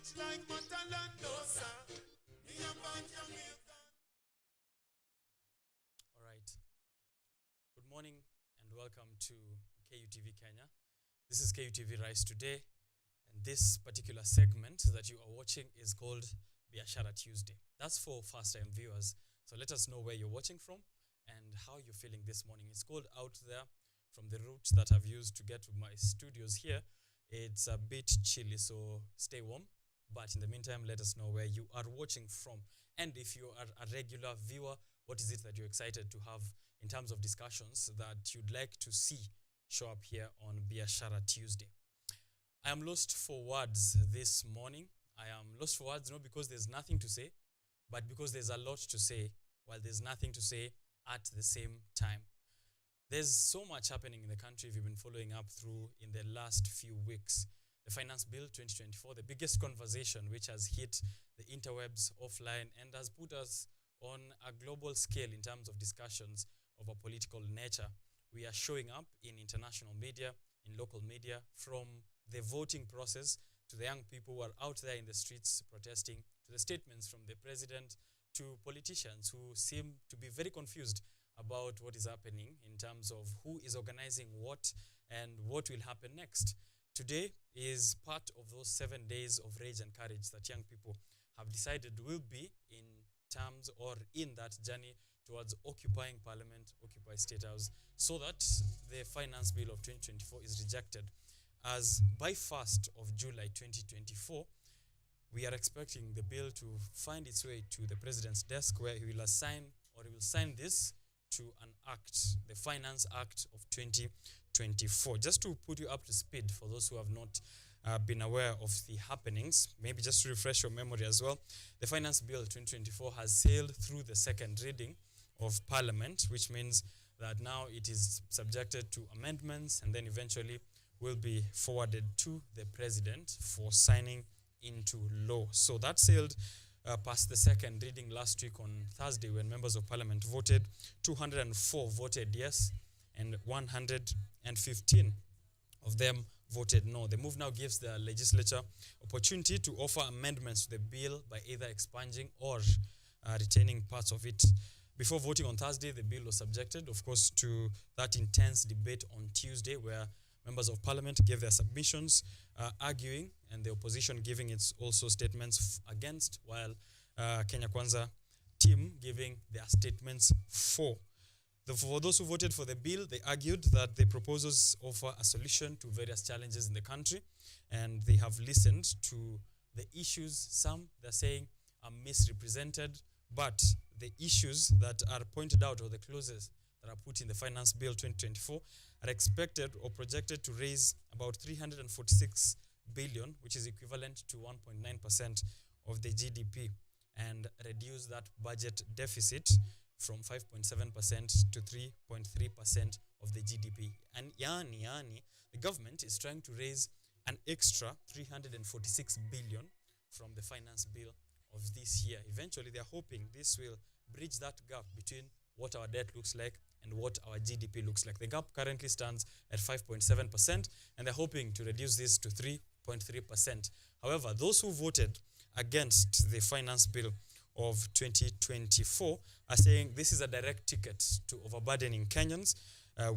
All right. Good morning and welcome to KUTV Kenya. This is KUTV Rise Today, and this particular segment that you are watching is called Biashara Tuesday. That's for first-time viewers. So let us know where you're watching from and how you're feeling this morning. It's cold out there. From the route that I've used to get to my studios here, it's a bit chilly, so stay warm. But in the meantime, let us know where you are watching from. And if you are a regular viewer, what is it that you're excited to have in terms of discussions that you'd like to see show up here on Biashara Tuesday? I am lost for words this morning. I am lost for words not because there's nothing to say, but because there's a lot to say while there's nothing to say at the same time. There's so much happening in the country if you've been following up through in the last few weeks. The Finance Bill 2024, the biggest conversation which has hit the interwebs offline and has put us on a global scale in terms of discussions of a political nature. We are showing up in international media, in local media, from the voting process to the young people who are out there in the streets protesting, to the statements from the president, to politicians who seem to be very confused about what is happening in terms of who is organizing what and what will happen next. Today is part of those 7 days of rage and courage that young people have decided will be in terms or in that journey towards occupying Parliament, occupy State House, so that the Finance Bill of 2024 is rejected. As by 1st of July 2024, we are expecting the bill to find its way to the President's desk, where he will assign or he will sign this to an act, the Finance Act of 2024. Just to put you up to speed for those who have not been aware of the happenings, maybe just to refresh your memory as well, the Finance Bill 2024 has sailed through the second reading of Parliament, which means that now it is subjected to amendments and then eventually will be forwarded to the President for signing into law. So that sailed past the second reading last week on Thursday, when members of Parliament voted. 204 voted yes and 115 of them voted no. The move now gives the legislature opportunity to offer amendments to the bill by either expunging or retaining parts of it. Before voting on Thursday, the bill was subjected, of course, to that intense debate on Tuesday, where members of Parliament gave their submissions, arguing, and the opposition giving its also statements against, while Kenya Kwanza team giving their statements for. For those who voted for the bill, they argued that the proposals offer a solution to various challenges in the country, and they have listened to the issues. Some, they're saying, are misrepresented, but the issues that are pointed out, or the clauses that are put in the Finance Bill 2024, are expected or projected to raise about 346 billion, which is equivalent to 1.9% of the GDP, and reduce that budget deficit from 5.7% to 3.3% of the GDP. And the government is trying to raise an extra 346 billion from the Finance Bill of this year. Eventually, they're hoping this will bridge that gap between what our debt looks like and what our GDP looks like. The gap currently stands at 5.7%, and they're hoping to reduce this to 3.3%. However, those who voted against the Finance Bill of 2024 are saying this is a direct ticket to overburdening Kenyans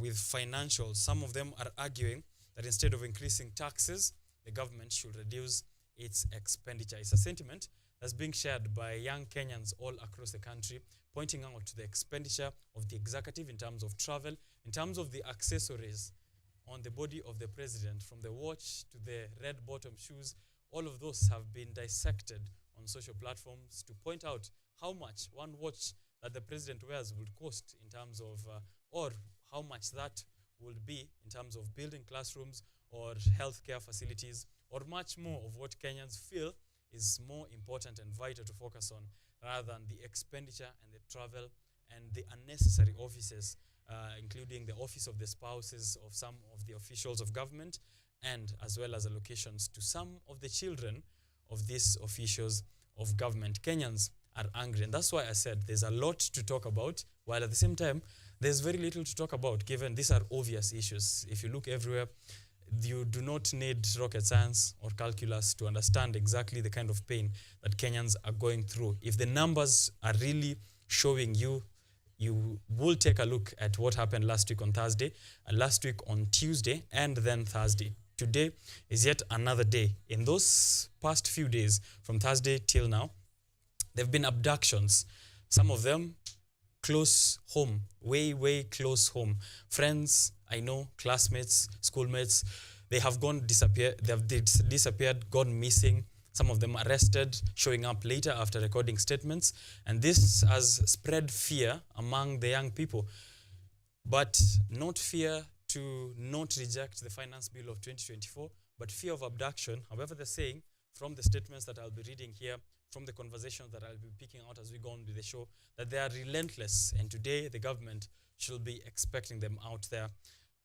with financials. Some of them are arguing that instead of increasing taxes, the government should reduce its expenditure. It's a sentiment that's being shared by young Kenyans all across the country, pointing out to the expenditure of the executive in terms of travel, in terms of the accessories on the body of the president, from the watch to the red bottom shoes. All of those have been dissected on social platforms to point out how much one watch that the president wears would cost in terms of, or how much that would be in terms of building classrooms or healthcare facilities, or much more of what Kenyans feel is more important and vital to focus on, rather than the expenditure and the travel and the unnecessary offices, including the office of the spouses of some of the officials of government, and as well as allocations to some of the children of these officials of government. Kenyans are angry, and that's why I said there's a lot to talk about, while at the same time, there's very little to talk about, given these are obvious issues. If you look everywhere, you do not need rocket science or calculus to understand exactly the kind of pain that Kenyans are going through. If the numbers are really showing you, you will take a look at what happened last week on Thursday, and last week on Tuesday, and then Thursday. Today is yet another day. In those past few days, from Thursday till now, there have been abductions. Some of them close home, way close home. Friends, I know, classmates, schoolmates, they have disappeared, gone missing. Some of them arrested, showing up later after recording statements. And this has spread fear among the young people. But not fear to not reject the finance bill of 2024, but fear of abduction. However, they're saying from the statements that I'll be reading here, from the conversations that I'll be picking out as we go on with the show, that they are relentless. And today, the government should be expecting them out there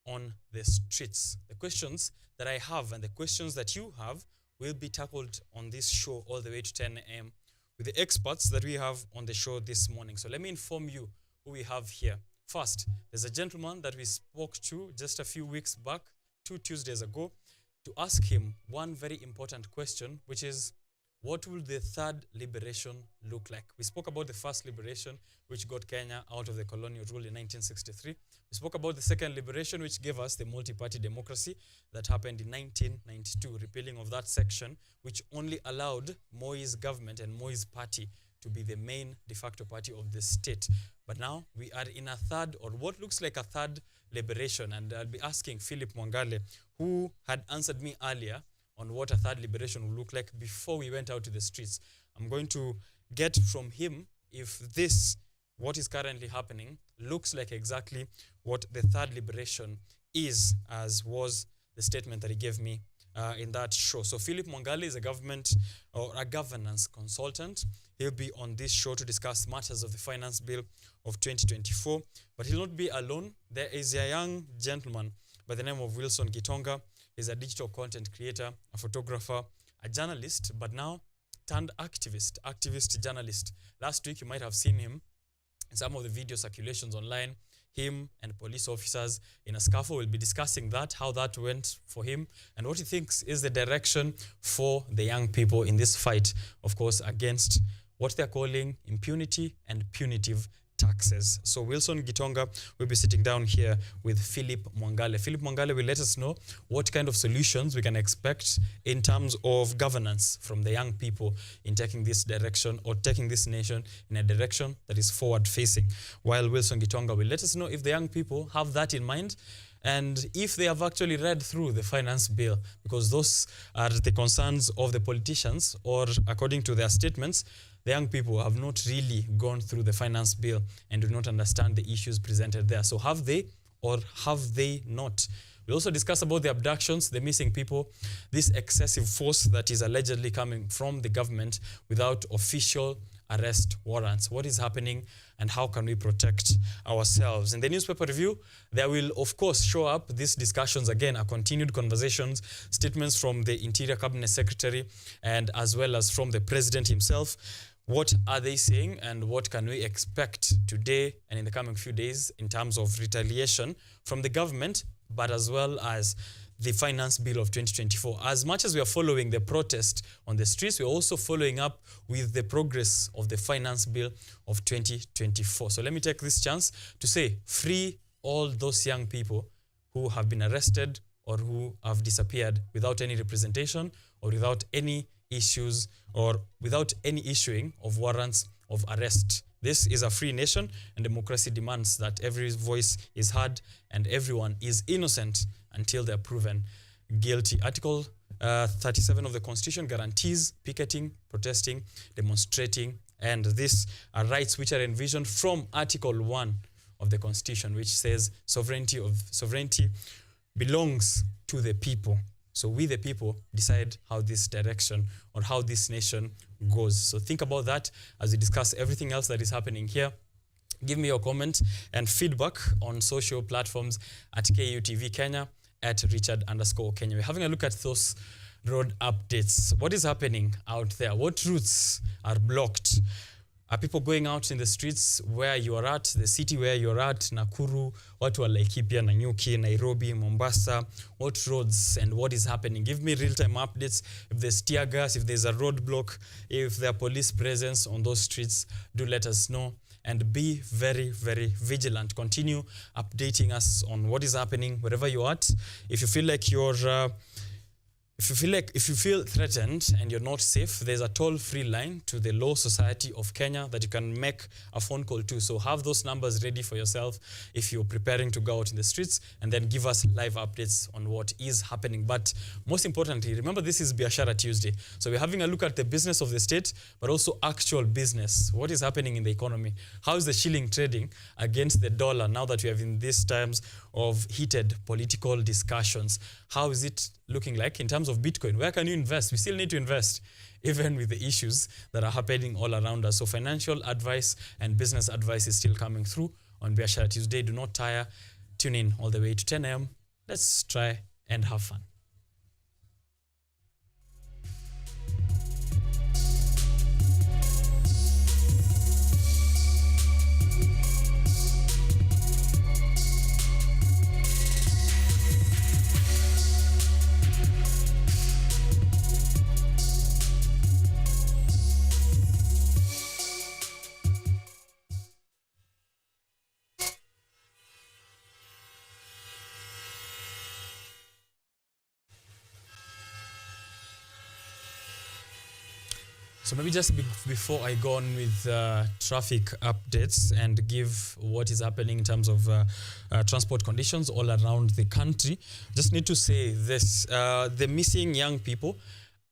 on the streets. The questions that I have and the questions that you have will be tackled on this show all the way to 10 a.m. with the experts that we have on the show this morning. So let me inform you who we have here. First, there's a gentleman that we spoke to just a few weeks back, 2 Tuesdays ago, to ask him one very important question, which is, what will the third liberation look like? We spoke about the first liberation, which got Kenya out of the colonial rule in 1963. We spoke about the second liberation, which gave us the multi-party democracy that happened in 1992, repealing of that section, which only allowed Moi's government and Moi's party to be the main de facto party of the state. But now we are in a third, or what looks like a third liberation. And I'll be asking Philip Mwangale, who had answered me earlier on what a third liberation will look like before we went out to the streets. I'm going to get from him if this, what is currently happening, looks like exactly what the third liberation is, as was the statement that he gave me in that show. So Philip Mwangale is a government or a governance consultant. He'll be on this show to discuss matters of the finance bill of 2024. But he'll not be alone. There is a young gentleman by the name of Wilson Gitonga. He's a digital content creator, a photographer, a journalist, but now turned activist journalist. Last week, you might have seen him in some of the video circulations online. Him and police officers in a scuffle. We'll be discussing that, how that went for him, and what he thinks is the direction for the young people in this fight, of course, against what they're calling impunity and punitive taxes. So Wilson Gitonga will be sitting down here with Philip Mwangale. Philip Mwangale will let us know what kind of solutions we can expect in terms of governance from the young people in taking this direction, or taking this nation in a direction that is forward-facing. While Wilson Gitonga will let us know if the young people have that in mind, and if they have actually read through the finance bill, because those are the concerns of the politicians, or according to their statements, the young people have not really gone through the finance bill and do not understand the issues presented there. So have they, or have they not? We also discuss about the abductions, the missing people, this excessive force that is allegedly coming from the government without official arrest warrants. What is happening and how can we protect ourselves? In the newspaper review, there will of course show up these discussions again, a continued conversations, statements from the Interior Cabinet Secretary and as well as from the President himself. What are they saying and what can we expect today and in the coming few days in terms of retaliation from the government, but as well as the finance bill of 2024. As much as we are following the protest on the streets, we're also following up with the progress of the finance bill of 2024. So let me take this chance to say, free all those young people who have been arrested or who have disappeared without any representation or without any issues or without any issuing of warrants of arrest. This is a free nation, and democracy demands that every voice is heard and everyone is innocent until they're proven guilty. Article 37 of the Constitution guarantees picketing, protesting, demonstrating, and these are rights which are envisioned from Article 1 of the Constitution, which says sovereignty belongs to the people. So we, the people, decide how this direction or how this nation goes. So think about that as we discuss everything else that is happening here. Give me your comment and feedback on social platforms at KUTV Kenya, at Richard_Okenye. We're having a look at those road updates. What is happening out there? What routes are blocked? Are people going out in the streets where you are at, the city where you're at, Nakuru, watu wa Laikipia, Nanyuki, Nairobi, Mombasa, what roads and what is happening? Give me real-time updates. If there's tear gas, if there's a roadblock, if there are police presence on those streets, do let us know. And be very, very vigilant. Continue updating us on what is happening wherever you're at. If you feel like you're... If you feel threatened and you're not safe, there's a toll-free line to the Law Society of Kenya that you can make a phone call to. So have those numbers ready for yourself if you're preparing to go out in the streets, and then give us live updates on what is happening. But most importantly, remember, this is Biashara Tuesday. So we're having a look at the business of the state, but also actual business. What is happening in the economy? How is the shilling trading against the dollar now that we have in these times of heated political discussions? How is it looking like in terms of Bitcoin? Where can you invest? We still need to invest, even with the issues that are happening all around us. So financial advice and business advice is still coming through on Biashara Tuesday. Do not tire. Tune in all the way to 10 a.m. Let's try and have fun. So maybe just before I go on with traffic updates and give what is happening in terms of transport conditions all around the country, just need to say this. The missing young people,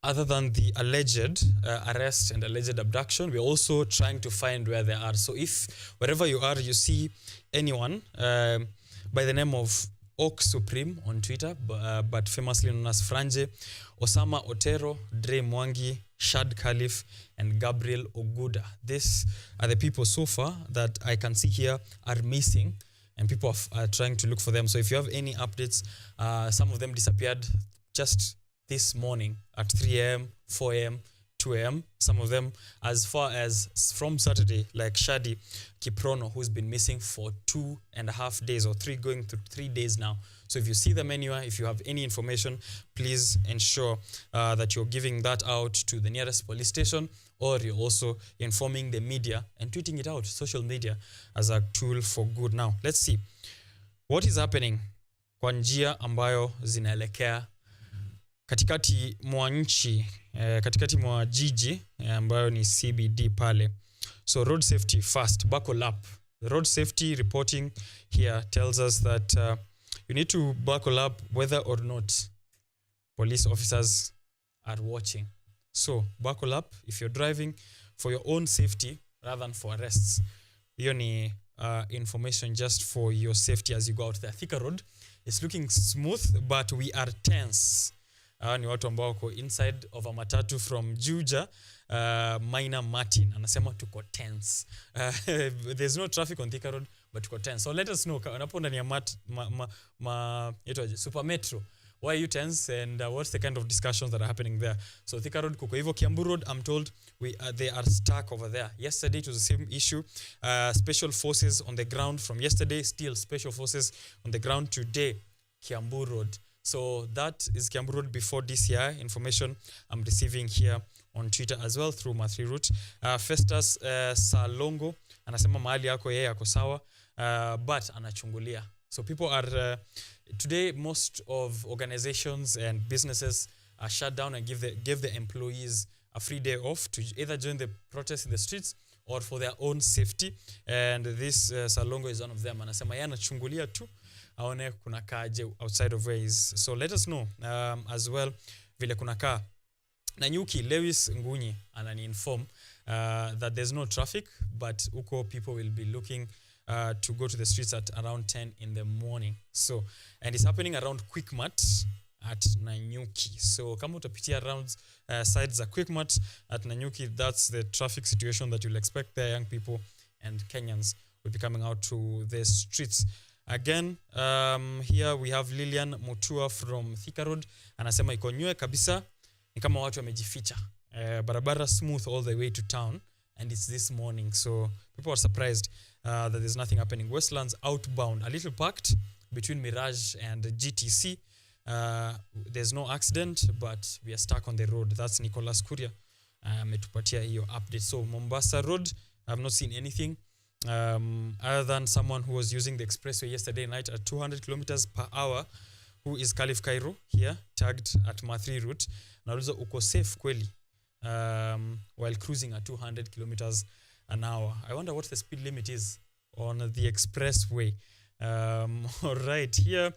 other than the alleged arrest and alleged abduction, we're also trying to find where they are. So if wherever you are, you see anyone by the name of Oak Supreme on Twitter, but famously known as Franje, Osama Otero, Dre Mwangi, Shad Khalif, and Gabriel Oguda. These are the people so far that I can see here are missing, and people are trying to look for them. So if you have any updates, some of them disappeared just this morning at 3 a.m., 4 a.m., 2 a.m. Some of them as far as from Saturday, like Shadi Kiprono, who's been missing for 2.5 days or going to 3 days now. So if you see them anywhere, if you have any information, please ensure that you're giving that out to the nearest police station, or you're also informing the media and tweeting it out, social media, as a tool for good. Now, let's see what is happening kwa njia ambayo zinaelekea katikati mwa nchi, katikati mwa jiji ambayo ni CBD pale. So road safety first, buckle up. The road safety reporting here tells us that you need to buckle up whether or not police officers are watching. So buckle up if you're driving for your own safety rather than for arrests. Hiyo ni information just for your safety as you go out there. Thika Road is looking smooth, but we are tense. Ni watu ambao wako inside of a matatu from Juja, Minor Martin. Anasema tuko tense. There's no traffic on Thika Road, but tuko tense. So let us know, unapo ndani ya Super Metro, why are you tense, and what's the kind of discussions that are happening there? So Thika Road, kuko hivyo. Kiambu Road, I'm told they are stuck over there. Yesterday it was the same issue. Special forces on the ground from yesterday, still special forces on the ground today. Kiambu Road. So that is Kiambu Road before DCI information I'm receiving here on Twitter as well through my 3 route. Festus Salongo anasema mahali yako yeye yako sawa, but anachungulia. So people are today, most of organizations and businesses are shut down and give the employees a free day off to either join the protest in the streets or for their own safety. And this Salongo is one of them. Anasema yeye anachungulia tu aone kuna kaje outside of where he is. So let us know as well vile kuna kaa. Nanyuki, Lewis Ngunyi anani inform that there's no traffic, but uko people will be looking to go to the streets at around 10 in the morning. So, and it's happening around Quickmart at Nanyuki. So kama utapitia around sides za Quickmart at Nanyuki, that's the traffic situation that you'll expect there. Young people and Kenyans will be coming out to the streets. Again, here we have Lilian Mutua from Thika Road. Anasema iko nywe kabisa, ni kama watu wamejificha. Barabara smooth all the way to town. and it's this morning. So people are surprised that there's nothing happening. Westlands outbound, a little packed between Mirage and GTC. There's no accident, but we are stuck on the road. That's Nicholas Kuria. Ametupatia hiyo update. So Mombasa Road, I've not seen anything other than someone who was using the expressway yesterday night at 200 kilometers per hour, who is Khalif Cairo here, tagged at Ma3 route. Nauliza uko safe kweli while cruising at 200 kilometers an hour. I wonder what the speed limit is on the expressway. All right, here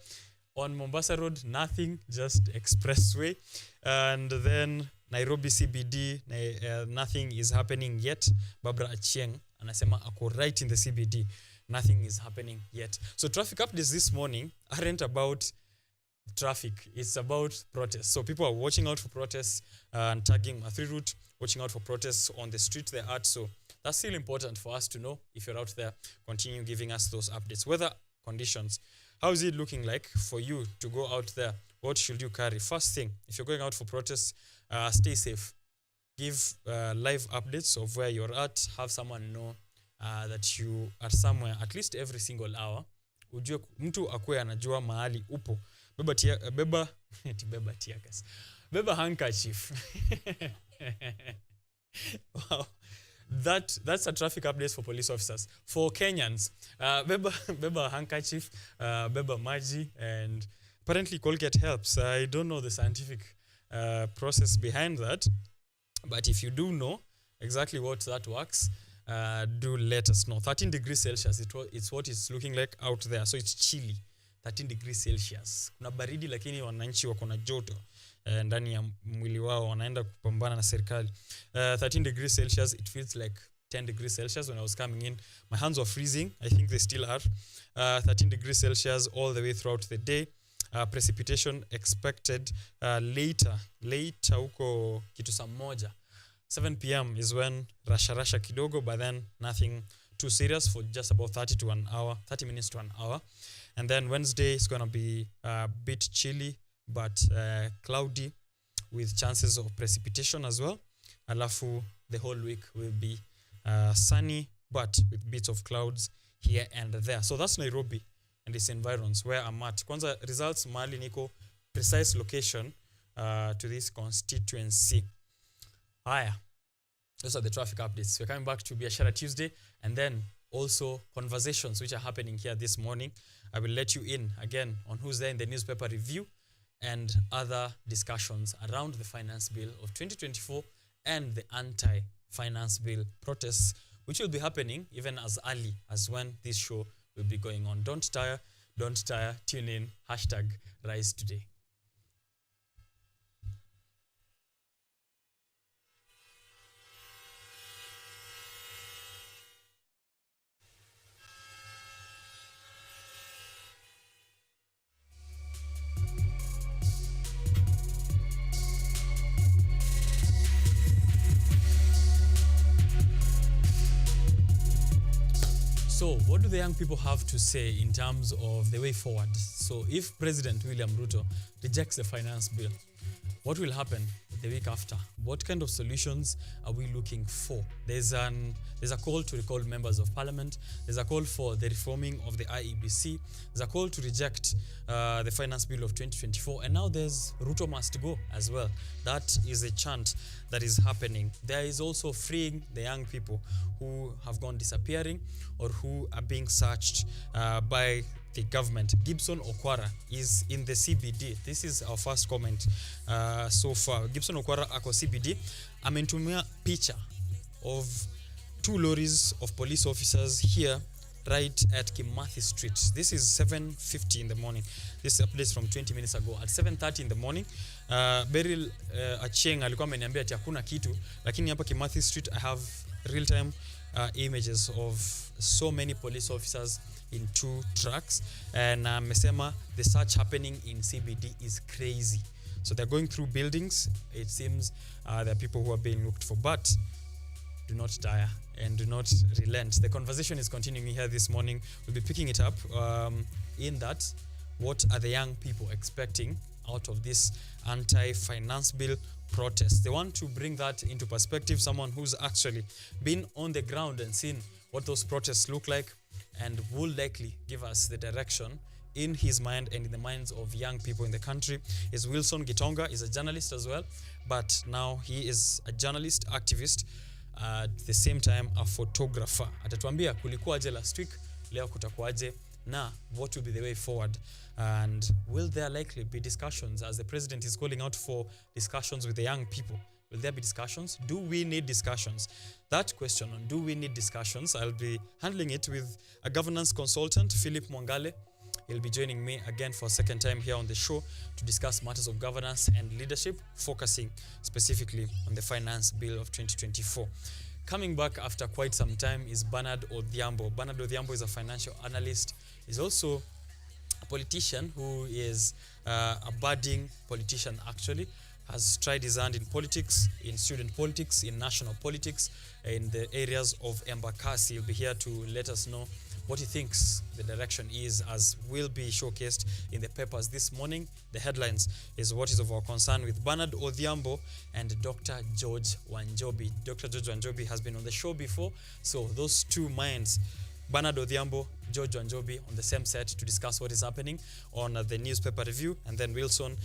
on Mombasa Road, nothing, just expressway. And then Nairobi CBD, nothing is happening yet. Barbara Achieng anasema ako right in the CBD. Nothing is happening yet. So traffic updates this morning aren't about traffic. It's about protests. So people are watching out for protests and tagging a 3 route, watching out for protests on the street they're at. So that's still important for us to know. If you're out there, continue giving us those updates. Weather conditions. How is it looking like for you to go out there? What should you carry? First thing, if you're going out for protests, stay safe. Give live updates of where you're at. Have someone know that you are somewhere at least every single hour. Ujue mtu akue anajua mahali upo. Beba handkerchief. Wow. That's a traffic update for police officers. For Kenyans, beba handkerchief, beba maji, and apparently Colgate helps. I don't know the scientific process behind that, but if you do know exactly what that works, do let us know. 13 degrees Celsius, it's what it's looking like out there. So it's chilly. 13 degrees Celsius. Kuna baridi lakini wananchi wako na joto ndani ya mwili wao, wanaenda kupambana na serikali. 13 degrees Celsius, it feels like 10 degrees Celsius when I was coming in. My hands were freezing. I think they still are. 13 degrees Celsius all the way throughout the day. Precipitation expected later huko kitu saa moja. 7 p.m. is when rasha kidogo, but then nothing too serious for just about 30 minutes to an hour. And then Wednesday is going to be a bit chilly, but cloudy with chances of precipitation as well. Alafu, the whole week will be sunny, but with bits of clouds here and there. So that's Nairobi and its environs where I'm at. Kwanza results mahali niko, precise location to this constituency. Haya. Those are the traffic updates. We're coming back to Biashara Tuesday, and then also conversations which are happening here this morning. I will let you in again on who's there in the newspaper review and other discussions around the finance bill of 2024 and the anti-finance bill protests, which will be happening even as early as when this show will be going on. Don't tire, tune in, #Rise Today. So, what do the young people have to say in terms of the way forward? So, if President William Ruto rejects the finance bill, what will happen the week after? What kind of solutions are we looking for? There's a call to recall members of parliament. There's a call for the reforming of the IEBC. There's a call to reject the finance bill of 2024. And now there's Ruto must go as well. That is a chant that is happening. There is also freeing the young people who have gone disappearing or who are being searched by the government. Gibson Okwara is in the CBD. This is our first comment so far. Gibson Okwara ako CBD. Amentumia picha of 2 lorries of police officers here right at Kimathi Street. This is 7:50 in the morning. This update from 20 minutes ago. At 7:30 in the morning, Beryl Achieng alikuwa ameniambia ati hakuna kitu, lakini hapa Kimathi Street I have real-time images of so many police officers in 2 trucks, and amesema the search happening in CBD is crazy. So they're going through buildings. It seems there are people who are being looked for, but do not tire and do not relent. The conversation is continuing here this morning. We'll be picking it up in that. What are the young people expecting out of this anti-finance bill protests. They want to bring that into perspective, someone who's actually been on the ground and seen what those protests look like, and will likely give us the direction in his mind and in the minds of young people in the country. Is Wilson Gitonga. Is a journalist as well, but now he is a journalist, activist, at the same time a photographer. Atatuambia kulikuwaje last week, leo kutakuwaje, na what will be the way forward, and will there likely be discussions, as the president is calling out for discussions with the young people? Will there be discussions? Do we need discussions? That question on do we need discussions, I'll be handling it with a governance consultant, Philip Mwangale. He'll be joining me again for a second time here on the show to discuss matters of governance and leadership, focusing specifically on the finance bill of 2024. Coming back after quite some time is Bernard Odhiambo. Bernard Odhiambo is a financial analyst. He's also a politician who is a budding politician actually. Has tried his hand in politics, in student politics, in national politics, in the areas of Embakasi. He'll be here to let us know what he thinks the direction is, as will be showcased in the papers this morning. The headlines is what is of our concern with Bernard Odhiambo and Dr. George Wanjobi. Dr. George Wanjobi has been on the show before, so those two minds, Bernard Odhiambo, George Wanjobi, on the same set to discuss what is happening on the newspaper review, and then Wilson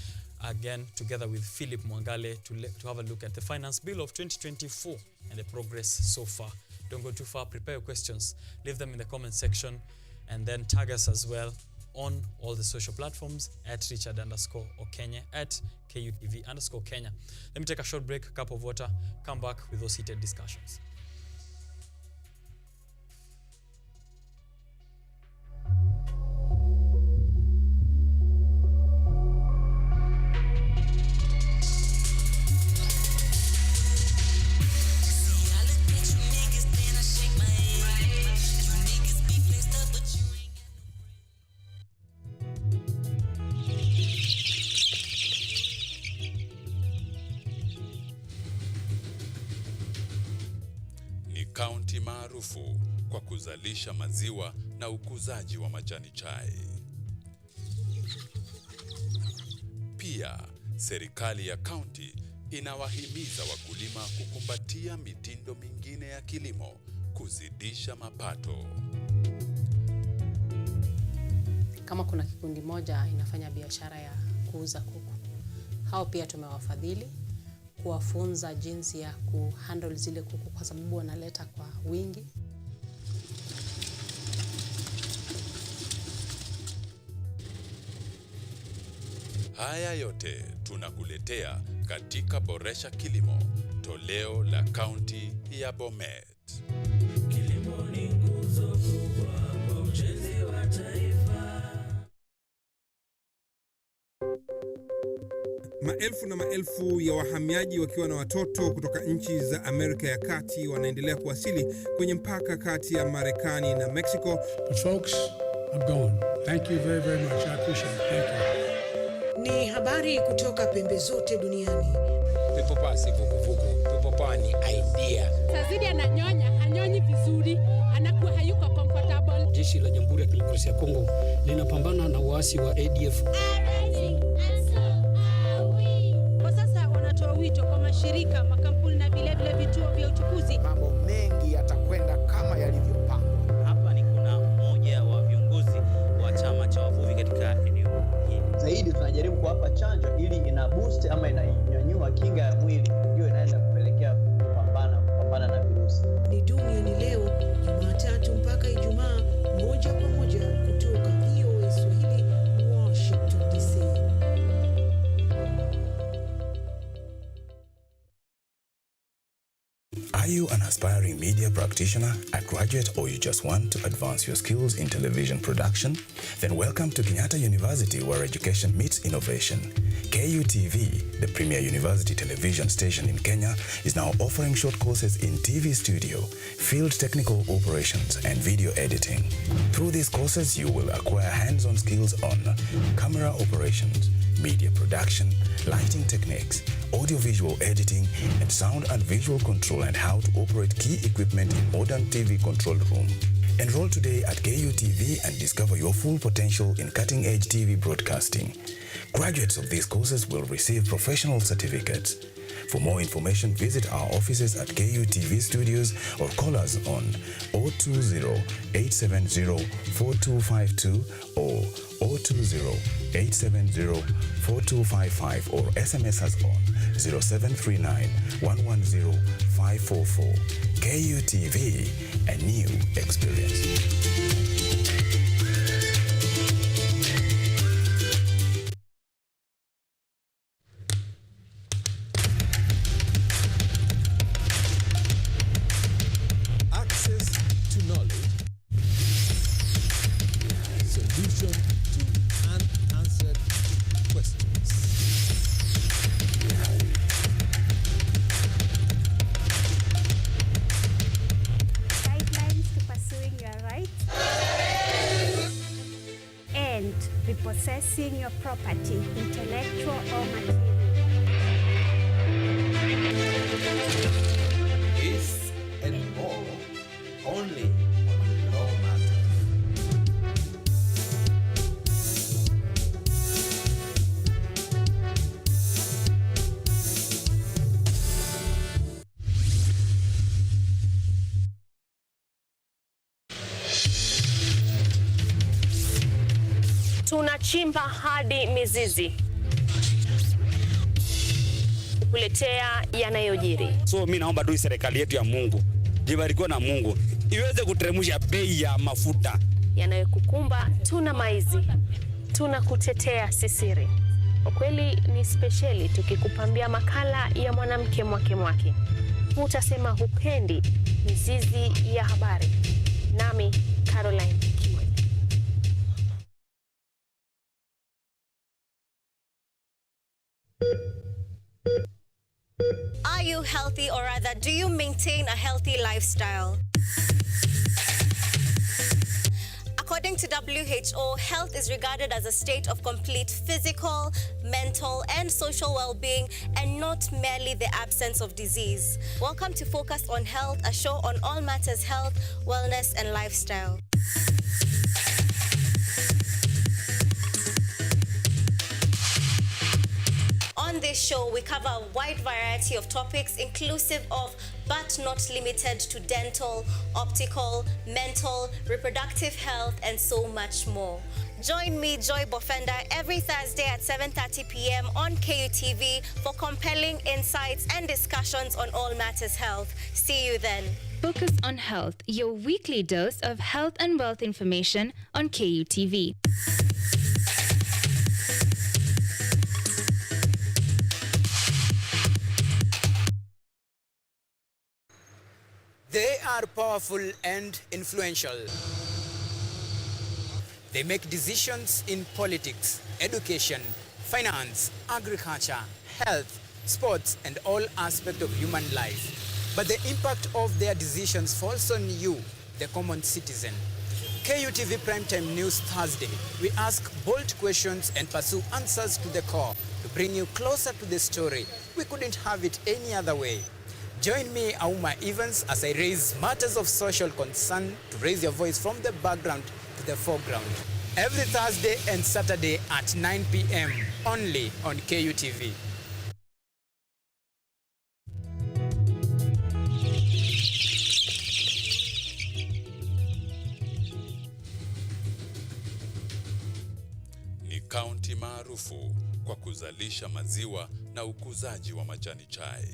again together with Philip Mwangale to have a look at the finance bill of 2024 and the progress so far. Don't go too far. Prepare your questions. Leave them in the comment section, and then tag us as well on all the social platforms at Richard_Okenye, at KUTV_Kenya. Let me take a short break, a cup of water, come back with those heated discussions. Kaunti maarufu kwa kuzalisha maziwa na ukuzaji wa majani chai. Pia, serikali ya kaunti inawahimiza wakulima kukumbatia mitindo mingine ya kilimo kuzidisha mapato. Kama kuna kikundi moja inafanya biashara ya kuuza kuku, hao pia tumewafadhili kuwafunza jinsi ya kuhandle zile kuku, kwa sababu wanaleta kwa wingi. Haya yote tunakuletea katika Boresha Kilimo, toleo la kaunti ya Bomet. Kilimo ni nguzo kubwa kwa ujenzi wa taifa. Maelfu na maelfu ya wahamiaji wakiwa na watoto kutoka nchi za Amerika ya Kati wanaendelea kuwasili kwenye mpaka kati ya Marekani na Mexico. But folks, I'm going. Thank you very, very much. I appreciate it. Thank you. Ni habari kutoka pembe zote duniani. People pass vuguvugu. People pass ni idea. Sazidi ananyonya, hanyonyi vizuri, anakuwa hayuko comfortable. Jeshi la Jamhuri ya Kidemokrasia ya Kongo linapambana na waasi wa ADF. Wito kwa mashirika, makampuni na vile vituo vya uchukuzi. Mambo mengi yatakwenda kama yalivyopangwa. Hapa ni kuna mmoja wa viongozi wa chama cha wavuvi katika eneo hili. Zaidi tunajaribu kuwapa chanjo ili ina boost ama inanyanyua kinga ya mwili, ndio inaenda kupelekea kupambana na virusi. Ni duniani leo, Jumatatu mpaka Ijumaa, moja kwa moja kutoka VOA Swahili, Washington DC. Are you an aspiring media practitioner, a graduate, or you just want to advance your skills in television production? Then welcome to Kenyatta University, where education meets innovation. KUTV, the premier university television station in Kenya, is now offering short courses in TV studio, field technical operations, and video editing. Through these courses, you will acquire hands-on skills on camera operations, media production, lighting techniques, audiovisual editing, and sound and visual control, and how to operate key equipment in modern TV control room. Enroll today at KUTV and discover your full potential in cutting-edge TV broadcasting. Graduates of these courses will receive professional certificates. For more information, visit our offices at KUTV Studios or call us on 020-870-4252 or 020-870-4255 or SMS us on 0739-110-544. KUTV, a new experience. Repossessing your property, intellectual or material. This and more, only on Law Matters. Tunachimba hadi mizizi kukuletea yanayojiri. So mimi naomba tu serikali yetu ya Mungu, jibarikiwe na Mungu, iweze kuteremsha bei ya mafuta. Yanayokukumba tuna maizi, tunakutetea sisiri. Kwa kweli ni speciali tukikupambia makala ya mwanamke mwake. Utasema hupendi mizizi ya habari. Nami Caroline. Are you healthy, or rather, do you maintain a healthy lifestyle? According to WHO, health is regarded as a state of complete physical, mental, and social well-being, and not merely the absence of disease. Welcome to Focus on Health, a show on all matters health, wellness, and lifestyle. On this show, we cover a wide variety of topics, inclusive of but not limited to dental, optical, mental, reproductive health, and so much more. Join me, Joy Bofenda, every Thursday at 7:30 p.m. on KUTV for compelling insights and discussions on all matters health. See you then. Focus on Health, your weekly dose of health and wealth information on KUTV. They are powerful and influential. They make decisions in politics, education, finance, agriculture, health, sports, and all aspects of human life. But the impact of their decisions falls on you, the common citizen. KUTV Primetime News Thursday, we ask bold questions and pursue answers to the core to bring you closer to the story. We couldn't have it any other way. Join me, Auma Evans, as I raise matters of social concern to raise your voice from the background to the foreground. Every Thursday and Saturday at 9 p.m. only on KUTV. Ni kaunti maarufu kwa kuzalisha maziwa na ukuzaji wa majani chai.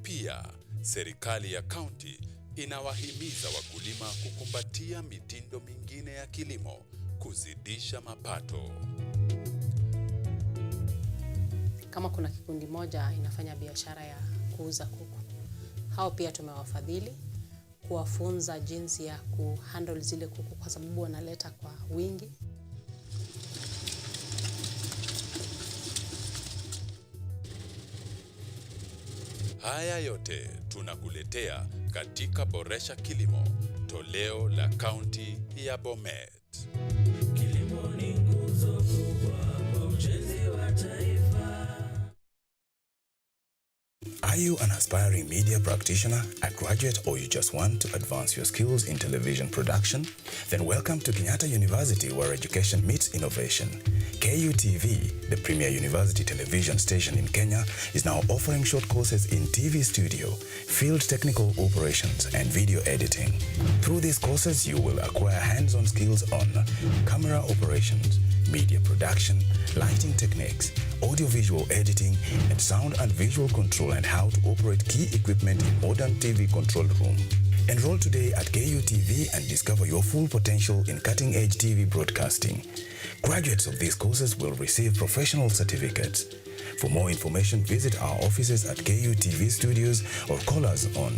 Pia, serikali ya kaunti inawahimiza wakulima kukumbatia mitindo mingine ya kilimo kuzidisha mapato. Kama kuna kikundi moja inafanya biashara ya kuuza kuku, hao pia tumewafadhili kuwafunza jinsi ya kuhandle zile kuku kwa sababu wanaleta kwa wingi. Haya yote tunakuletea katika Boresha Kilimo, toleo la kaunti ya Bomet. Kilimo ni nguzo kubwa kwa ujenzi wa taifa. Are you an aspiring media practitioner, a graduate, or you just want to advance your skills in television production? Then welcome to Kenyatta University, where education meets innovation. KUTV, the premier university television station in Kenya, is now offering short courses in TV studio, field technical operations, and video editing. Through these courses, you will acquire hands-on skills on camera operations, media production, lighting techniques, audiovisual editing, and sound and visual control, and how to operate key equipment in modern TV control room. Enroll today at KUTV and discover your full potential in cutting-edge TV broadcasting. Graduates of these courses will receive professional certificates. For more information, visit our offices at KUTV Studios or call us on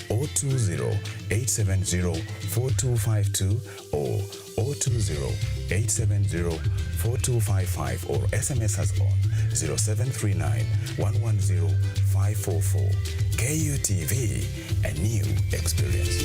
020-870-4252 or 020-870-4255 or SMS us on 0739-110-544. KUTV, a new experience.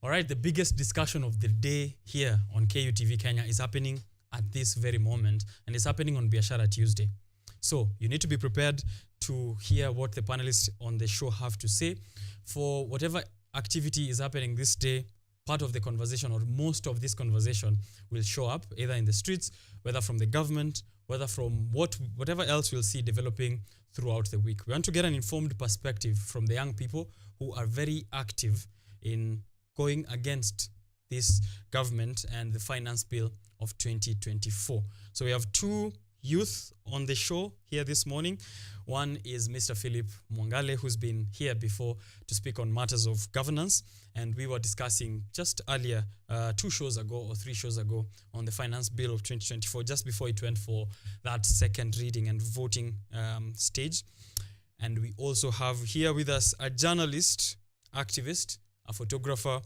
All right, the biggest discussion of the day here on KUTV Kenya is happening at this very moment, and it's happening on Biashara Tuesday. So you need to be prepared to hear what the panelists on the show have to say. For whatever activity is happening this day, part of the conversation or most of this conversation will show up either in the streets, whether from the government, whether from whatever else we'll see developing throughout the week. We want to get an informed perspective from the young people who are very active in going against this government and the finance bill of 2024. So we have two youth on the show here this morning. One is Mr. Philip Mwangale, who's been here before to speak on matters of governance. And we were discussing just earlier, 2 shows ago or 3 shows ago, on the finance bill of 2024, just before it went for that second reading and voting stage. And we also have here with us a journalist, activist, a photographer,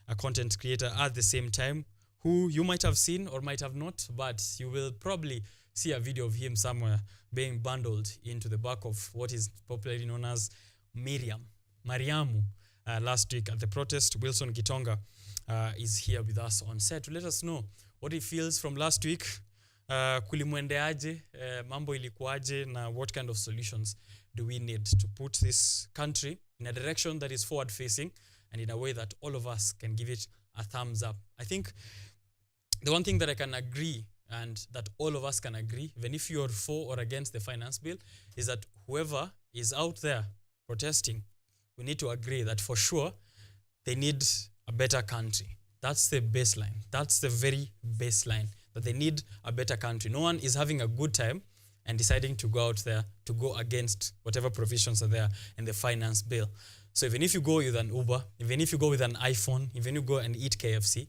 a content creator at the same time, who you might have seen or might have not, but you will probably see a video of him somewhere being bundled into the back of what is popularly known as Mariamu. Last week at the protest, Wilson Gitonga is here with us on set to let us know what he feels from last week, kulimwendeaje, mambo ilikuaje, na what kind of solutions do we need to put this country in a direction that is forward facing and in a way that all of us can give it a thumbs up. I think the one thing that I can agree, and that all of us can agree, even if you're for or against the finance bill, is that whoever is out there protesting, we need to agree that for sure they need a better country. That's the baseline. That's the very baseline, that they need a better country. No one is having a good time and deciding to go out there to go against whatever provisions are there in the finance bill. So even if you go with an Uber, even if you go with an iPhone, even if you go and eat KFC,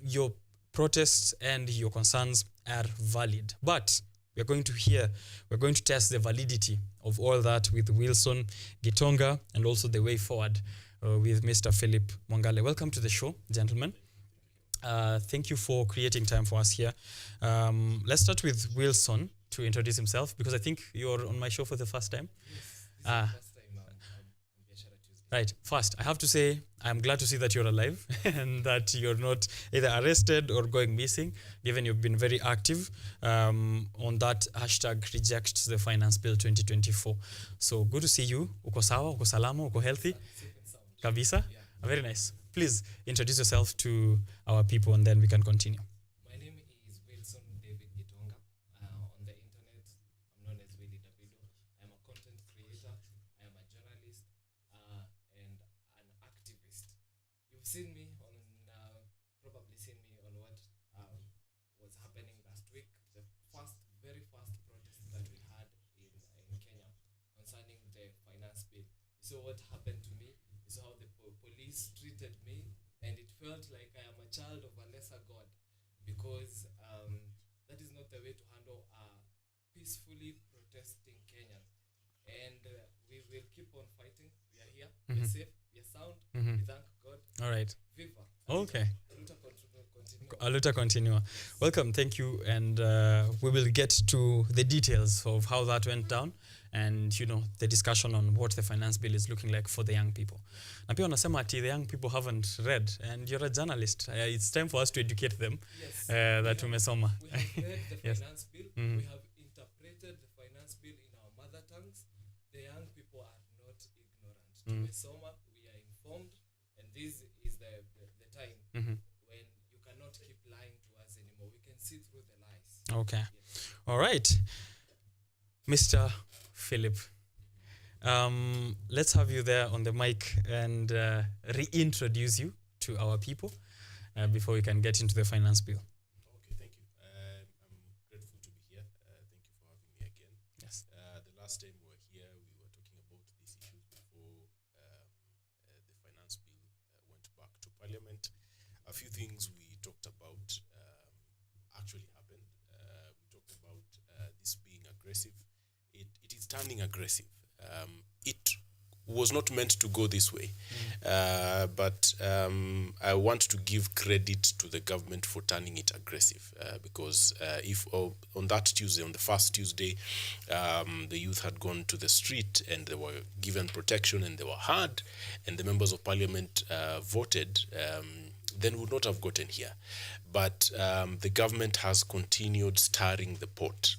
your protests and your concerns are valid. But we're going to test the validity of all that with Wilson Gitonga, and also the way forward with Mr. Philip Mwangale. Welcome to the show, gentlemen. Thank you for creating time for us here. Let's start with Wilson to introduce himself, because I think you're on my show for the first time. Yes, first time on Biashara Tuesday. Right. First, I have to say, I'm glad to see that you're alive and that you're not either arrested or going missing, given you've been very active on that hashtag reject the finance bill 2024. So good to see you. Uko sawa, uko salama, uko healthy. Kabisa? Yeah. Very nice. Please introduce yourself to our people and then we can continue. My name is Wilson David Gitonga. On the internet, I'm known as Willy Davido. I'm a content creator, I am a journalist, and an activist. You've seen me on, probably seen me on what was happening last week, the very first protest that we had in Kenya concerning the finance bill. You saw what happened to me. You saw how the police treated me, and it felt like I am a child of a lesser god, because that is not the way to handle a peacefully protesting Kenyan. And we will keep on fighting. We are here. We are safe. We are sound. We thank God. All right. Viva. Okay. Luta continua. Welcome. Thank you. And we will get to the details of how that went down, and the discussion on what the finance bill is looking like for the young people. Na pia wanasema ati the young people haven't read, and you're a journalist. It's time for us to educate them. Yes. That tumesoma. We have read the Yes. finance bill. Mhm. We have interpreted the finance bill in our mother tongues. The young people are not ignorant. Tumesoma, we are informed, and this is the time when you cannot keep lying to us anymore. We can see through the lies. Okay. Yes. All right. Mr. Philip, let's have you there on the mic and reintroduce you to our people before we can get into the finance bill. Okay, thank you. I'm grateful to be here. Thank you for having me again. Yes. The last time we were here, we were talking about these issues before the finance bill went back to Parliament. A few things we talked about actually happened. We talked about this being aggressive. It is turning aggressive. It was not meant to go this way. But I want to give credit to the government for turning it aggressive, because if on that Tuesday, on the first Tuesday, the youth had gone to the street and they were given protection and they were heard, and the members of parliament voted, then we would not have gotten here. But the government has continued stirring the pot.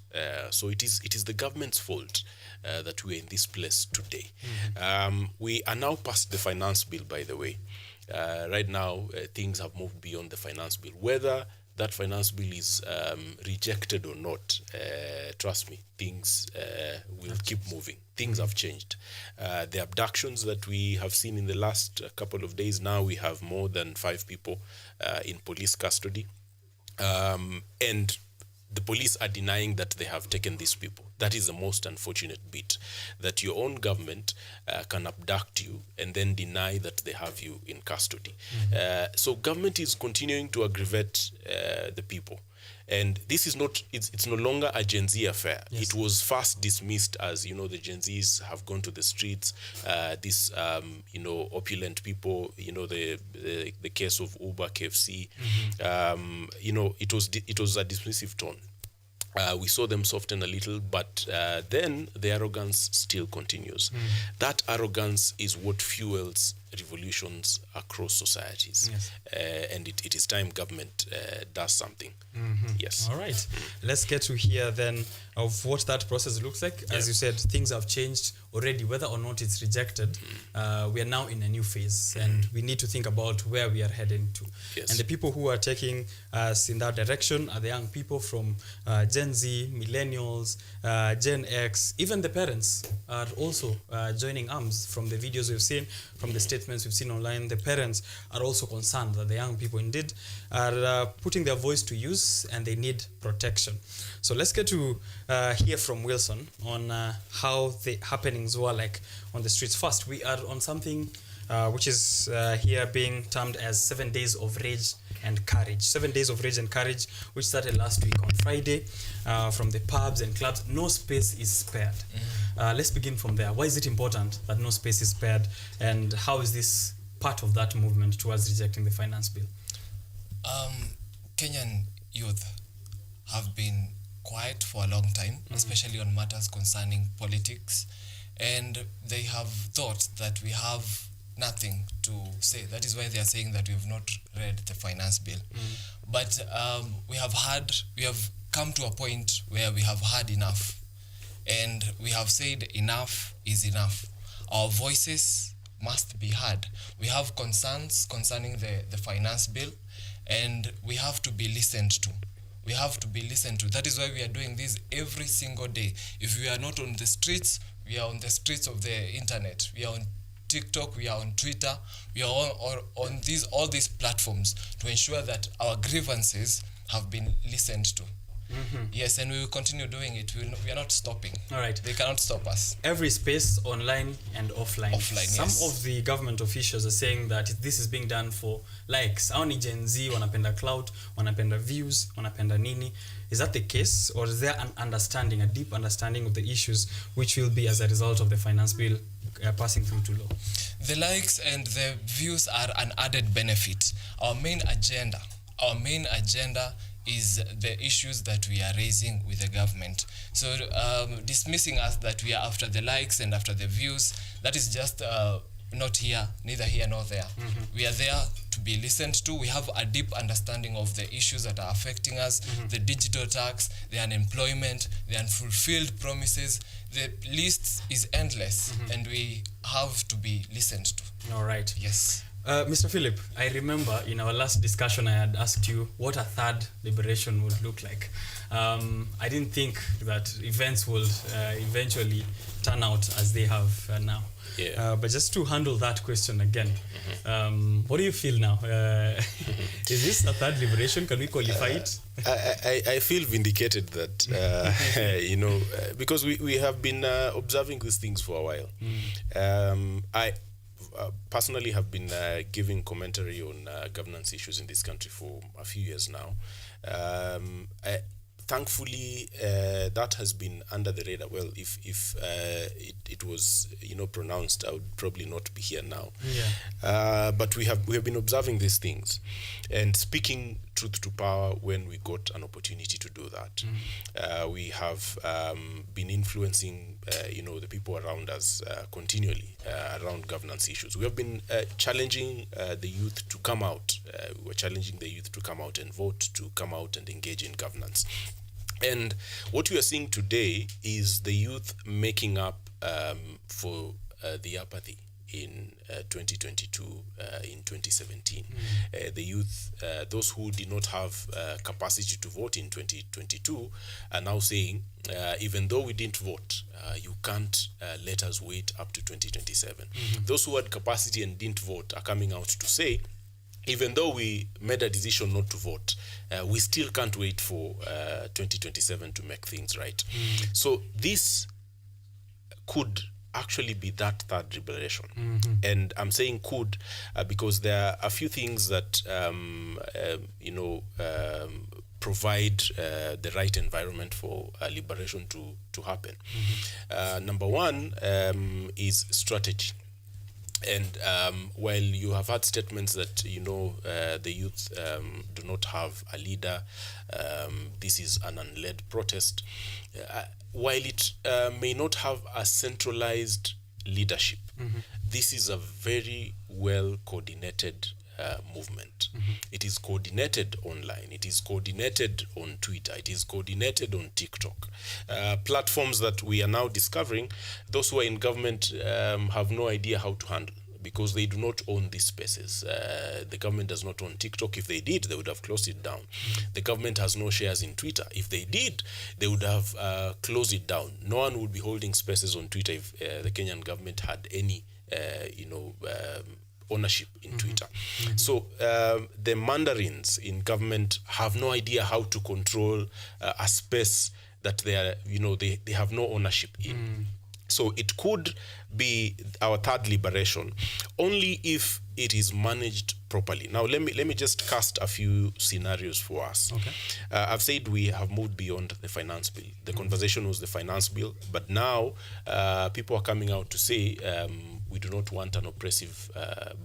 So it is the government's fault that we're in this place today. We are now past the finance bill, by the way. Right now, things have moved beyond the finance bill. Whether that finance bill is rejected or not, trust me, things will keep moving. Things have changed. The abductions that we have seen in the last couple of days, now we have more than 5 people in police custody. And the police are denying that they have taken these people. That is the most unfortunate bit, that your own government can abduct you and then deny that they have you in custody. So government is continuing to aggravate the people. And this is not, it's no longer a Gen Z affair. Yes. It was first dismissed as, the Gen Zs have gone to the streets, these, opulent people, the case of Uber, KFC, it was a dismissive tone. We saw them soften a little, but then the arrogance still continues. That arrogance is what fuels revolutions across societies. Yes. And it is time government does something. Yes. All right. Let's get to hear then of what that process looks like. As you said, things have changed already, whether or not it's rejected. We are now in a new phase, and we need to think about where we are heading to. Yes. And the people who are taking us in that direction are the young people from Gen Z, millennials, Gen X, even the parents are also joining arms. From the videos we've seen, from the statements we've seen online, the parents are also concerned that the young people indeed are putting their voice to use and they need protection. So let's get to hear from Wilson on how the happenings were like on the streets. First, we are on something which is here being termed as 7 days of rage and courage. 7 days of rage and courage, which started last week on Friday from the pubs and clubs. No space is spared. Let's begin from there. Why is it important that no space is spared, and how is this part of that movement towards rejecting the finance bill? Kenyan youth have been quiet for a long time, especially on matters concerning politics, and they have thought that we have nothing to say. That is why they are saying that we have not read the finance bill. But we have come to a point where we have had enough, and we have said enough is enough. Our voices must be heard. We have concerns concerning the finance bill, and we have to be listened to. We have to be listened to. That is why we are doing this every single day. If we are not on the streets, we are on the streets of the internet. We are on TikTok, we are on Twitter, we are on all these platforms to ensure that our grievances have been listened to. Yes, and we will continue doing it. We are not stopping. All right. They cannot stop us. Every space, online and offline. Some yes. of the government officials are saying that this is being done for likes. Hao ni Gen Z, wanapenda clout, wanapenda views, wanapenda nini. Is that the case, or is there an understanding, a deep understanding of the issues which will be as a result of the finance bill passing through to law? The likes and the views are an added benefit. Our main agenda is the issues that we are raising with the government. So dismissing us that we are after the likes and after the views, that is just not here, neither here nor there. We are there to be listened to. We have a deep understanding of the issues that are affecting us, the digital tax, the unemployment, the unfulfilled promises. The list is endless, and we have to be listened to. All right. Yes. Mr. Philip, I remember in our last discussion I had asked you what a third liberation would look like. I didn't think that events would eventually turn out as they have now. Yeah. But just to handle that question again, what do you feel now? Is this a third liberation? Can we qualify it? I feel vindicated that, because we have been observing these things for a while. I personally have been giving commentary on governance issues in this country for a few years now. Thankfully, that has been under the radar. Well, if it was pronounced, I would probably not be here now. Yeah. But we have been observing these things and speaking truth to power when we got an opportunity to do that. We have been influencing the people around us continually around governance issues. We have been challenging the youth to come out. We were challenging the youth to come out and vote, to come out and engage in governance. And what we are seeing today is the youth making up for the apathy in 2022, in 2017. The youth, those who did not have capacity to vote in 2022, are now saying, even though we didn't vote, you can't let us wait up to 2027. Those who had capacity and didn't vote are coming out to say, even though we made a decision not to vote, we still can't wait for 2027 to make things right. So this could actually be that third liberation. And I'm saying could because there are a few things that provide the right environment for liberation to happen. Number one is strategy. And while you have had statements that the youth do not have a leader, this is an unled protest, while it may not have a centralized leadership, This is a very well coordinated movement. It is coordinated online. It is coordinated on Twitter. It is coordinated on TikTok. Platforms that we are now discovering, those who are in government have no idea how to handle, because they do not own these spaces. The government does not own TikTok. If they did, they would have closed it down. The government has no shares in Twitter. If they did, they would have closed it down. No one would be holding spaces on Twitter if the Kenyan government had any, ownership in Twitter. So the mandarins in government have no idea how to control a space that they are, they have no ownership in. So it could be our third liberation only if it is managed properly. Now let me just cast a few scenarios for us. Okay. I've said we have moved beyond the finance bill. The conversation was the finance bill, but now people are coming out to say we do not want an oppressive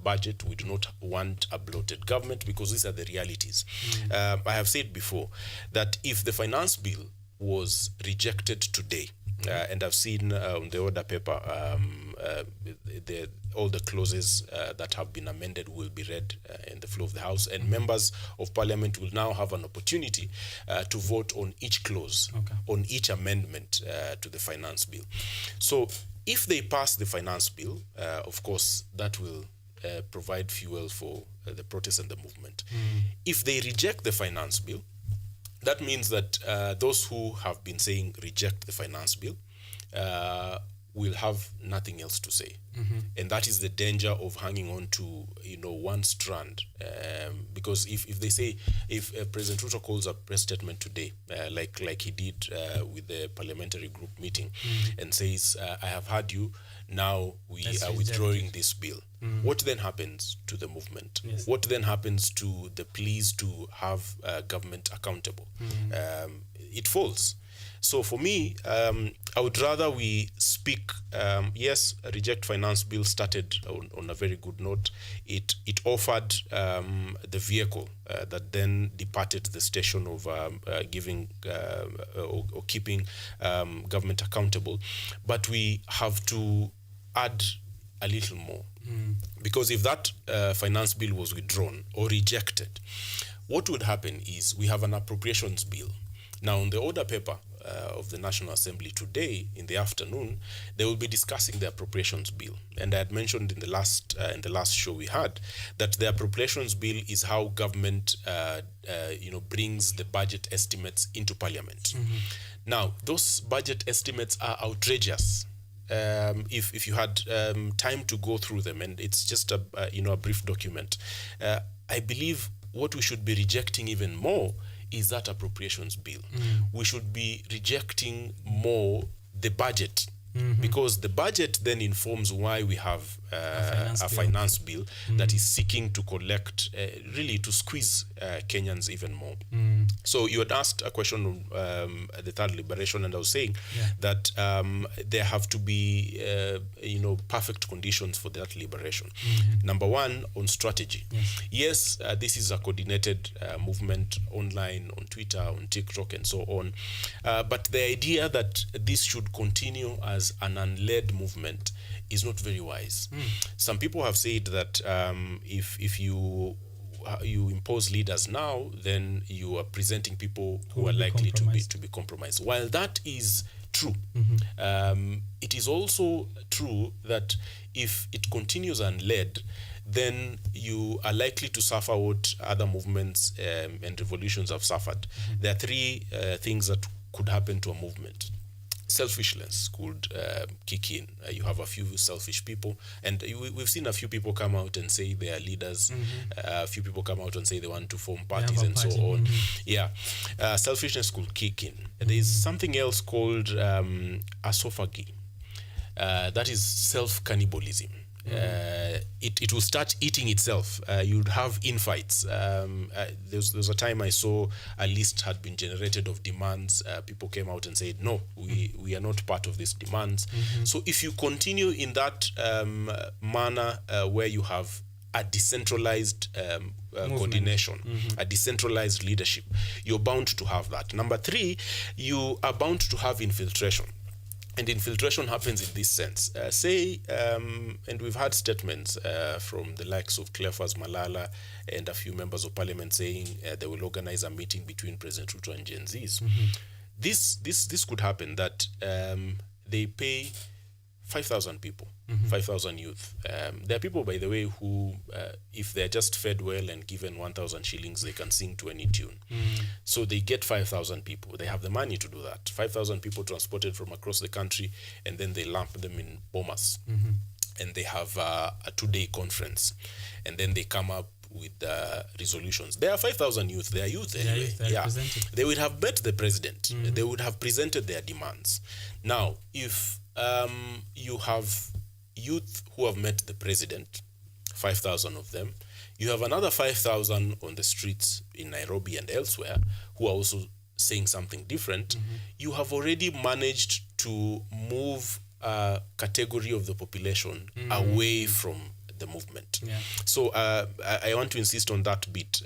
budget. We do not want a bloated government, because these are the realities. I have said before that if the finance bill was rejected today, and I've seen the order paper, all the clauses that have been amended will be read in the floor of the House, and members of Parliament will now have an opportunity to vote on each clause, on each amendment to the finance bill. So if they pass the finance bill, of course, that will provide fuel for the protest and the movement. If they reject the finance bill, that means that those who have been saying reject the finance bill will have nothing else to say. And that is the danger of hanging on to, one strand. Because if they say, if President Ruto calls a press statement today, like he did with the parliamentary group meeting, and says, I have heard you, now we are withdrawing this bill. What then happens to the movement? Yes. What then happens to the pleas to have government accountable? It falls. So for me, I would rather we speak, yes, reject finance bill started on a very good note. It offered the vehicle that then departed the station of giving or keeping government accountable. But we have to add a little more. Because if that finance bill was withdrawn or rejected, what would happen is we have an appropriations bill. Now, on the order paper of the National Assembly today in the afternoon, they will be discussing the appropriations bill. And I had mentioned in the last show we had that the appropriations bill is how government brings the budget estimates into Parliament. Now, those budget estimates are outrageous. If you had time to go through them, and it's just a brief document, I believe what we should be rejecting even more is that appropriations bill. We should be rejecting more the budget, because the budget then informs why we have a finance bill that is seeking to collect, really to squeeze Kenyans even more. So you had asked a question on the third liberation, and I was saying that there have to be perfect conditions for that liberation. Number one, on strategy. Yes, this is a coordinated movement online, on Twitter, on TikTok, and so on. But the idea that this should continue as an unled movement is not very wise. Some people have said that if you impose leaders now, then you are presenting people who are likely to be compromised. While that is true, it is also true that if it continues unled, then you are likely to suffer what other movements and revolutions have suffered. There are three things that could happen to a movement. Selfishness could kick in. You have a few selfish people, and we've seen a few people come out and say they are leaders. A few people come out and say they want to form parties and so on. Selfishness could kick in. There is something else called esophagy. That is self-cannibalism. It will start eating itself. You'd have infights. There was a time I saw a list had been generated of demands. People came out and said, no, we are not part of these demands. So if you continue in that manner where you have a decentralized coordination, a decentralized leadership, you're bound to have that. Number three, you are bound to have infiltration. And infiltration happens in this sense. And we've had statements from the likes of Cleophas Malala and a few members of parliament saying they will organize a meeting between President Ruto and Gen Zs. This could happen, that they pay 5,000 people, 5,000 youth. There are people, by the way, who, if they're just fed well and given 1,000 shillings, they can sing to any tune. So they get 5,000 people. They have the money to do that. 5,000 people transported from across the country, and then they lump them in Bomas. And they have a 2-day conference. And then they come up with resolutions. There are 5,000 youth. They are youth anyway. They would have met the president. They would have presented their demands. Now, if you have youth who have met the president, 5,000 of them, you have another 5,000 on the streets in Nairobi and elsewhere who are also saying something different, you have already managed to move a category of the population away from the movement. So I want to insist on that bit.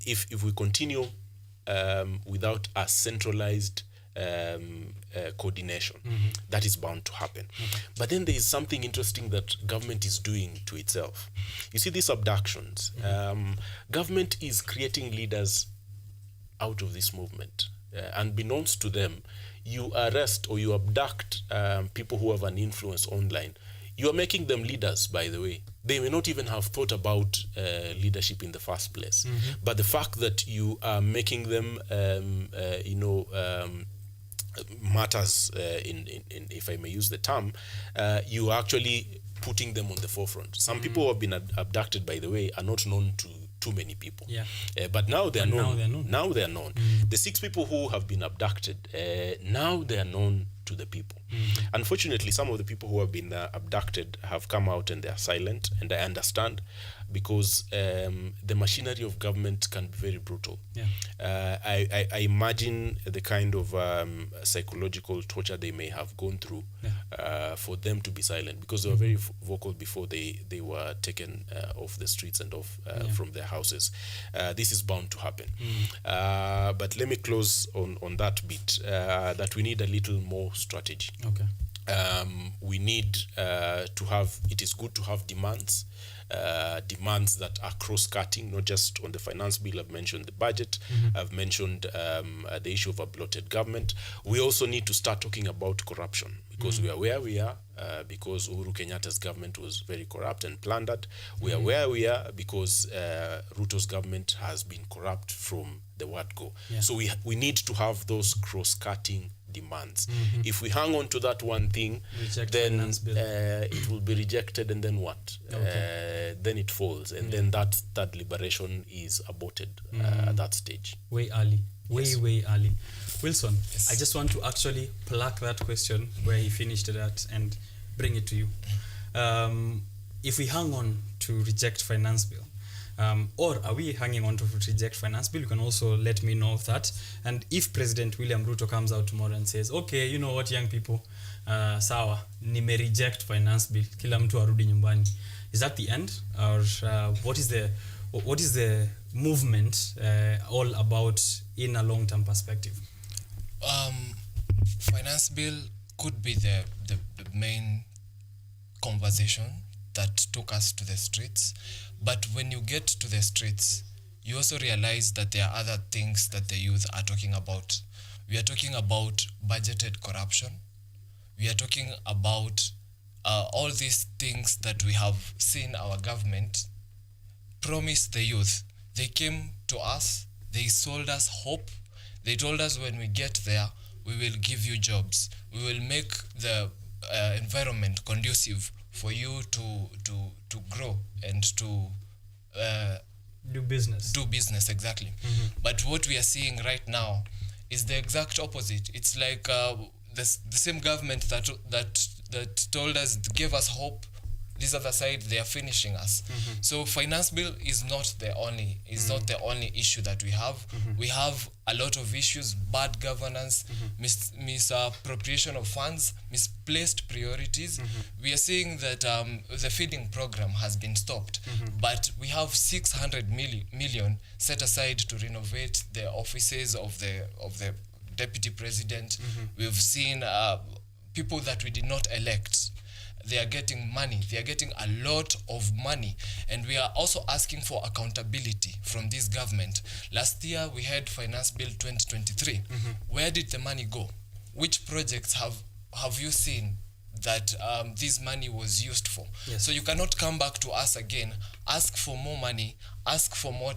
If we continue without a centralized coordination, that is bound to happen. But then there is something interesting that government is doing to itself. You see, these abductions, government is creating leaders out of this movement. Unbeknownst to them, you arrest or you abduct people who have an influence online. You are making them leaders, by the way. They may not even have thought about leadership in the first place. But the fact that you are making them, matters, in if I may use the term, you are actually putting them on the forefront. Some people who have been abducted, by the way, are not known to too many people. But now they are known. Now they are known. The 6 people who have been abducted, now they are known to the people. Unfortunately, some of the people who have been abducted have come out and they are silent, and I understand, because the machinery of government can be very brutal. I imagine the kind of psychological torture they may have gone through for them to be silent, because they were very vocal before they were taken off the streets and off from their houses. This is bound to happen. But let me close on that bit, that we need a little more strategy. We need to have, it is good to have demands, demands that are cross-cutting, not just on the finance bill. I've mentioned the budget. I've mentioned the issue of a bloated government. We also need to start talking about corruption, because we are where we are because Uhuru Kenyatta's government was very corrupt and plundered. We are where we are because Ruto's government has been corrupt from the word go. So we need to have those cross-cutting demands. If we hang on to that one thing, then it will be rejected, and then what? Then it falls, and then that liberation is aborted at that stage. Way early. Way early. Wilson, I just want to actually pluck that question where he finished that and bring it to you. If we hang on to reject finance bill, or are we hanging on to reject finance bill? You can also let me know of that. And if President William Ruto comes out tomorrow and says, okay, you know what, young people, sawa, nime reject finance bill, kila mtu arudi nyumbani. Is that the end? Or what is the movement all about in a long-term perspective? Finance bill could be the main conversation that took us to the streets. But when you get to the streets, you also realize that there are other things that the youth are talking about. We are talking about budgeted corruption. We are talking about all these things that we have seen our government promise the youth. They came to us, they sold us hope. They told us when we get there, we will give you jobs. We will make the environment conducive for you to grow and to do business. Do business, exactly. But what we are seeing right now is the exact opposite. It's like the same government that told us, gave us hope. This other side, they are finishing us. So finance bill is not the only issue that we have. We have a lot of issues: bad governance, misappropriation of funds, misplaced priorities. We are seeing that the feeding program has been stopped, but we have 600 million set aside to renovate the offices of the deputy president. We've seen people that we did not elect, they are getting money. They are getting a lot of money. And we are also asking for accountability from this government. Last year, we had Finance Bill 2023. Where did the money go? Which projects have you seen that this money was used for? Yes. So you cannot come back to us again, ask for more money, ask for more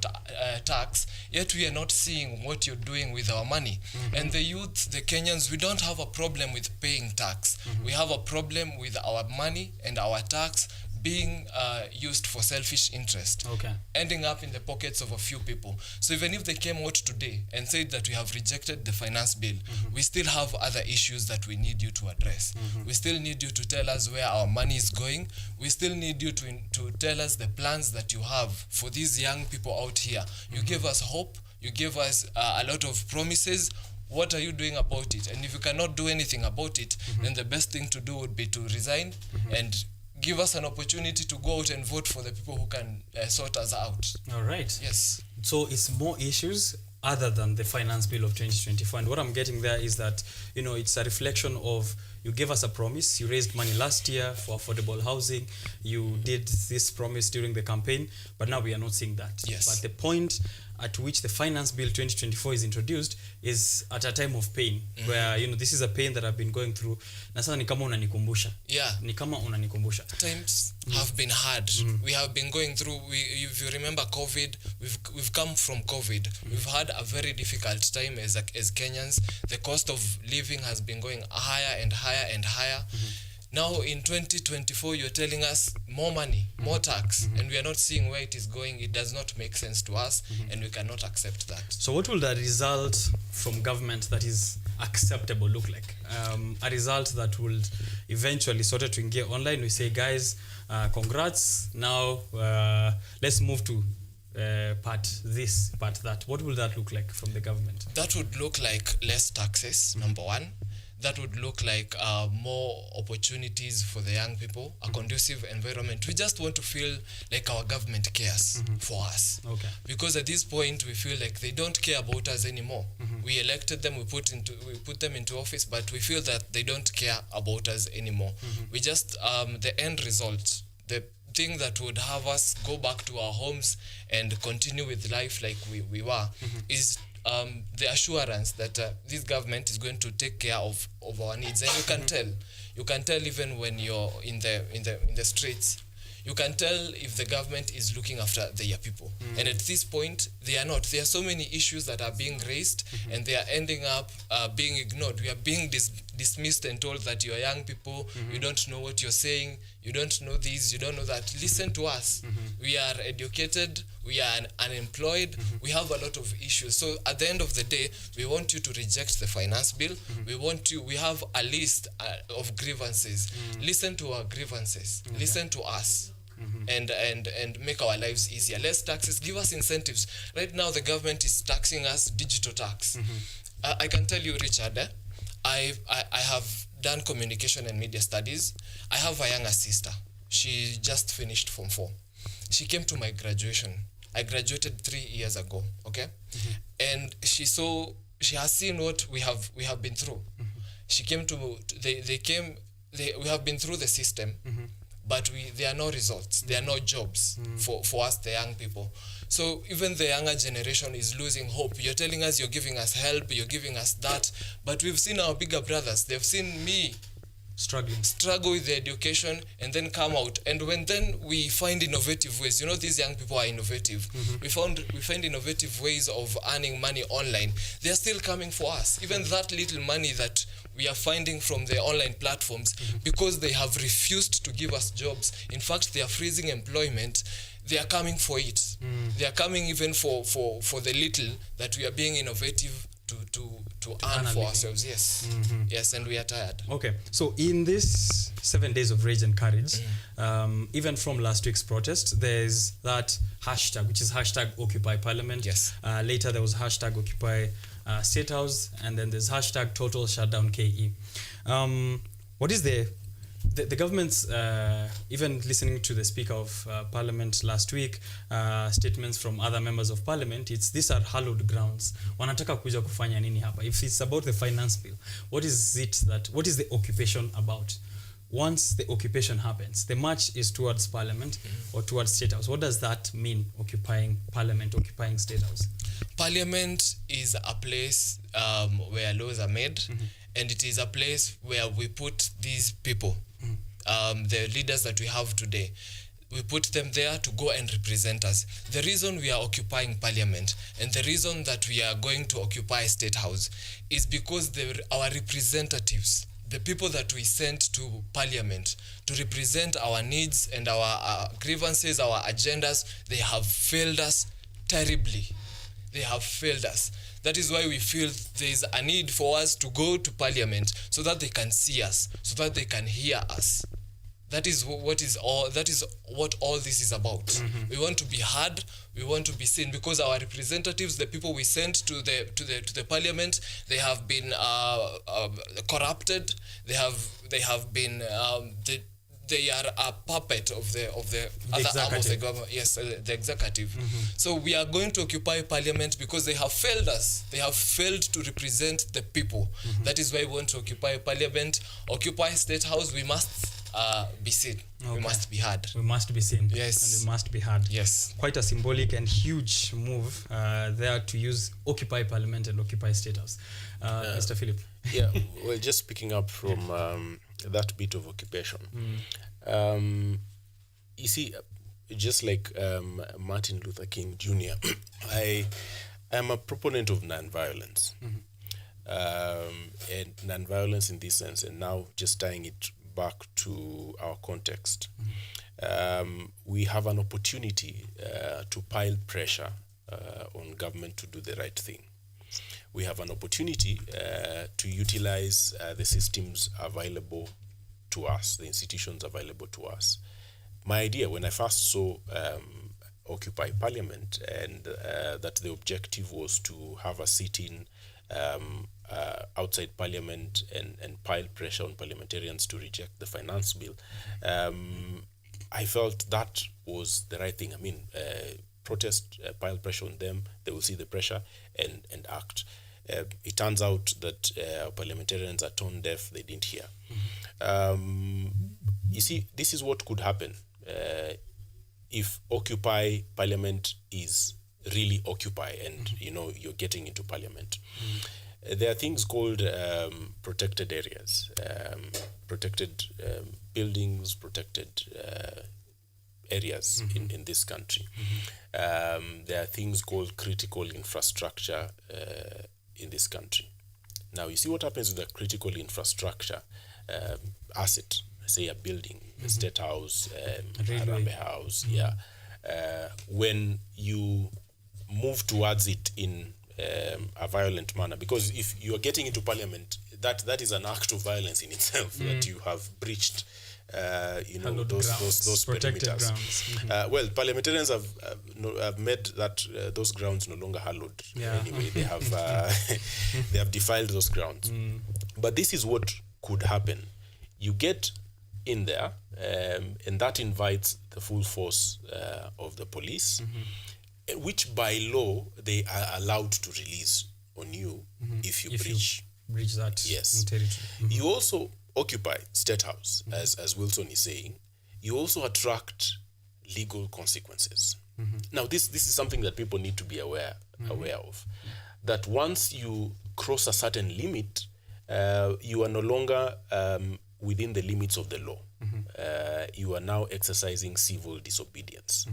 tax, yet we are not seeing what you're doing with our money. And the youth, the Kenyans, we don't have a problem with paying tax. We have a problem with our money and our tax being used for selfish interest, ending up in the pockets of a few people. So even if they came out today and said that we have rejected the finance bill, we still have other issues that we need you to address. We still need you to tell us where our money is going. We still need you to tell us the plans that you have for these young people out here. You gave us hope. You gave us a lot of promises. What are you doing about it? And if you cannot do anything about it, then the best thing to do would be to resign and give us an opportunity to go out and vote for the people who can sort us out. All right. Yes. So it's more issues other than the finance bill of 2024. And what I'm getting there is that, you know, it's a reflection of, you gave us a promise. You raised money last year for affordable housing. You did this promise during the campaign, but now we are not seeing that. Yes. But the point at which the finance bill 2024 is introduced is at a time of pain, where, you know, this is a pain that I've been going through. Na sasa ni kama unanikumbusha. Yeah. Ni kama unanikumbusha. Times have been hard. We have been going through, if you remember COVID, we've come from COVID. We've had a very difficult time as Kenyans. The cost of living has been going higher and higher and higher. Now in 2024, you're telling us more money, more tax, and we are not seeing where it is going. It does not make sense to us, and we cannot accept that. So what will the result from government that is acceptable look like? A result that will eventually sort of to get online. We say, guys, congrats. Now let's move to part this, part that. What will that look like from the government? That would look like less taxes, number one. That would look like more opportunities for the young people, a conducive environment. We just want to feel like our government cares for us. Because at this point, we feel like they don't care about us anymore. We elected them, we put them into office, but we feel that they don't care about us anymore. We just, the end result, the thing that would have us go back to our homes and continue with life like we were, is the assurance that this government is going to take care of our needs. And you can tell even when you're in the streets, you can tell if the government is looking after their people. And at this point, they are not. There are so many issues that are being raised, and they are ending up being ignored. We are being dismissed and told that you are young people, you don't know what you're saying, you don't know this, you don't know that. Listen to us. We are educated, we are unemployed, we have a lot of issues. So at the end of the day, we want you to reject the finance bill. We have a list of grievances. Listen to our grievances. Listen to us. And make our lives easier. Less taxes, give us incentives. Right now, the government is taxing us digital tax. I can tell you, Richard, I have done communication and media studies. I have a younger sister. She just finished Form 4. She came to my graduation. I graduated 3 years ago, okay? And she has seen what we have been through. She came to, we have been through the system, but there are no results. There are no jobs for us, the young people. So even the younger generation is losing hope. You're telling us you're giving us help, you're giving us that, but we've seen our bigger brothers. They've seen me struggle with the education and then come out. And when then we find innovative ways, you know, these young people are innovative. We find innovative ways of earning money online. They are still coming for us. Even that little money that we are finding from the online platforms, because they have refused to give us jobs. In fact, they are freezing employment. They are coming for it. They are coming even for the little that we are being innovative to earn for ourselves. Yes. Yes, and we are tired. Okay, so in this 7 days of rage and courage, even from last week's protest, there's that hashtag, which is hashtag Occupy Parliament. Yes. Later there was hashtag Occupy State House, and then there's hashtag Total Shutdown KE. What is the the government's, even listening to the Speaker of Parliament last week, statements from other members of Parliament, these are hallowed grounds. Wanataka kuja kufanya nini hapa? If it's about the finance bill, what is the occupation about? Once the occupation happens, the march is towards Parliament or towards State House. What does that mean, occupying Parliament, occupying State House? Parliament is a place where laws are made, and it is a place where we put these people, the leaders that we have today. We put them there to go and represent us. The reason we are occupying Parliament and the reason that we are going to occupy State House is because our representatives, the people that we sent to Parliament to represent our needs and our grievances, our agendas, they have failed us terribly. They have failed us. That is why we feel there is a need for us to go to Parliament so that they can see us, so that they can hear us. That is what all this is about. We want to be heard, we want to be seen, because our representatives, the people we sent to the Parliament, they have been corrupted. They have been they are a puppet of the other arm of the government. Yes, the executive. So we are going to occupy Parliament because they have failed us. They have failed to represent the people. That is why we want to occupy Parliament. Occupy State House. We must be seen. Okay. We must be heard. We must be seen. Yes. And we must be heard. Yes. Quite a symbolic and huge move there to use occupy Parliament and occupy State House. Mr. Philip. Yeah, well, just picking up from that bit of occupation. You see, just like Martin Luther King Jr., I am a proponent of nonviolence. And nonviolence in this sense, and now just tying it back to our context, we have an opportunity to pile pressure on government to do the right thing. We have an opportunity to utilize the systems available to us, the institutions available to us. My idea, when I first saw Occupy Parliament, and that the objective was to have a sit-in outside Parliament and pile pressure on parliamentarians to reject the finance bill, I felt that was the right thing. I mean, protest, pile pressure on them, they will see the pressure and act. It turns out that parliamentarians are tone deaf, they didn't hear. You see, this is what could happen if Occupy Parliament is really Occupy and, you're getting into Parliament. There are things called protected areas, protected buildings, protected areas in this country. There are things called critical infrastructure in this country. Now, you see what happens with the critical infrastructure asset, say a building, a State House, a Harambee House, when you move towards it in a violent manner, because if you are getting into Parliament, that is an act of violence in itself, that you have breached those perimeters. Well, parliamentarians have made that those grounds no longer hallowed. Anyway, they have they have defiled those grounds. But this is what could happen. You get in there, and that invites the full force of the police, which by law they are allowed to release on you if you breach that territory. You also occupy State House, as Wilson is saying. You also attract legal consequences. Now, this is something that people need to be aware of. That once you cross a certain limit, you are no longer within the limits of the law. You are now exercising civil disobedience.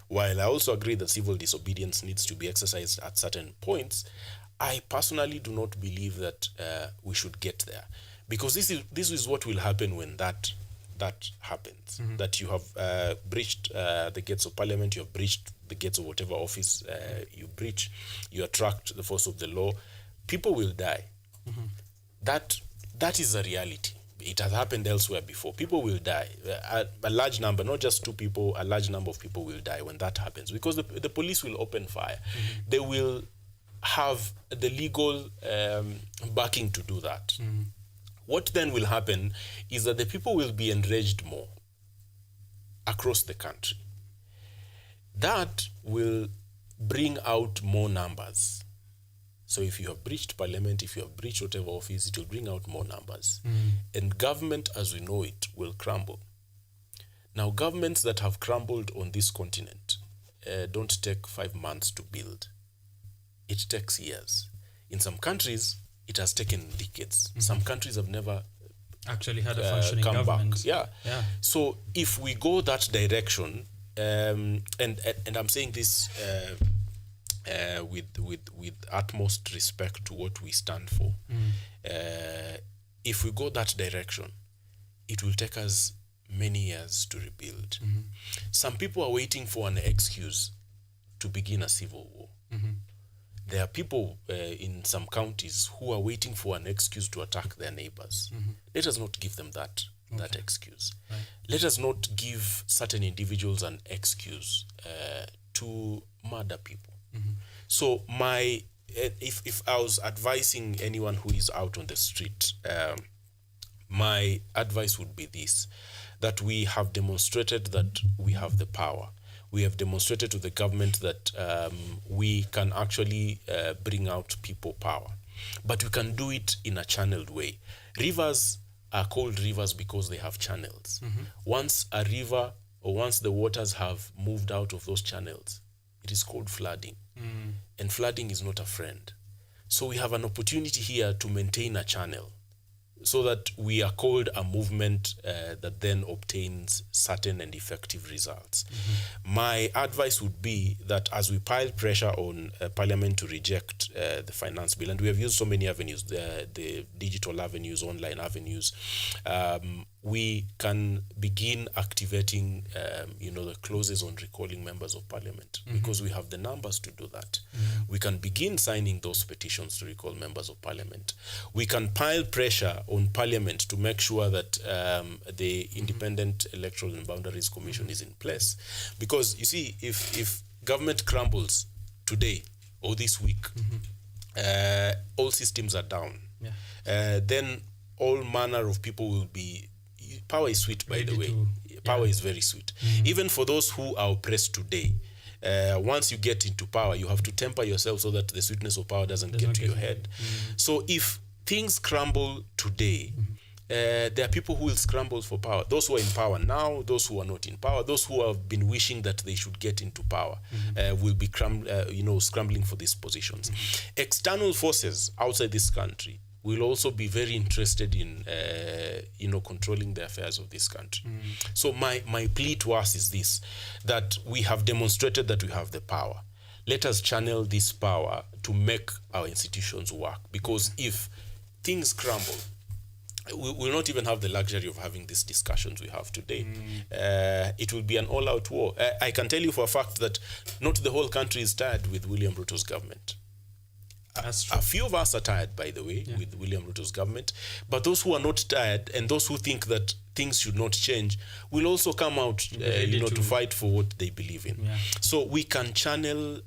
While I also agree that civil disobedience needs to be exercised at certain points, I personally do not believe that we should get there, because this is what will happen when that happens. That you have breached the gates of Parliament, you have breached the gates of whatever office you breach, you attract the force of the law, people will die. That is a reality. It has happened elsewhere before. People will die. A large number, not just 2 people, a large number of people will die when that happens, because the police will open fire. They will have the legal backing to do that. What then will happen is that the people will be enraged more across the country. That will bring out more numbers. So if you have breached parliament, if you have breached whatever office, it will bring out more numbers. And government as we know it will crumble. Now, governments that have crumbled on this continent don't take 5 months to build. It takes years. In some countries, it has taken decades. Some countries have never actually had a functioning government. Back. Yeah. So if we go that direction, and I'm saying this with utmost respect to what we stand for, if we go that direction, it will take us many years to rebuild. Some people are waiting for an excuse to begin a civil war. There are people in some counties who are waiting for an excuse to attack their neighbors. Let us not give them that excuse. Right. Let us not give certain individuals an excuse to murder people. So if I was advising anyone who is out on the street, my advice would be this, that we have demonstrated that we have the power. We have demonstrated to the government that we can actually bring out people power. But we can do it in a channeled way. Rivers are called rivers because they have channels. Once a river or once the waters have moved out of those channels, it is called flooding. And flooding is not a friend. So we have an opportunity here to maintain a channel so that we are called a movement that then obtains certain and effective results. My advice would be that as we pile pressure on Parliament to reject the finance bill, and we have used so many avenues, the digital avenues, online avenues, we can begin activating, the clauses on recalling members of Parliament, because we have the numbers to do that. We can begin signing those petitions to recall members of Parliament. We can pile pressure on Parliament to make sure that the Independent Electoral and Boundaries Commission is in place. Because, you see, if government crumbles today or this week, all systems are down. Then all manner of people will be... Power is sweet, by the way. Power is very sweet. Even for those who are oppressed today, once you get into power, you have to temper yourself so that the sweetness of power doesn't get to your head. So if things crumble today, there are people who will scramble for power. Those who are in power now, those who are not in power, those who have been wishing that they should get into power will be scrambling for these positions. External forces outside this country will also be very interested in controlling the affairs of this country. So my plea to us is this, that we have demonstrated that we have the power. Let us channel this power to make our institutions work, because if things crumble, we will not even have the luxury of having these discussions we have today. It will be an all-out war. I can tell you for a fact that not the whole country is tired with William Ruto's government. A few of us are tired, by the way, with William Ruto's government. But those who are not tired and those who think that things should not change will also come out, to fight for what they believe in. So we can channel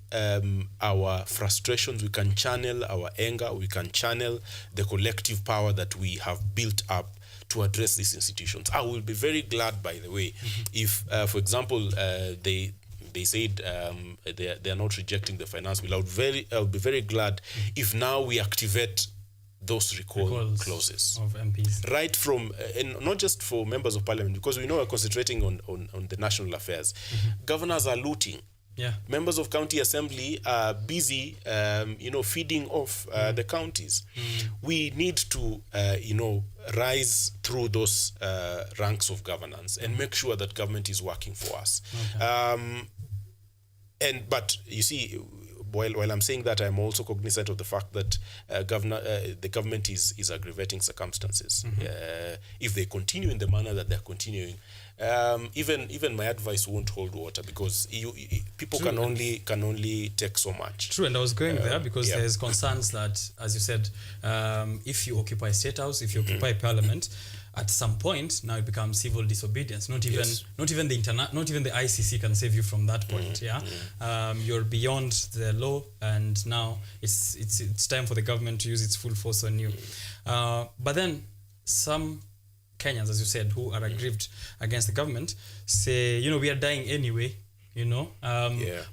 our frustrations, we can channel our anger, we can channel the collective power that we have built up to address these institutions. I will be very glad, by the way, if, for example, they said they are not rejecting the finance bill. I would be very glad if now we activate those recall clauses of MPs, right from and not just for members of Parliament, because we know we're concentrating on the national affairs. Governors are looting. Members of county assembly are busy, feeding off the counties. We need to, rise through those ranks of governance and make sure that government is working for us. But you see, while I'm saying that, I'm also cognizant of the fact that the government is aggravating circumstances. If they continue in the manner that they're continuing, even my advice won't hold water, because people can only take so much. True, and I was going there because there's concerns that, as you said, if you occupy State House, if you occupy Parliament, at some point now it becomes civil disobedience. Not even the ICC can save you from that point. You're beyond the law, and now it's time for the government to use its full force on you. But then some Kenyans, as you said, who are aggrieved against the government, say, we are dying anyway.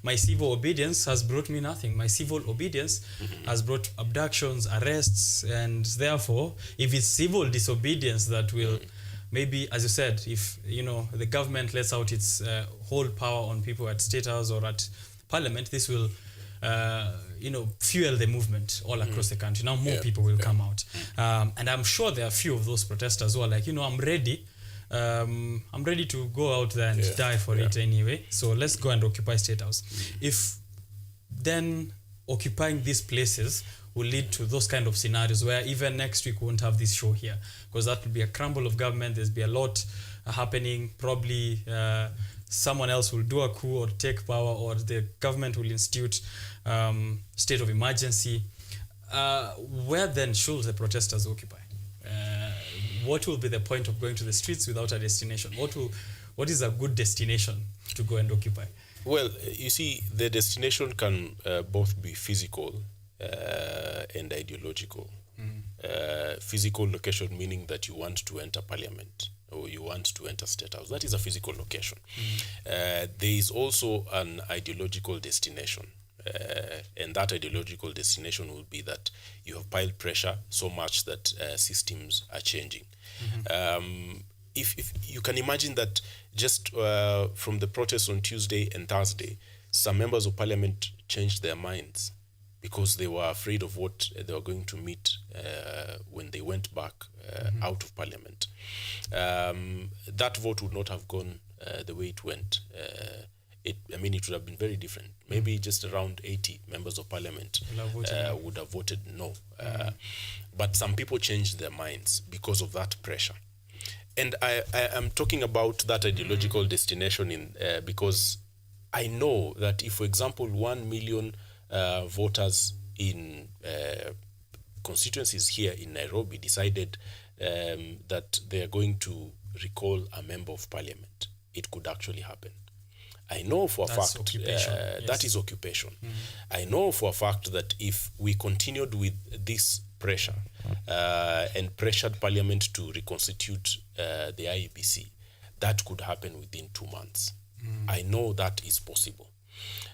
My civil obedience has brought me nothing. My civil obedience has brought abductions, arrests, and therefore, if it's civil disobedience that will, maybe, as you said, if the government lets out its whole power on people at State House or at Parliament, this will, fuel the movement all across the country. Now more people will come out, and I'm sure there are a few of those protesters who are like, I'm ready to go out there and die for it anyway. So let's go and occupy State House. If then occupying these places will lead to those kind of scenarios where even next week we won't have this show here, because that will be a crumble of government. There'll be a lot happening. Probably someone else will do a coup or take power, or the government will institute state of emergency. Where then should the protesters occupy? What will be the point of going to the streets without a destination? What is a good destination to go and occupy? Well, you see, the destination can both be physical and ideological. Physical location meaning that you want to enter Parliament or you want to enter State House. That is a physical location. There is also an ideological destination. And that ideological destination will be that you have piled pressure so much that systems are changing. If you can imagine that just from the protests on Tuesday and Thursday, some members of Parliament changed their minds because they were afraid of what they were going to meet when they went back out of Parliament. That vote would not have gone the way it went. It would have been very different. Maybe just around 80 members of Parliament would have voted no. But some people changed their minds because of that pressure. And I am talking about that ideological destination because I know that if, for example, 1 million voters in constituencies here in Nairobi decided that they are going to recall a member of Parliament, it could actually happen. I know for a fact that is occupation. I know for a fact that if we continued with this pressure and pressured Parliament to reconstitute the IEBC, that could happen within 2 months. I know that is possible.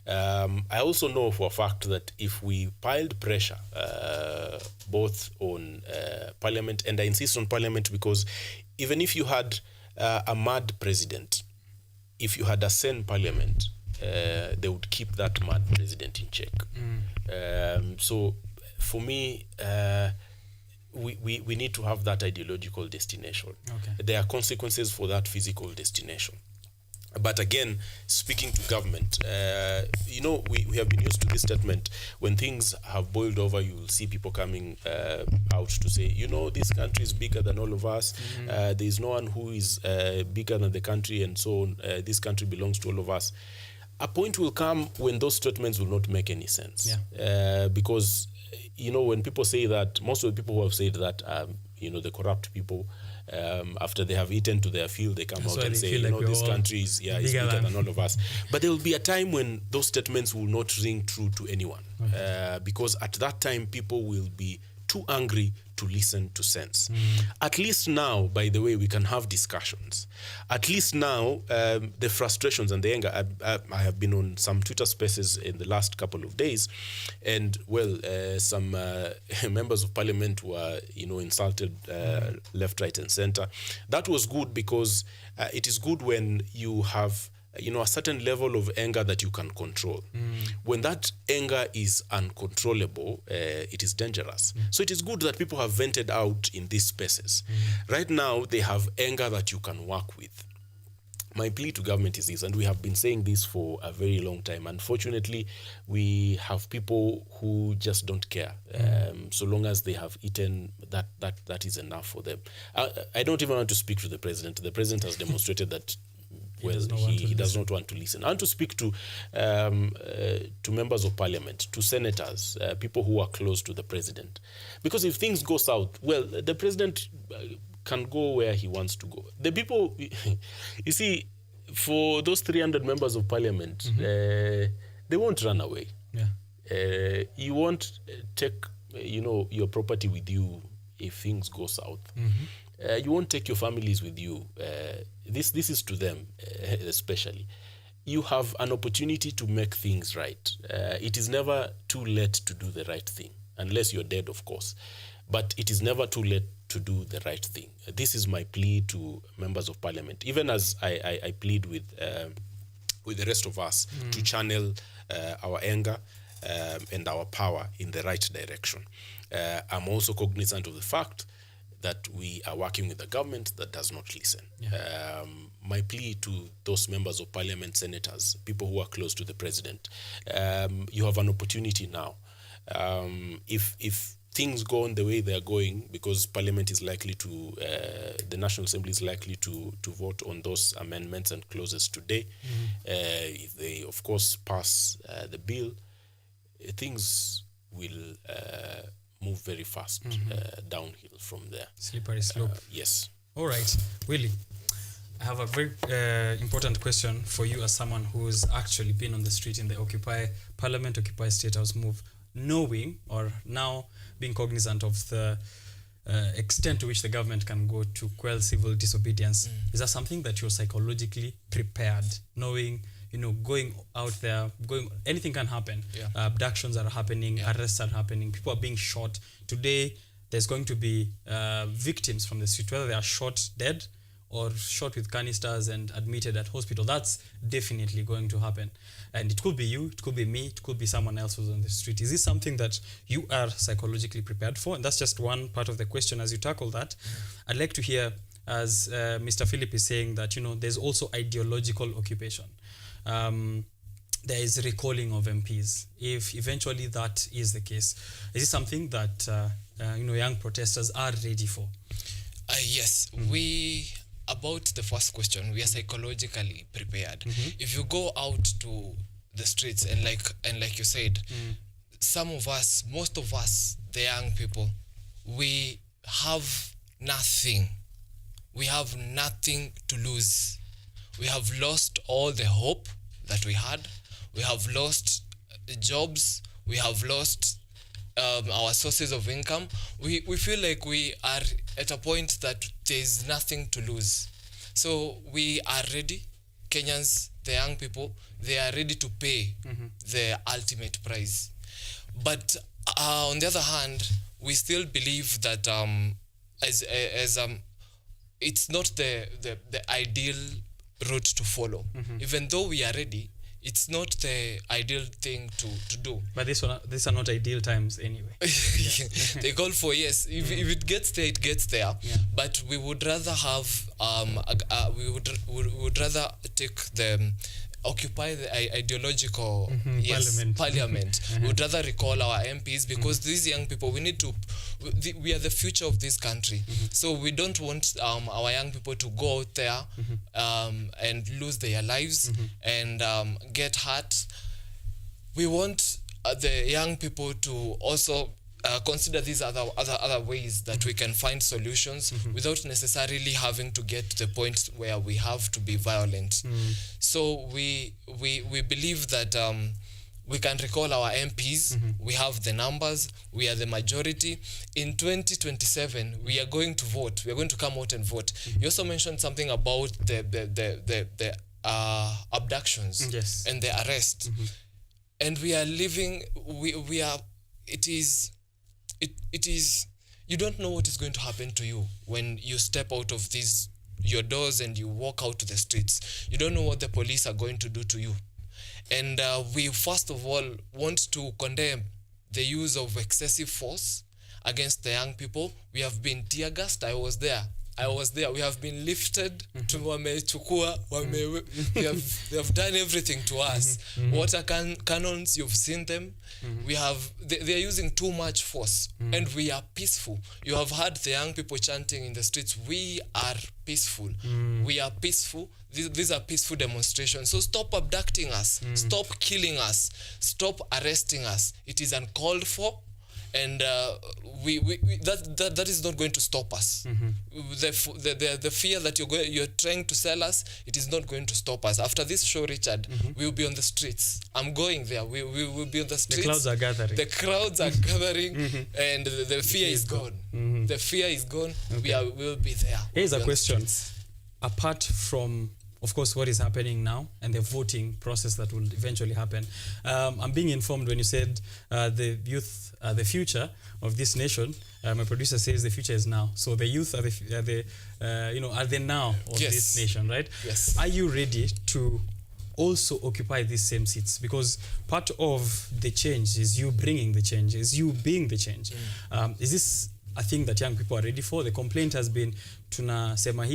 I also know for a fact that if we piled pressure both on Parliament, and I insist on Parliament because even if you had a mad president, if you had a sane Parliament, they would keep that mad president in check. So for me, we need to have that ideological destination. There are consequences for that physical destination. But again, speaking to government, we have been used to this statement. When things have boiled over, you will see people coming out to say, this country is bigger than all of us. There is no one who is bigger than the country, and so on. This country belongs to all of us. A point will come when those statements will not make any sense. Because, when people say that, most of the people who have said that, the corrupt people, after they have eaten to their fill, they come out and say, this country is bigger than all of us. But there will be a time when those statements will not ring true to anyone. Because at that time, people will be too angry to listen to sense. At least now, by the way, we can have discussions. At least now, the frustrations and the anger, I have been on some Twitter spaces in the last couple of days, and some members of Parliament were, insulted left, right, and center. That was good because it is good when you have a certain level of anger that you can control. When that anger is uncontrollable, it is dangerous. So it is good that people have vented out in these spaces. Right now, they have anger that you can work with. My plea to government is this, and we have been saying this for a very long time. Unfortunately, we have people who just don't care. So long as they have eaten, that is enough for them. I don't even want to speak to the president. The president has demonstrated that he does not want to listen. I want to speak to members of Parliament, to senators, people who are close to the president. Because if things go south, the president can go where he wants to go. The people, you see, for those 300 members of Parliament, they won't run away. You won't take, your property with you if things go south. you won't take your families with you. This is to them, especially. You have an opportunity to make things right. It is never too late to do the right thing, unless you're dead, of course. But it is never too late to do the right thing. This is my plea to members of parliament, even as I plead with the rest of us to channel our anger and our power in the right direction. I'm also cognizant of the fact that we are working with a government that does not listen. My plea to those members of parliament, senators, people who are close to the president, you have an opportunity now. If things go on the way they are going, because parliament is likely to, the National Assembly is likely to vote on those amendments and clauses today. If they, of course, pass the bill, things will move very fast downhill from there. Slippery slope. Yes. All right, Willie, I have a very important question for you as someone who's actually been on the street in the Occupy Parliament, Occupy State House move, knowing or now being cognizant of the extent to which the government can go to quell civil disobedience. Is that something that you're psychologically prepared, knowing, going out there, anything can happen. Abductions are happening, arrests are happening, people are being shot. Today, there's going to be victims from the street, whether they are shot dead or shot with canisters and admitted at hospital. That's definitely going to happen. And it could be you, it could be me, it could be someone else who's on the street. Is this something that you are psychologically prepared for? And that's just one part of the question as you tackle that. I'd like to hear, as Mr. Philip is saying, that, there's also ideological occupation. There is recalling of MPs. If eventually that is the case, is it something that young protesters are ready for? Yes, about the first question, we are psychologically prepared. If you go out to the streets and like you said, some of us, most of us, the young people, we have nothing. We have nothing to lose. We have lost all the hope that we had. We have lost jobs. We have lost our sources of income. We feel like we are at a point that there's nothing to lose. So we are ready. Kenyans, the young people, they are ready to pay the ultimate price. But on the other hand, we still believe that it's not the ideal route to follow. Even though we are ready, it's not the ideal thing to do. But these are not ideal times anyway. They call for, yes, if it gets there, it gets there. But we would rather have, we would rather take the, occupy the ideological parliament. We would rather recall our MPs, because these young people, we are the future of this country. So we don't want our young people to go out there and lose their lives and get hurt. We want the young people to also consider these other ways that we can find solutions without necessarily having to get to the point where we have to be violent. So we believe that we can recall our MPs. We have the numbers. We are the majority. In 2027, we are going to vote. We are going to come out and vote. You also mentioned something about the abductions and the arrest. And we are living. It is. You don't know what is going to happen to you when you step out of your doors and you walk out to the streets. You don't know what the police are going to do to you. And we first of all want to condemn the use of excessive force against the young people. We have been tear gassed. I was there. We have been lifted to wamechukua. They have done everything to us. Water cannons, you've seen them. They are using too much force, and we are peaceful. You have heard the young people chanting in the streets. We are peaceful. We are peaceful. These are peaceful demonstrations. So stop abducting us. Stop killing us. Stop arresting us. It is uncalled for. and that is not going to stop us. The fear that you're trying to sell us, it is not going to stop us. After this show, Richard, we will be on the streets. I'm going there. We will be on the streets. The crowds are gathering. And the fear is gone. The fear is gone. Okay. We will be there. Here's a question. Apart from, of course, what is happening now and the voting process that will eventually happen, I'm being informed when you said the youth are the future of this nation. My producer says the future is now. So the youth are the now of this nation, right? Yes. Are you ready to also occupy these same seats? Because part of the change is you bringing the change, is you being the change. Is this a thing that young people are ready for? The complaint has been tunasema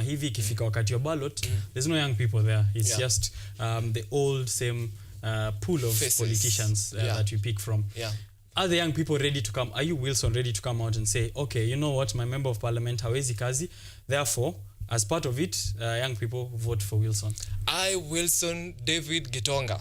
hivi ikifika wakati wa ballot, there's no young people there. It's just the old same pool of faces, politicians that you pick from. Are the young people ready to come? Are you, Wilson, ready to come out and say, okay, you know what, my member of parliament hawezi kazi, therefore as part of it, young people vote for Wilson? I, Wilson David Gitonga,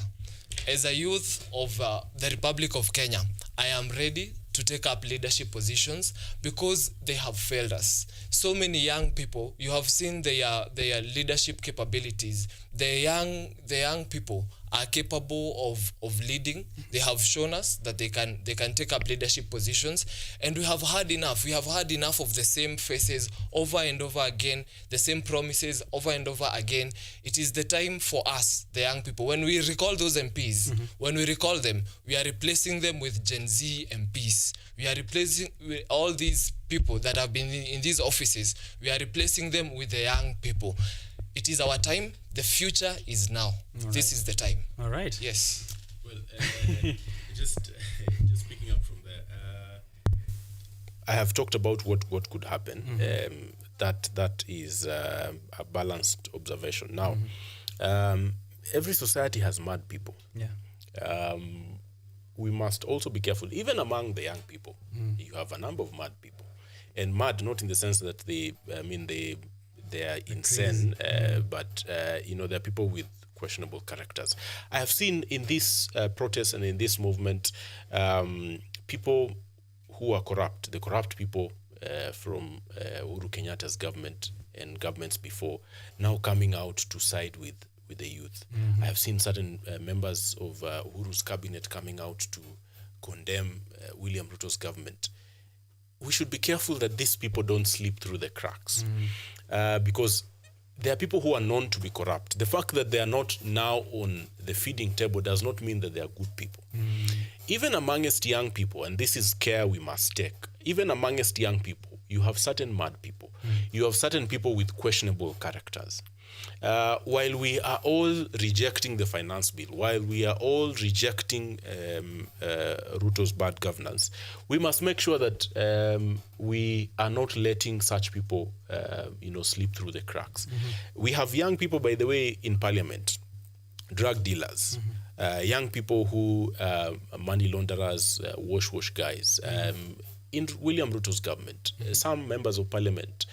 as a youth of the Republic of Kenya, I am ready to take up leadership positions because they have failed us. So many young people, you have seen their leadership capabilities. The young people are capable of leading. They have shown us that they can take up leadership positions, and we have had enough. We have had enough of the same faces over and over again, the same promises over and over again. It is the time for us, the young people. When we recall those MPs, when we recall them, we are replacing them with Gen Z MPs. We are replacing with all these people that have been in these offices. We are replacing them with the young people. It is our time. The future is now. This is the time. All right. Yes. Well, just picking up from there, I have talked about what could happen. That is a balanced observation. Now, every society has mad people. Yeah. We must also be careful. Even among the young people, you have a number of mad people, and mad not in the sense that they are insane, but there are people with questionable characters. I have seen in this protest and in this movement people who are corrupt, the corrupt people from Uhuru Kenyatta's government and governments before, now coming out to side with the youth. I have seen certain members of Uhuru's cabinet coming out to condemn William Ruto's government. We should be careful that these people don't slip through the cracks, because there are people who are known to be corrupt. The fact that they are not now on the feeding table does not mean that they are good people. Even amongst young people, and this is care we must take, even amongst young people, you have certain mad people. You have certain people with questionable characters. While we are all rejecting the finance bill, while we are all rejecting Ruto's bad governance, we must make sure that we are not letting such people, slip through the cracks. We have young people, by the way, in parliament, drug dealers, young people who money launderers, wash guys. In William Ruto's government, some members of parliament,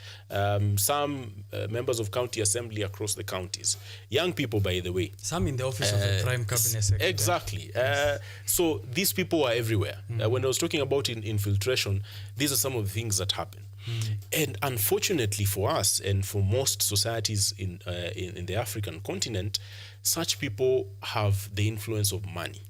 some members of county assembly across the counties, young people, by the way. Some in the office of the prime cabinet secretary. Exactly. So these people are everywhere. When I was talking about infiltration, these are some of the things that happen. And unfortunately for us and for most societies in the African continent, such people have the influence of money.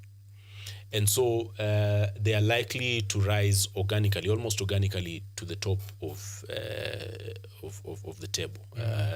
And so they are likely to rise organically, almost organically, to the top of the table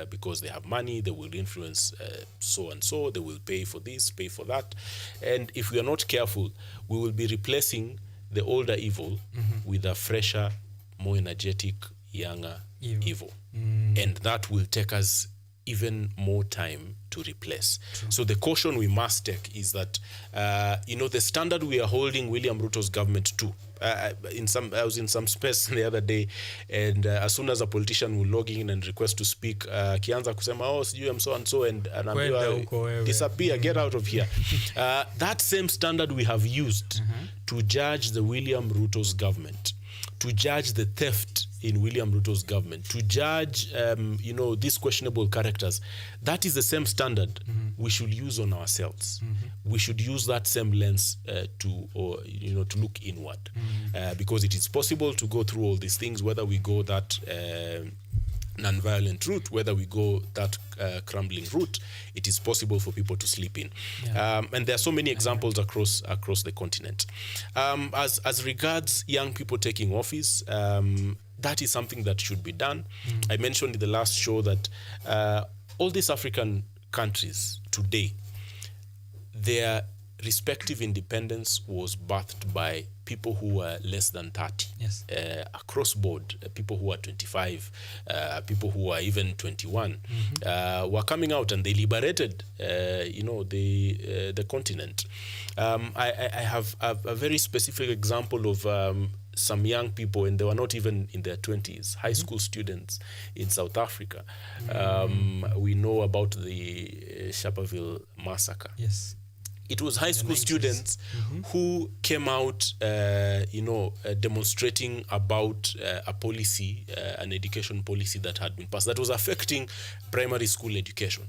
because they have money. They will influence so and so. They will pay for this, pay for that, and if we are not careful, we will be replacing the older evil with a fresher, more energetic, younger evil, and that will take us even more time to replace. True. So the caution we must take is that, the standard we are holding William Ruto's government to. I was in some space the other day, and as soon as a politician will log in and request to speak, kianza kusema, sijui I'm so and so, and disappear, get out of here. That same standard we have used to judge the William Ruto's government, to judge the theft in William Ruto's government, to judge, these questionable characters. That is the same standard we should use on ourselves. we should use that same lens to look inward, because it is possible to go through all these things, whether we go that non-violent route, whether we go that crumbling route. It is possible for people to sleep in, and there are so many examples across the continent. As regards young people taking office, that is something that should be done. I mentioned in the last show that all these African countries today, their respective independence was birthed by people who were less than 30. Yes. Across board, people who are 25, people who are even 21, were coming out, and they liberated, the continent. I have a very specific example of some young people, and they were not even in their 20s, high school students in South Africa. We know about the Sharperville massacre. Yes. It was high school students who came out, demonstrating about a policy, an education policy that had been passed that was affecting primary school education.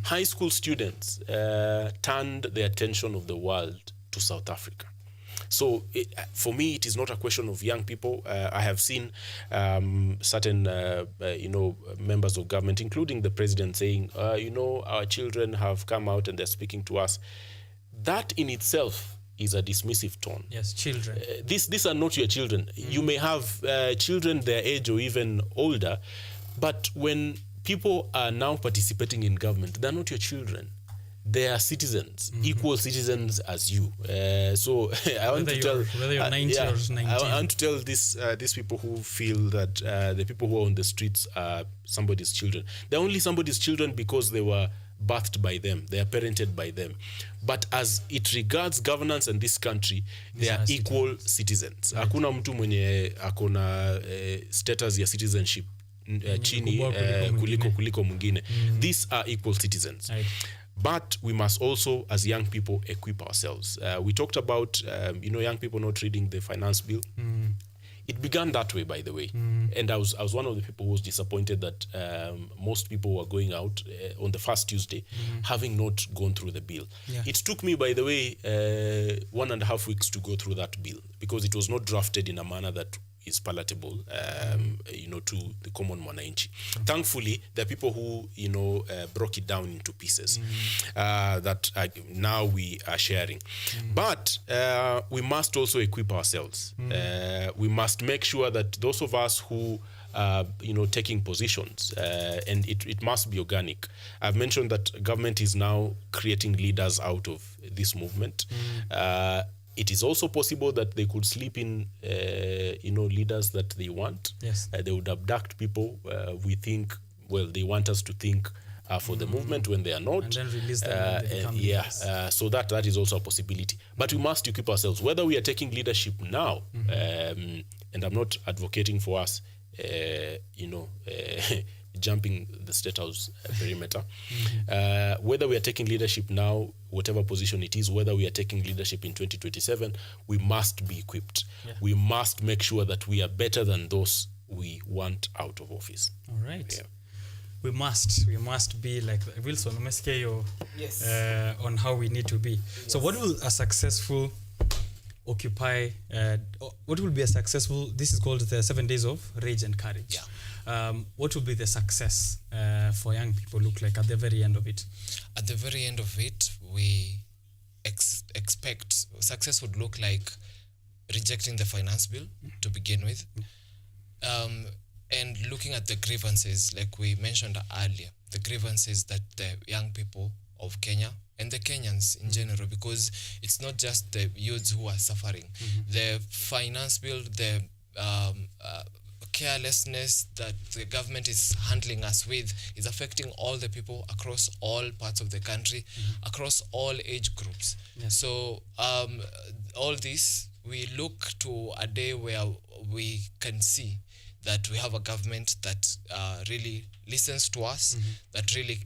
High school students turned the attention of the world to South Africa. So for me, it is not a question of young people. I have seen certain, members of government, including the president, saying, our children have come out and they're speaking to us. That in itself is a dismissive tone. Yes, children. These are not your children. You may have children their age or even older, but when people are now participating in government, they're not your children. They are citizens, equal citizens as you. So I want to tell whether you're 90 or 19. I want to tell these people who feel that the people who are on the streets are somebody's children. They're only somebody's children because they were birthed by them, they are parented by them. But as it regards governance in this country, they are equal citizens. Hakuna mtu mwenye akona status ya citizenship chini kuliko mwingine. These are equal citizens. Right. But we must also, as young people, equip ourselves. We talked about, young people not reading the finance bill. It began that way, by the way. And I was one of the people who was disappointed that most people were going out on the first Tuesday, having not gone through the bill. Yeah. It took me, by the way, 1.5 weeks to go through that bill, because it was not drafted in a manner that is palatable, to the common mwananchi. Thankfully, there are people who, broke it down into pieces that now we are sharing. But we must also equip ourselves. We must make sure that those of us who taking positions, and it must be organic. I've mentioned that government is now creating leaders out of this movement. It is also possible that they could sleep in, leaders that they want. Yes. They would abduct people. We think, they want us to think for the movement when they are not. And then release them when they become leaders. So that is also a possibility. But we must equip ourselves, whether we are taking leadership now, and I'm not advocating for us, jumping the State House perimeter. Whether we are taking leadership now, whatever position it is, whether we are taking leadership in 2027, we must be equipped. Yeah. We must make sure that we are better than those we want out of office. All right. Yeah. We must be like Wilson on how we need to be. Yes. So what will a successful occupy, what will be a successful, this is called the 7 days of rage and courage. Yeah. What will be the success for young people look like at the very end of it? At the very end of it, we expect success would look like rejecting the finance bill to begin with, and looking at the grievances, like we mentioned earlier, the grievances that the young people of Kenya and the Kenyans in general, because it's not just the youths who are suffering. The finance bill, the carelessness that the government is handling us with is affecting all the people across all parts of the country, across all age groups. Yes. So all this, we look to a day where we can see that we have a government that really listens to us, that really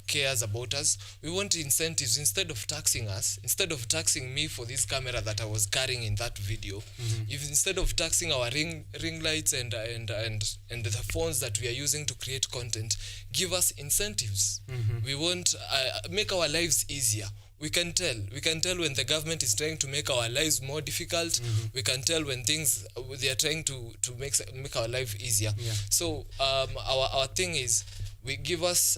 cares about us. We want incentives instead of taxing us, instead of taxing me for this camera that I was carrying in that video. If instead of taxing our ring lights and the phones that we are using to create content, give us incentives. We want make our lives easier. we can tell when the government is trying to make our lives more difficult. We can tell when things they are trying to make our life easier. So our thing is, we give us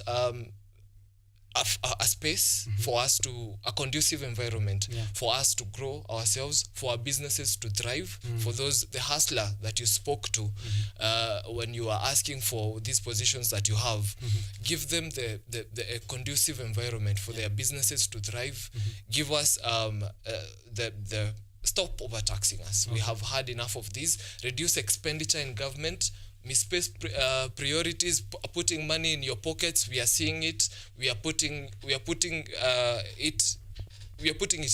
a space for us to, a conducive environment for us to grow ourselves, for our businesses to thrive, for the hustler that you spoke to when you are asking for these positions that you have. Give them the conducive environment for their businesses to thrive. Give us the stop overtaxing us. We have had enough of this. Reduce expenditure in government. Misplaced priorities, putting money in your pockets. We are seeing it. We are putting it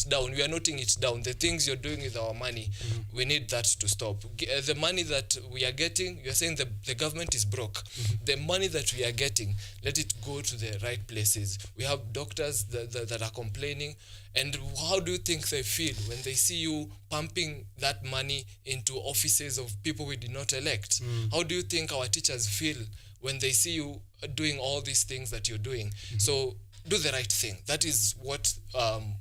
down. We are noting it down. The things you're doing with our money, we need that to stop. The money that we are getting, you're saying the government is broke. The money that we are getting, let it go to the right places. We have doctors that are complaining. And how do you think they feel when they see you pumping that money into offices of people we did not elect? How do you think our teachers feel when they see you doing all these things that you're doing? So do the right thing. That is what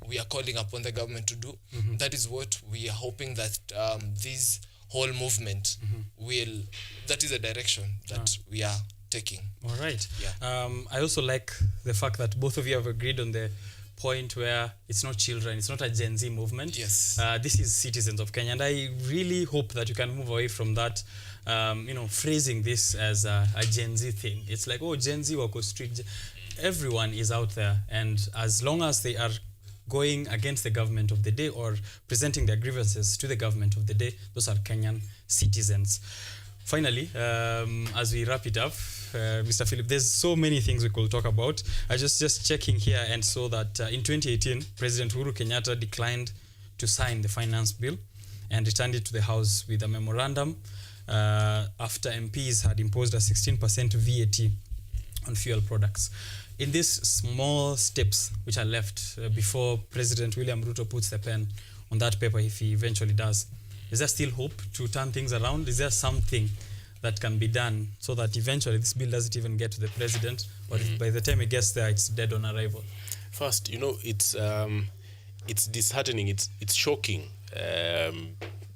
we are calling upon the government to do. That is what we are hoping that this whole movement will, that is the direction that we are taking. All right. I also like the fact that both of you have agreed on the point where it's not children, it's not a Gen Z movement. Yes. This is citizens of Kenya, and I really hope that you can move away from that, phrasing this as a Gen Z thing. It's like, oh, Gen Z wako street. Everyone is out there, and as long as they are going against the government of the day or presenting their grievances to the government of the day, those are Kenyan citizens. Finally, as we wrap it up, Mr. Philip, there's so many things we could talk about. I just checking here and saw that in 2018, President Uhuru Kenyatta declined to sign the finance bill and returned it to the House with a memorandum after MPs had imposed a 16% VAT on fuel products. In these small steps which are left before President William Ruto puts the pen on that paper, if he eventually does, is there still hope to turn things around? Is there something that can be done so that eventually this bill doesn't even get to the president, or if by the time it gets there, it's dead on arrival? First, it's disheartening. It's shocking.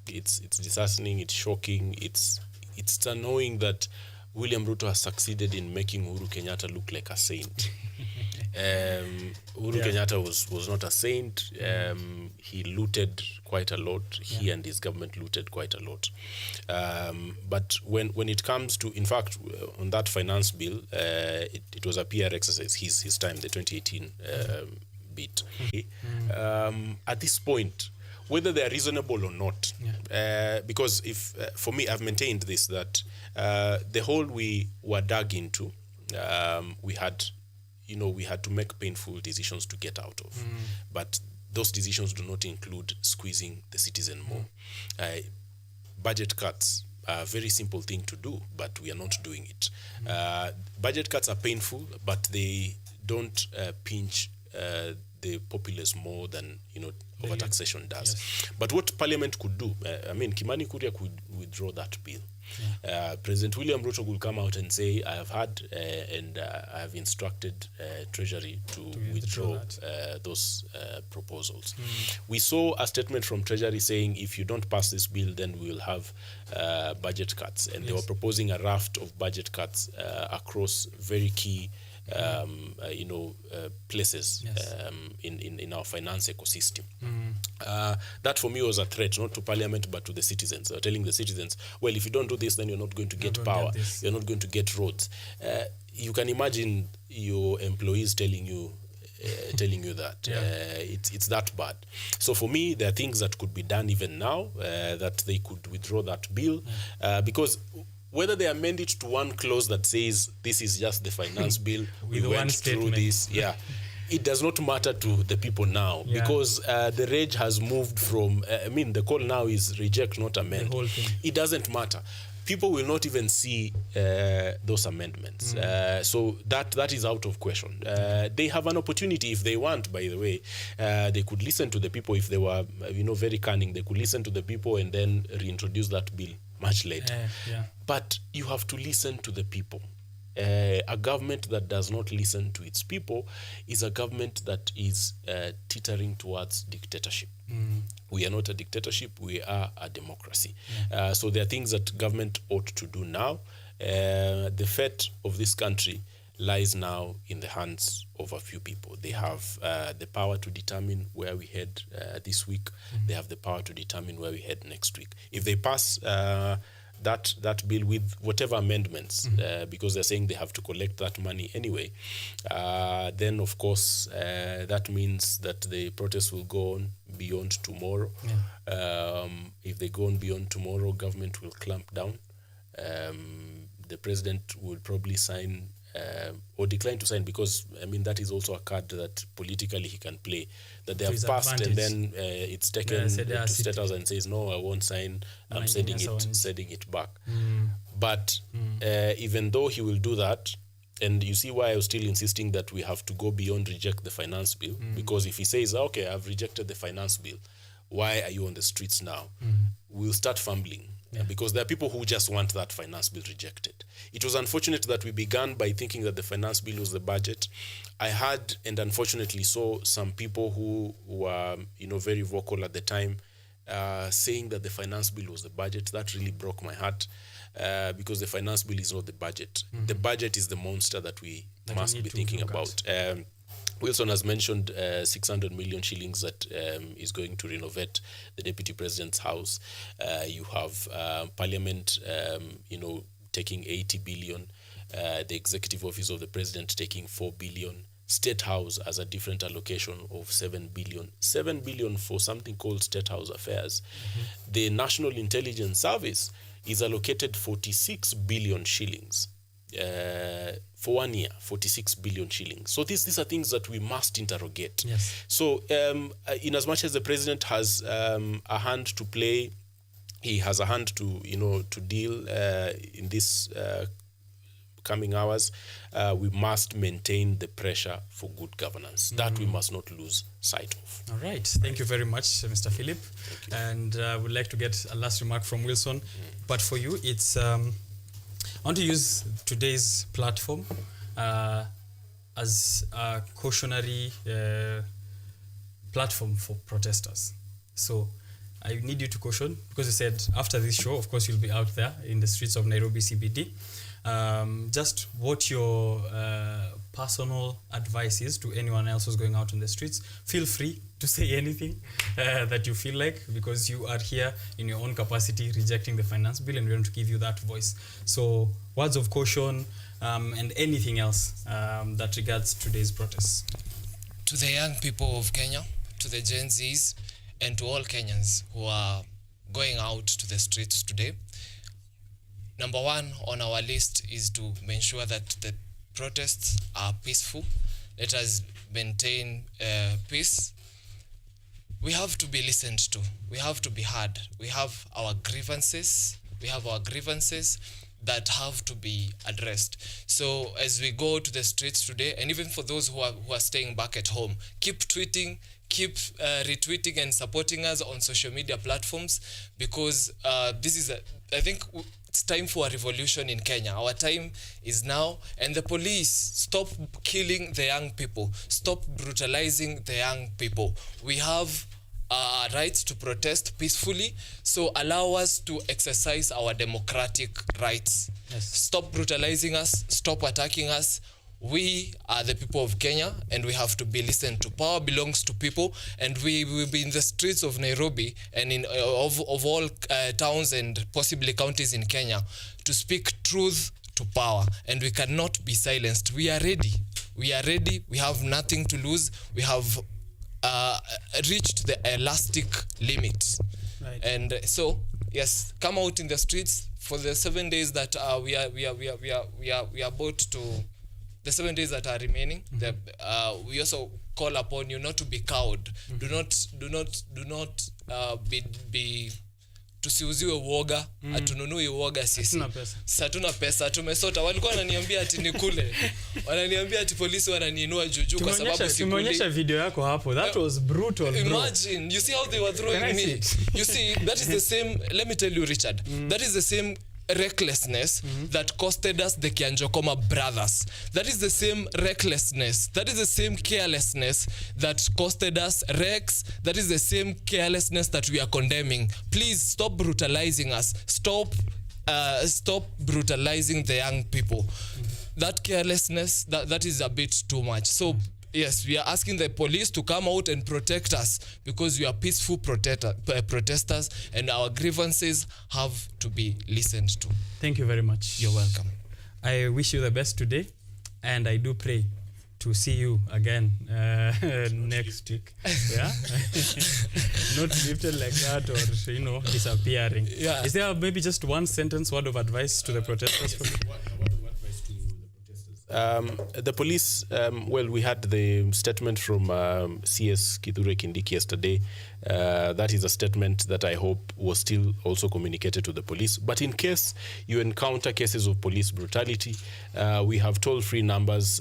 It's disheartening. It's shocking. It's annoying that William Ruto has succeeded in making Uhuru Kenyatta look like a saint. Uhuru Kenyatta was not a saint. He looted quite a lot. He and his government looted quite a lot. But when it comes to, in fact, on that finance bill, it was a PR exercise, his time, the 2018 bit. At this point, whether they are reasonable or not, because if for me, I've maintained this, that the hole we were dug into, we had to make painful decisions to get out of. But those decisions do not include squeezing the citizen more. Budget cuts are a very simple thing to do, but we are not doing it. Budget cuts are painful, but they don't pinch the populace more than overtaxation does. But what Parliament could do, Kimani Kuria could withdraw that bill. President William Ruto will come out and say, I have had and I have instructed Treasury to withdraw those proposals. We saw a statement from Treasury saying, if you don't pass this bill, then we will have budget cuts. And they were proposing a raft of budget cuts across very key places in our finance ecosystem. That for me was a threat, not to Parliament, but to the citizens. They were telling the citizens, well, if you don't do this, then you're not going to get power. You're not going to get roads. You can imagine your employees telling you that. It's that bad. So for me, there are things that could be done even now, that they could withdraw that bill, because whether they amend it to one clause that says this is just the finance bill, we went through this, it does not matter to the people now, because the rage has moved from, the call now is reject, not amend. It doesn't matter. People will not even see those amendments. So that is out of question. They have an opportunity if they want, by the way. They could listen to the people if they were very cunning. They could listen to the people and then reintroduce that bill much later. But you have to listen to the people. a government that does not listen to its people is a government that is teetering towards dictatorship. We are not a dictatorship, we are a democracy. So there are things that government ought to do now. The fate of this country lies now in the hands of a few people. They have the power to determine where we head this week. They have the power to determine where we head next week. If they pass that bill with whatever amendments, because they're saying they have to collect that money anyway, then of course that means that the protests will go on beyond tomorrow. If they go on beyond tomorrow, government will clamp down. The president will probably sign or decline to sign, because I mean that is also a card that politically he can play, that they have passed and then it's taken to State House and says no, I won't sign, I'm sending it back. But even though he will do that, and you see why I was still insisting that we have to go beyond reject the finance bill, because if he says, okay, I've rejected the finance bill, why are you on the streets now? We'll start fumbling. Because there are people who just want that finance bill rejected. It was unfortunate that we began by thinking that the finance bill was the budget. I had, and unfortunately saw, some people who were, very vocal at the time, saying that the finance bill was the budget. That really broke my heart, because the finance bill is not the budget. The budget is the monster that we must be thinking about. Wilson has mentioned 600 million shillings that is going to renovate the Deputy President's house. You have Parliament, taking 80 billion. The Executive Office of the President taking 4 billion. State House as a different allocation of 7 billion. 7 billion for something called State House Affairs. The National Intelligence Service is allocated 46 billion shillings. For 1 year, 46 billion shillings. So these are things that we must interrogate. So in as much as the president has a hand to play, he has a hand to to deal in this coming hours, we must maintain the pressure for good governance. That we must not lose sight of. All right. Thank you very much, Mr. Philip. And I would like to get a last remark from Wilson. But for you, it's I want to use today's platform as a cautionary platform for protesters. So I need you to caution, because you said after this show, of course, you'll be out there in the streets of Nairobi CBD. Just what your personal advice is to anyone else who's going out on the streets. Feel free to say anything that you feel like, because you are here in your own capacity rejecting the finance bill, and we want to give you that voice. So words of caution and anything else that regards today's protests. To the young people of Kenya, to the Gen Zs, and to all Kenyans who are going out to the streets today, number one on our list is to ensure that the protests are peaceful. Let us maintain peace. We have to be listened to. We have to be heard. We have our grievances. That have to be addressed. So as we go to the streets today, and even for those who are staying back at home, keep tweeting, keep retweeting and supporting us on social media platforms, because this is I think it's time for a revolution in Kenya. Our time is now, and the police, stop killing the young people, stop brutalizing the young people. We have rights to protest peacefully, so allow us to exercise our democratic rights. Stop brutalizing us, stop attacking us. We are the people of Kenya, and we have to be listened to. Power belongs to people, and we will be in the streets of Nairobi and in of all towns and possibly counties in Kenya to speak truth to power, and we cannot be silenced. We are ready. We have nothing to lose. We have reached the elastic limit. And so yes, come out in the streets for the 7 days that we are about to, the 7 days that are remaining. We also call upon you not to be cowed. Do not be tusiuziwe uoga. Hatununui uoga sisi. Hatuna pesa. Tumesota. Walikuwa wananiambia ati nikule. Wananiambia ati polisi wananiinua juju kwa sababu sikuli. Tumeonyesha video yako hapo. That was brutal, bro. Imagine. You see how they were throwing me. You see, that is the same. Let me tell you, Richard. That is the same recklessness that costed us the Kianjokoma brothers. That is the same recklessness. That is the same carelessness that costed us Rex. That is the same carelessness that we are condemning. Please stop brutalizing us. Stop brutalizing the young people. That carelessness, that is a bit too much. So yes, we are asking the police to come out and protect us because we are peaceful protesters and our grievances have to be listened to. Thank you very much. You're welcome. I wish you the best today, and I do pray to see you again next week. Yeah? Not lifted like that or, disappearing. Yeah. Is there maybe just one sentence, word of advice to the protesters? The police, we had the statement from CS Kithure Kindiki yesterday. That is a statement that I hope was still also communicated to the police. But in case you encounter cases of police brutality, we have toll-free numbers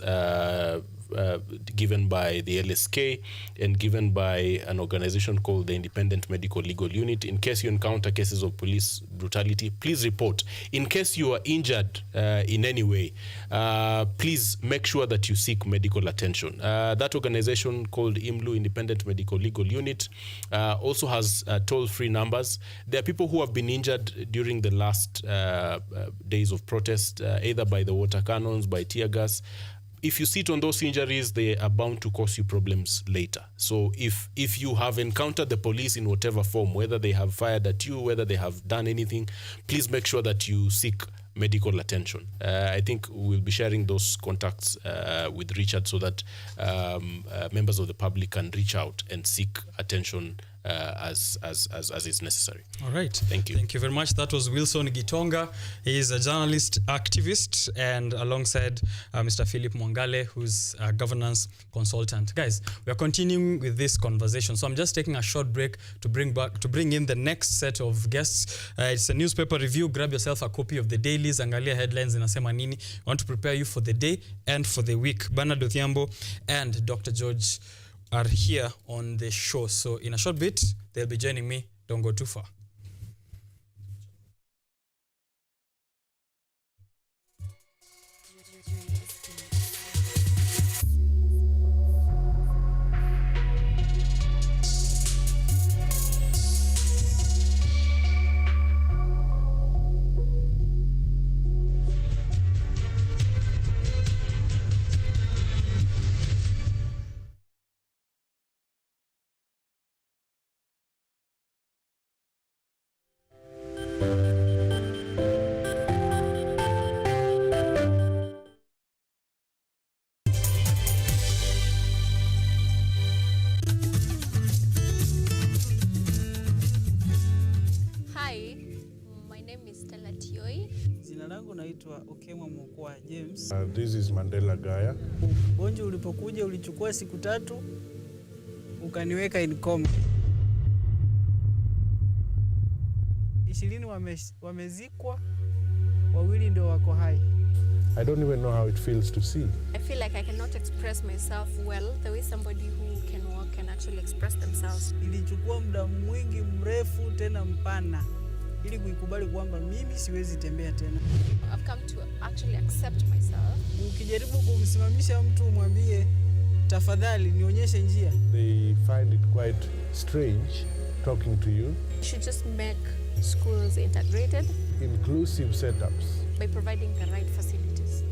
given by the LSK and given by an organization called the Independent Medical Legal Unit. In case you encounter cases of police brutality, please report. In case you are injured in any way, please make sure that you seek medical attention. That organization called IMLU, Independent Medical Legal Unit, also has toll-free numbers. There are people who have been injured during the last days of protest, either by the water cannons, by tear gas. If you sit on those injuries, they are bound to cause you problems later. So if you have encountered the police in whatever form, whether they have fired at you, whether they have done anything, please make sure that you seek medical attention. I think we'll be sharing those contacts with Richard so that members of the public can reach out and seek attention as is necessary. All right. Thank you. Thank you very much. That was Wilson Gitonga. He is a journalist, activist, and alongside Mr. Philip Mwangale, who's a governance consultant. Guys, we are continuing with this conversation. So I'm just taking a short break to bring in the next set of guests. It's a newspaper review. Grab yourself a copy of the dailies. Angalia headlines inasema nini. We want to prepare you for the day and for the week. Bernard Odhiambo and Dr. George are here on the show. So in a short bit, they'll be joining me. Don't go too far. James. This is Mandela Gaya. Ugonjwa ulipokuja ulichukua siku 3 ukaniweka in coma. 20 wamezikwa, 2 ndio wako hai. I don't even know how it feels to see. I feel like I cannot express myself well the way somebody who can walk can actually express themselves. Ilichukua muda mwingi mrefu tena mpana ili kuikubali kwamba mimi siwezi tembea tena. I've come to actually accept myself. Ukijaribu kumsimamisha mtu umwambie tafadhali nionyeshe njia, they find it quite strange talking to you. You should just make schools integrated, inclusive setups by providing the right facilities.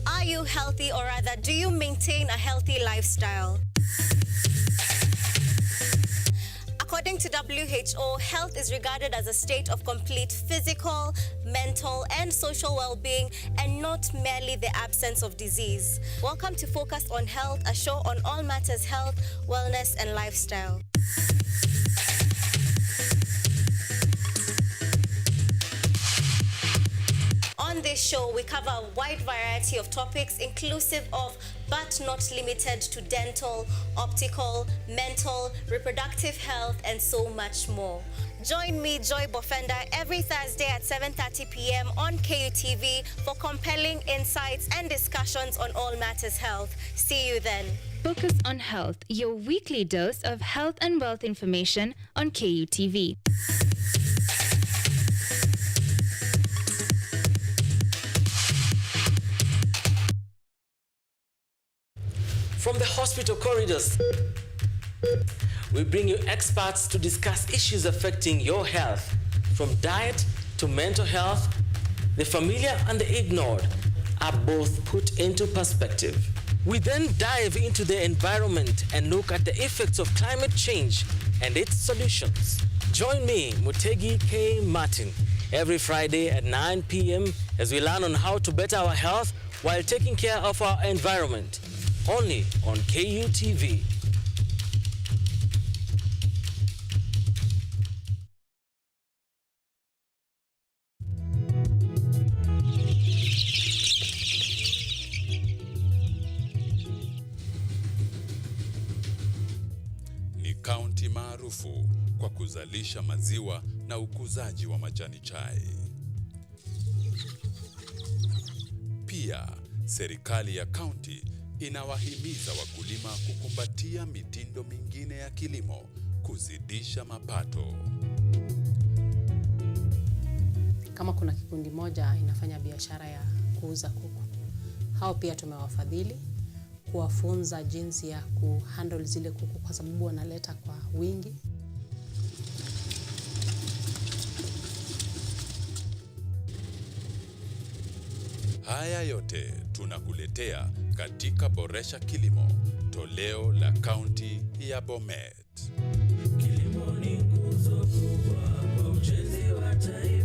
Are you healthy, or rather, do you maintain a healthy lifestyle? According to WHO, health is regarded as a state of complete physical, mental, and social well-being, and not merely the absence of disease. Welcome to Focus on Health, a show on all matters health, wellness, and lifestyle. On this show, we cover a wide variety of topics inclusive of but not limited to dental, optical, mental, reproductive health, and so much more. Join me, Joy Bofenda, every Thursday at 7:30 p.m. on KUTV for compelling insights and discussions on all matters health. See you then. Focus on Health, your weekly dose of health and wealth information on KUTV. From the hospital corridors, we bring you experts to discuss issues affecting your health, from diet to mental health. The familiar and the ignored are both put into perspective. We then dive into the environment and look at the effects of climate change and its solutions. Join me, Mutegi K. Martin, every Friday at 9 p.m. as we learn on how to better our health while taking care of our environment. Only on KUTV. Ni kaunti maarufu kwa kuzalisha maziwa na ukuzaji wa majani chai. Pia, serikali ya kaunti inawahimiza wakulima kukumbatia mitindo mingine ya kilimo kuzidisha mapato. Kama kuna kikundi moja inafanya biashara ya kuuza kuku, hao pia tumewafadhili kuwafunza jinsi ya kuhandle zile kuku kwa sababu wanaleta kwa wingi. Haya yote tunakuletea katika Boresha Kilimo, toleo la kaunti ya Bomet. Kilimo ni nguzo kubwa kwa ujenzi wa taifa.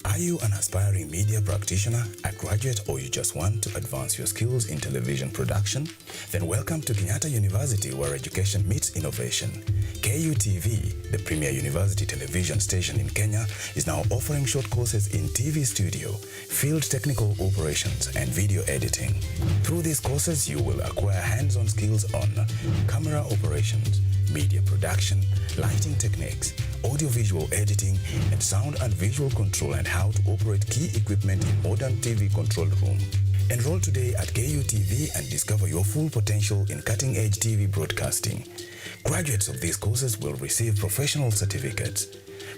Are you an aspiring media practitioner, a graduate, or you just want to advance your skills in television production? Then welcome to Kenyatta University, where education meets innovation. KUTV, the premier university television station in Kenya, is now offering short courses in TV studio, field technical operations, and video editing. Through these courses, you will acquire hands-on skills on camera operations, media production, lighting techniques, audiovisual editing, and sound and visual control, and how to operate key equipment in modern TV control room. Enroll today at KUTV and discover your full potential in cutting-edge TV broadcasting. Graduates of these courses will receive professional certificates.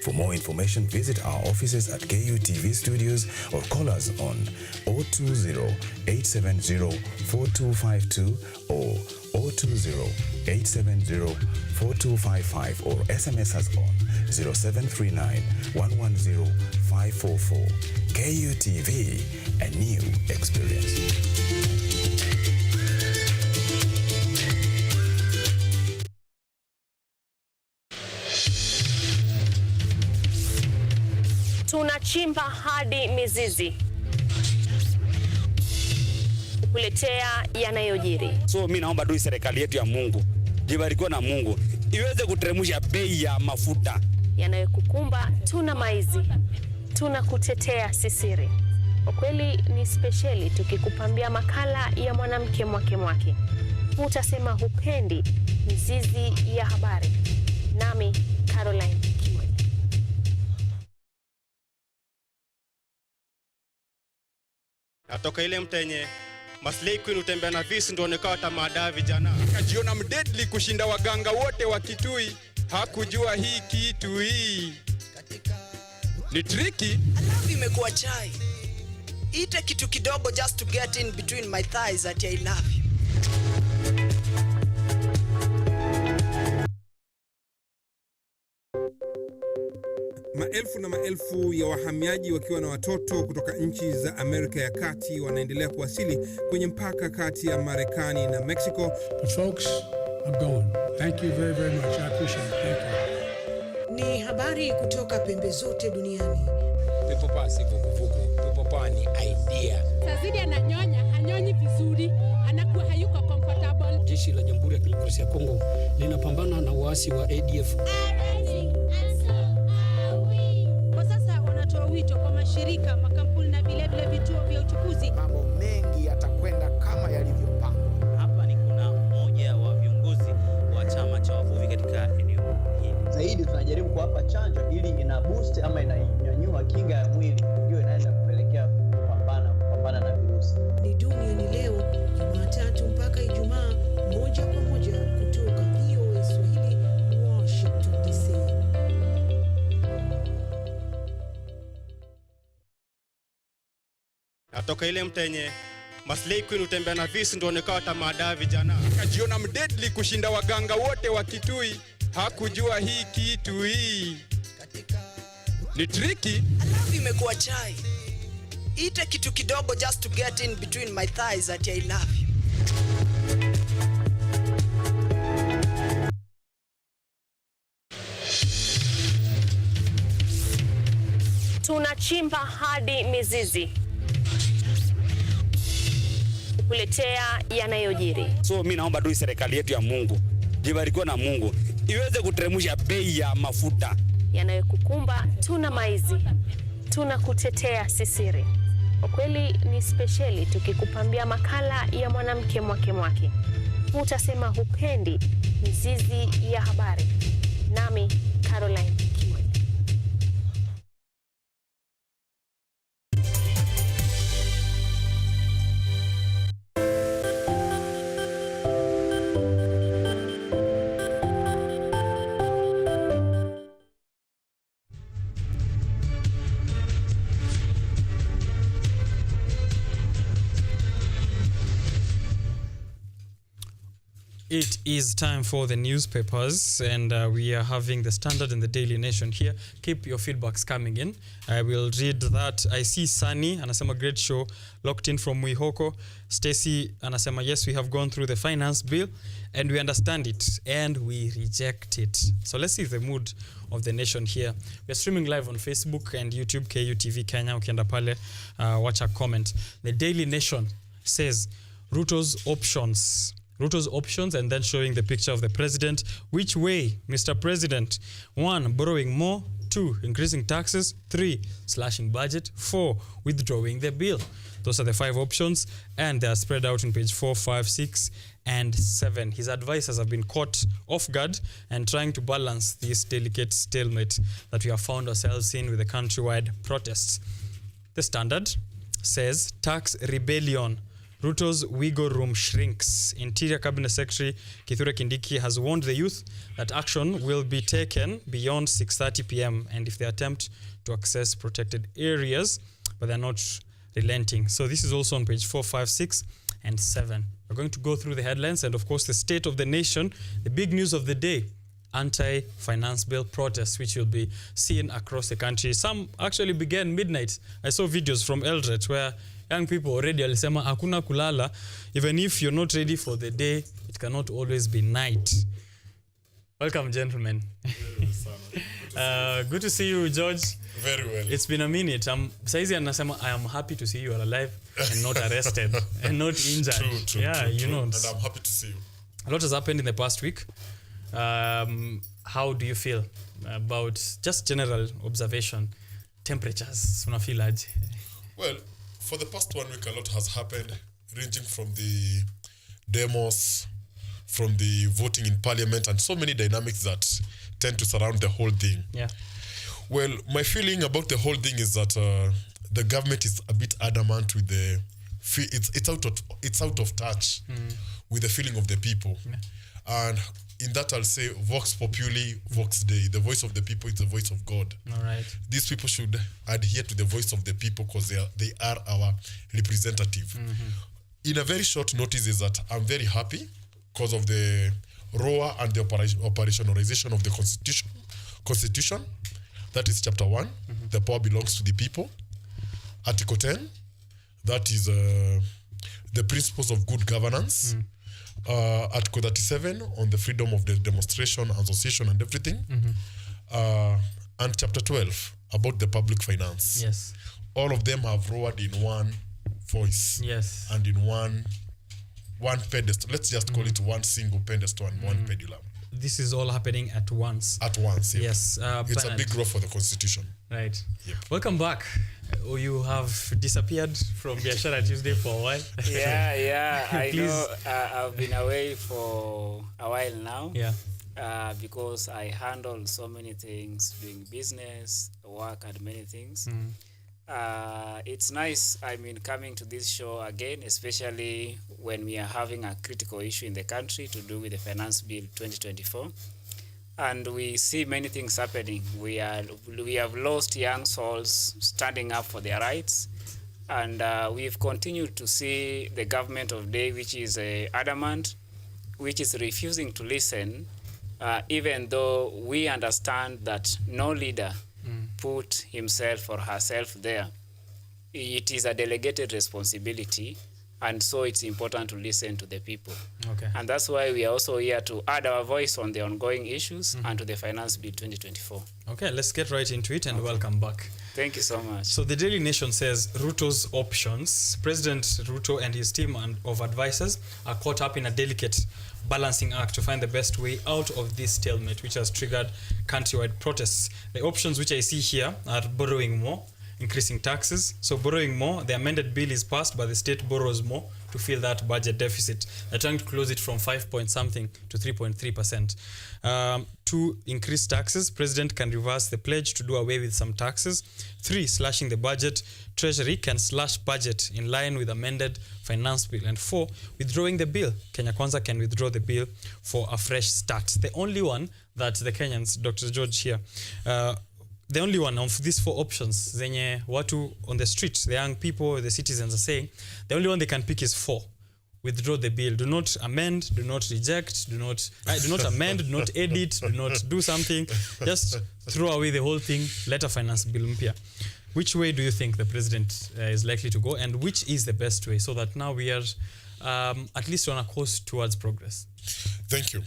For more information, visit our offices at KUTV Studios or call us on 020-870-4252 or 020-870-4255 or SMS us on 0739-110-544. KUTV, a new experience. Tunachimba hadi mizizi kukuletea yanayojiri. So mimi naomba tu serikali yetu ya Mungu, ibarikiwe na Mungu, iweze kuteremsha bei ya mafuta. Yanayokukumba tuna maizi, tunakutetea sisiri. Kwa kweli ni speciali tukikupambia makala ya mwanamke mwake. Utasema hupendi mizizi ya habari. Nami Caroline. Atoka ile mtenye Maslay Queen utembea na visi ndio onekao tamada vijana. Kajiona mdeadly kushinda waganga wote wa Kitui. Hakujua hii kitu hii ni tricky. Love imekuwa chai. Ite kitu kidogo just to get in between my thighs that I love you. Maelfu na maelfu ya wahamiaji wakiwa na watoto kutoka nchi za Amerika ya Kati wanaendelea kuwasili kwenye mpaka kati ya Marekani na Mexico. The folks are going. Thank you very, very much. I appreciate it. Thank you. Ni habari kutoka pembe zote duniani. Pepo pasi vuguvugu. Pepo pa ni idea. Tazidi ananyonya, hanyonyi vizuri, anakuwa hayuko comfortable. Jeshi la Jamhuri ya Kidemokrasia ya Kongo linapambana na waasi wa ADF. Kwa sasa wanatoa wito kwa mashirika, makampuni na vile vituo vya uchukuzi. Mambo mengi yatakwenda kama yalivyopangwa. Hapa ni kuna mmoja wa viongozi wa chama cha wavuvi katika eneo hili. Zaidi tunajaribu kuwapa chanjo ili ina boost ama inanyanyua kinga ya mwili, ndio inaenda kupelekea kupambana na virusi. Ni duniani leo, Jumatatu mpaka Ijumaa, moja kwa moja kutoka VOA Swahili, Washington DC. Atoka ile mtenye Maslay Queen utembea na visi ndio onekao tamada vijana. Akajiona mdeadly kushinda waganga wote wa Kitui, hakujua hii kitu hii ni tricky. Alafu imekuwa chai. Ite kitu kidogo just to get in between my thighs at I love you. Tunachimba hadi mizizi kukuletea yanayojiri. So mimi naomba tu serikali yetu ya Mungu, jibarikiwe na Mungu, iweze kuteremsha bei ya mafuta. Yanayokukumba tuna maizi, tunakutetea sisiri. Kwa kweli ni speciali tukikupambia makala ya mwanamke mwake. Utasema hupendi mizizi ya habari. Nami Caroline. It is time for the newspapers, and we are having the Standard and the Daily Nation here. Keep your feedbacks coming in. I will read that. I see Sunny, anasema great show, locked in from Mwihoko. Stacy, anasema yes, we have gone through the finance bill, and we understand it, and we reject it. So let's see the mood of the nation here. We are streaming live on Facebook and YouTube, KUTV Kenya. Ukienda pale, watch a comment. The Daily Nation says, Ruto's options, and then showing the picture of the president. Which way, Mr. President? 1, borrowing more. 2, increasing taxes. 3, slashing budget. 4, withdrawing the bill. Those are the 5 options, and they are spread out in page 4, 5, 6, and 7. His advisors have been caught off guard and trying to balance this delicate stalemate that we have found ourselves in with the countrywide protests. The Standard says, tax rebellion. Ruto's wiggle room shrinks. Interior Cabinet Secretary Kithure Kindiki has warned the youth that action will be taken beyond 6:30 p.m. and if they attempt to access protected areas, but they're not relenting. So this is also on page 4, 5, 6, and 7. We're going to go through the headlines and, of course, the state of the nation, the big news of the day, anti-finance bill protests, which you'll be seeing across the country. Some actually began midnight. I saw videos from Eldoret where young people already alisema hakuna kulala. Even if you're not ready for the day, it cannot always be night. Welcome, gentlemen. Good to see you, George. Very well. It's been a minute. Saizi anasema I am happy to see you are alive and not arrested and not injured. True. You know. And I'm happy to see you. A lot has happened in the past week. How do you feel about just general observation, temperatures? Unafeel aje? Well, for the past 1 week, a lot has happened, ranging from the demos, from the voting in parliament, and so many dynamics that tend to surround the whole thing. Yeah. Well, my feeling about the whole thing is that the government is a bit adamant with the it's out of touch with the feeling of the people. Yeah. And in that, I'll say Vox Populi, Vox Dei. The voice of the people is the voice of God. All right. These people should adhere to the voice of the people because they are our representative. In a very short notice is that I'm very happy because of the ROA and the operationalization of the Constitution. That is chapter 1. The power belongs to the people. Article 10. That is the principles of good governance. Article 37 on the freedom of the demonstration, association, and everything. And chapter 12 about the public finance. Yes. All of them have roared in one voice. Yes. And in one pedestal. Let's just call it one single pedestal and one pendulum. this is all happening at once. At once, yeah. Yes. It's Bernard. a big growth for the constitution. Right. Yep. Welcome back. You have disappeared from Biashara Tuesday for a while. Yeah. I Please. know I've been away for a while now. Yeah. Because I handle so many things, doing business, work, and many things. It's nice, coming to this show again, especially when we are having a critical issue in the country to do with the Finance Bill 2024. And we see many things happening. We have lost young souls standing up for their rights. And we've continued to see the government of day, which is adamant, which is refusing to listen, even though we understand that no leader put himself or herself there. It is a delegated responsibility, and so it's important to listen to the people. Okay. And that's why we are also here to add our voice on the ongoing issues and to the Finance Bill 2024. Okay, let's get right into it and welcome back. Thank you so much. So the Daily Nation says Ruto's options. President Ruto and his team of advisors are caught up in a delicate balancing act to find the best way out of this stalemate, which has triggered countrywide protests. The options which I see here are borrowing more, increasing taxes. So borrowing more, the amended bill is passed, but the state borrows more to fill that budget deficit. They're trying to close it from 5 point something to 3.3%. 2, increase taxes. President can reverse the pledge to do away with some taxes. 3, slashing the budget. Treasury can slash budget in line with amended finance bill. And 4, withdrawing the bill. Kenya Kwanza can withdraw the bill for a fresh start. The only one that the Kenyans, Dr. George here, the only one of these 4 options, zenye watu on the street, the young people, the citizens are saying, the only one they can pick is 4. Withdraw the bill. Do not amend, do not reject, do not amend, do not edit, do not do something. Just throw away the whole thing, let a finance bill mpya. Which way do you think the president is likely to go, and which is the best way, so that now we are at least on a course towards progress? Thank you.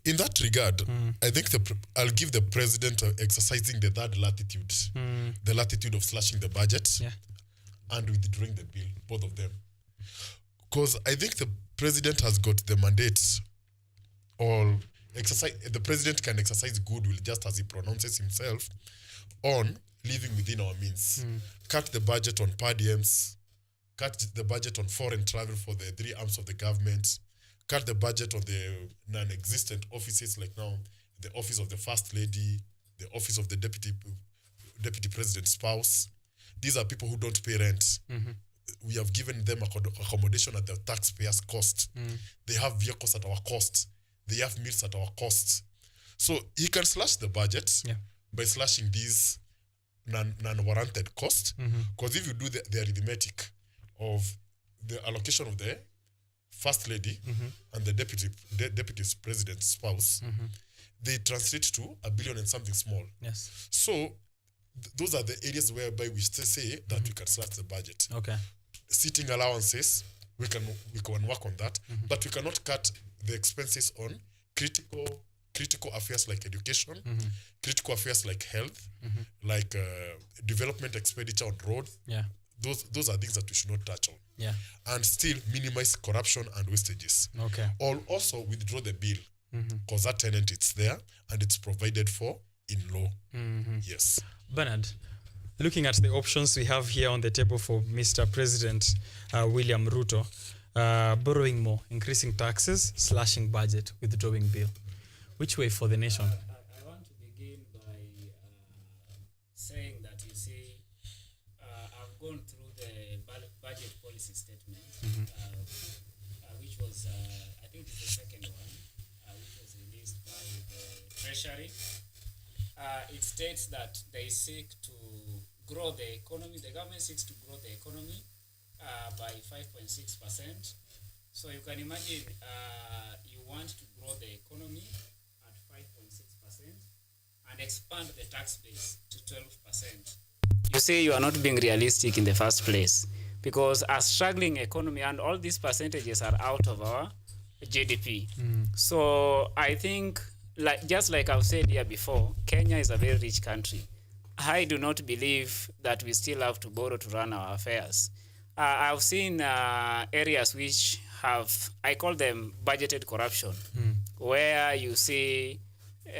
In that regard, I think I'll give the president exercising the third latitude, the latitude of slashing the budget and withdrawing the bill, both of them. Because I think the president has got the mandate, or the president can exercise goodwill just as he pronounces himself on living within our means. Cut the budget on per diems, cut the budget on foreign travel for the 3 arms of the government, cut the budget on the non-existent offices like now the office of the First Lady, the office of the Deputy President's spouse. These are people who don't pay rent. We have given them accommodation at the taxpayers' cost. They have vehicles at our cost. They have meals at our cost. So he can slash the budget by slashing these non-warranted costs. Because if you do the arithmetic of the allocation of the First Lady and the Deputy President's spouse, they translate to $1 billion and something small. Yes. So those are the areas whereby we still say that we can slash the budget. Okay. Sitting allowances, we can work on that, but we cannot cut the expenses on critical affairs like education, critical affairs like health, like development expenditure on road. Yeah. Those are things that we should not touch on. Yeah. And still minimize corruption and wastages. Okay. Also withdraw the bill, because that tenant it's there and it's provided for in law. Yes. Bernard, looking at the options we have here on the table for Mr. President William Ruto, borrowing more, increasing taxes, slashing budget, withdrawing bill. Which way for the nation? I want to begin by saying that, you see, I've gone through the budget policy statement, which was, I think it's the second one, which was released by the Treasury. It states that they seek to grow the economy. The government seeks to grow the economy by 5.6%. So you can imagine you want to grow the economy at 5.6% and expand the tax base to 12%. You say you are not being realistic in the first place, because a struggling economy and all these percentages are out of our GDP. So I think, just like I've said here before, Kenya is a very rich country. I do not believe that we still have to borrow to run our affairs. I've seen areas which have, I call them budgeted corruption, where you see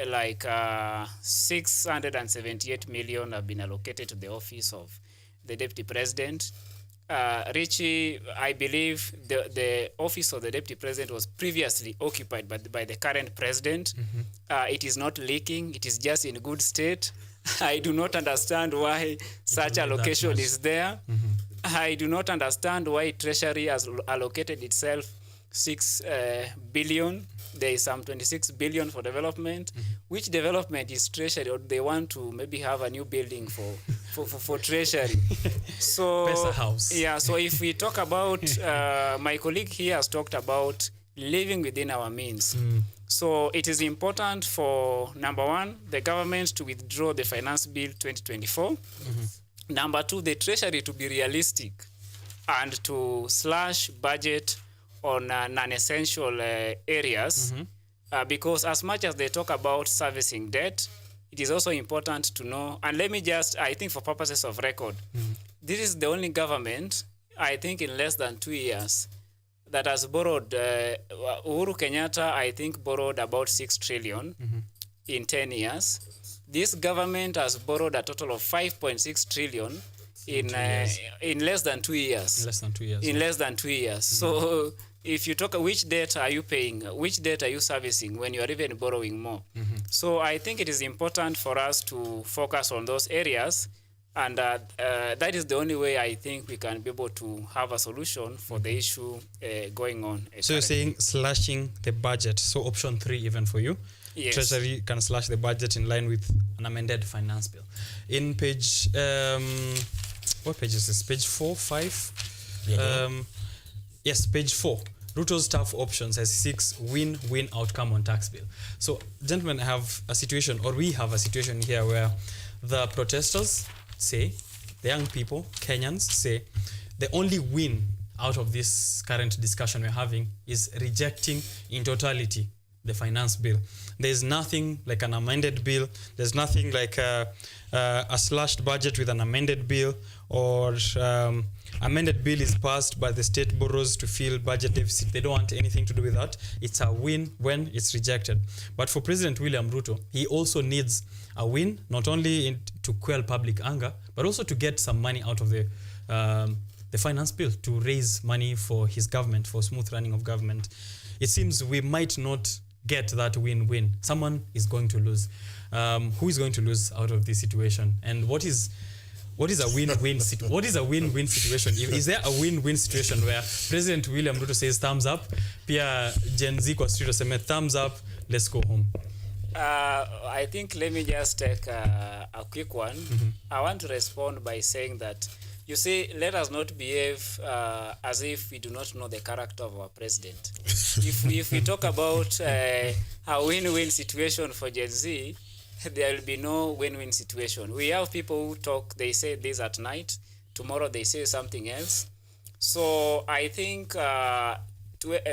like 678 million have been allocated to the office of the deputy president. Richie, I believe the office of the deputy president was previously occupied by the current president. It is not leaking. It is just in good state. I do not understand why such allocation is there. I do not understand why Treasury has allocated itself 6 billion. There is some 26 billion for development. Which development is Treasury, or they want to maybe have a new building for Treasury? So Pesa house. Yeah. So if we talk about, my colleague here has talked about living within our means. So it is important for, number one, the government to withdraw the Finance Bill 2024. Number two, the Treasury to be realistic and to slash budget on non-essential areas, because as much as they talk about servicing debt, it is also important to know, and let me just, I think for purposes of record, this is the only government, I think in less than 2 years, that has borrowed, Uhuru Kenyatta, I think, borrowed about 6 trillion in 10 years. This government has borrowed a total of 5.6 trillion in less than 2 years. In less than 2 years. So if you talk, which debt are you paying? Which debt are you servicing when you are even borrowing more? So I think it is important for us to focus on those areas. And that is the only way I think we can be able to have a solution for the issue going on. So you're saying slashing the budget. So option 3 even for you. Yes. Treasury can slash the budget in line with an amended finance bill. In page, what page is this? Page 4, 5? Yes, page 4. Ruto's tough options has 6 win-win outcome on tax bill. So, gentlemen, I have a situation, or we have a situation here where the protesters say, the young people, Kenyans, say, the only win out of this current discussion we're having is rejecting in totality the finance bill. There's nothing like an amended bill. There's nothing like a slashed budget with an amended bill, or amended bill is passed by the state borrows to fill budget deficit. They don't want anything to do with that. It's a win when it's rejected. But for President William Ruto, he also needs a win, not only to quell public anger, but also to get some money out of the finance bill, to raise money for his government, for smooth running of government. It seems we might not get that win-win. Someone is going to lose. Who is going to lose out of this situation? And what is a win-win what is a win-win situation? Is there a win-win situation where President William Ruto says thumbs up, pia Gen Z kwa street waseme thumbs up, let's go home? I think let me just take a quick one. I want to respond by saying that, you see, let us not behave as if we do not know the character of our president. If we talk about a win-win situation for Gen Z, there will be no win-win situation. We have people who talk, they say this at night, tomorrow they say something else. So I think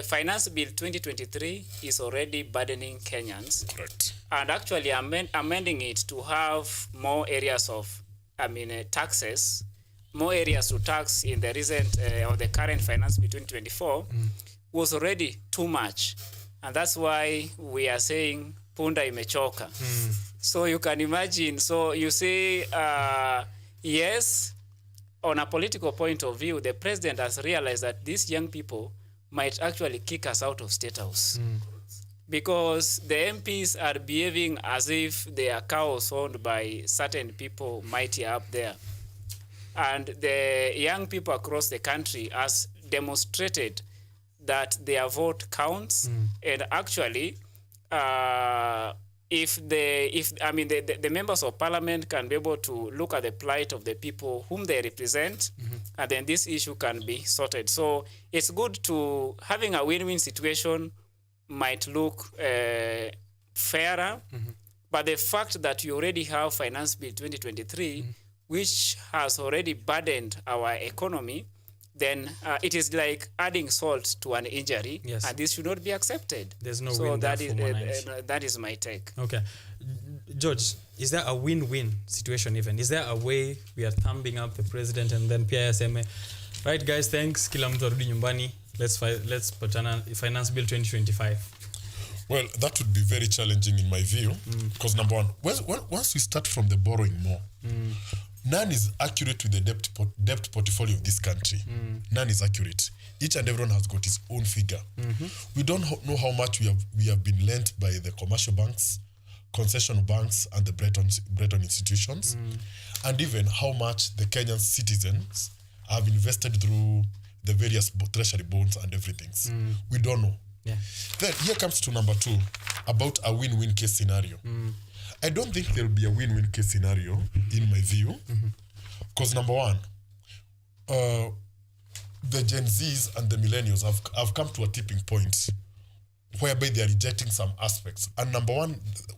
Finance Bill 2023 is already burdening Kenyans. Right. And actually amending it to have more areas of, taxes, more areas to tax in the recent or the current Finance Bill 2024 was already too much. And that's why we are saying punda imechoka. So you can imagine, so you say, yes, on a political point of view, the president has realized that these young people might actually kick us out of State House. Because the MPs are behaving as if they are cows owned by certain people mighty up there. And the young people across the country has demonstrated that their vote counts. And actually, if the members of parliament can be able to look at the plight of the people whom they represent, and then this issue can be sorted. So it's good to having a win-win situation might look fairer, but the fact that you already have Finance Bill 2023, which has already burdened our economy, then it is like adding salt to an injury, and this should not be accepted. There's no so win that there is that is my take. Okay, George, is there a win-win situation even? Is there a way we are thumbing up the president and then PISM, right guys, thanks, kila mtu arudi nyumbani, let's patana Finance Bill 2025? Well, that would be very challenging in my view, because number one, once we start from the borrowing more, none is accurate with the debt portfolio of this country. None is accurate. Each and everyone has got his own figure. We don't know how much we have been lent by the commercial banks, concessional banks, and the Bretton institutions, and even how much the Kenyan citizens have invested through the various treasury bonds and everything. We don't know. Yeah. Then here comes to number 2, about a win-win case scenario. I don't think there will be a win-win case scenario in my view, because number one, the Gen Zs and the millennials have come to a tipping point whereby they are rejecting some aspects. And number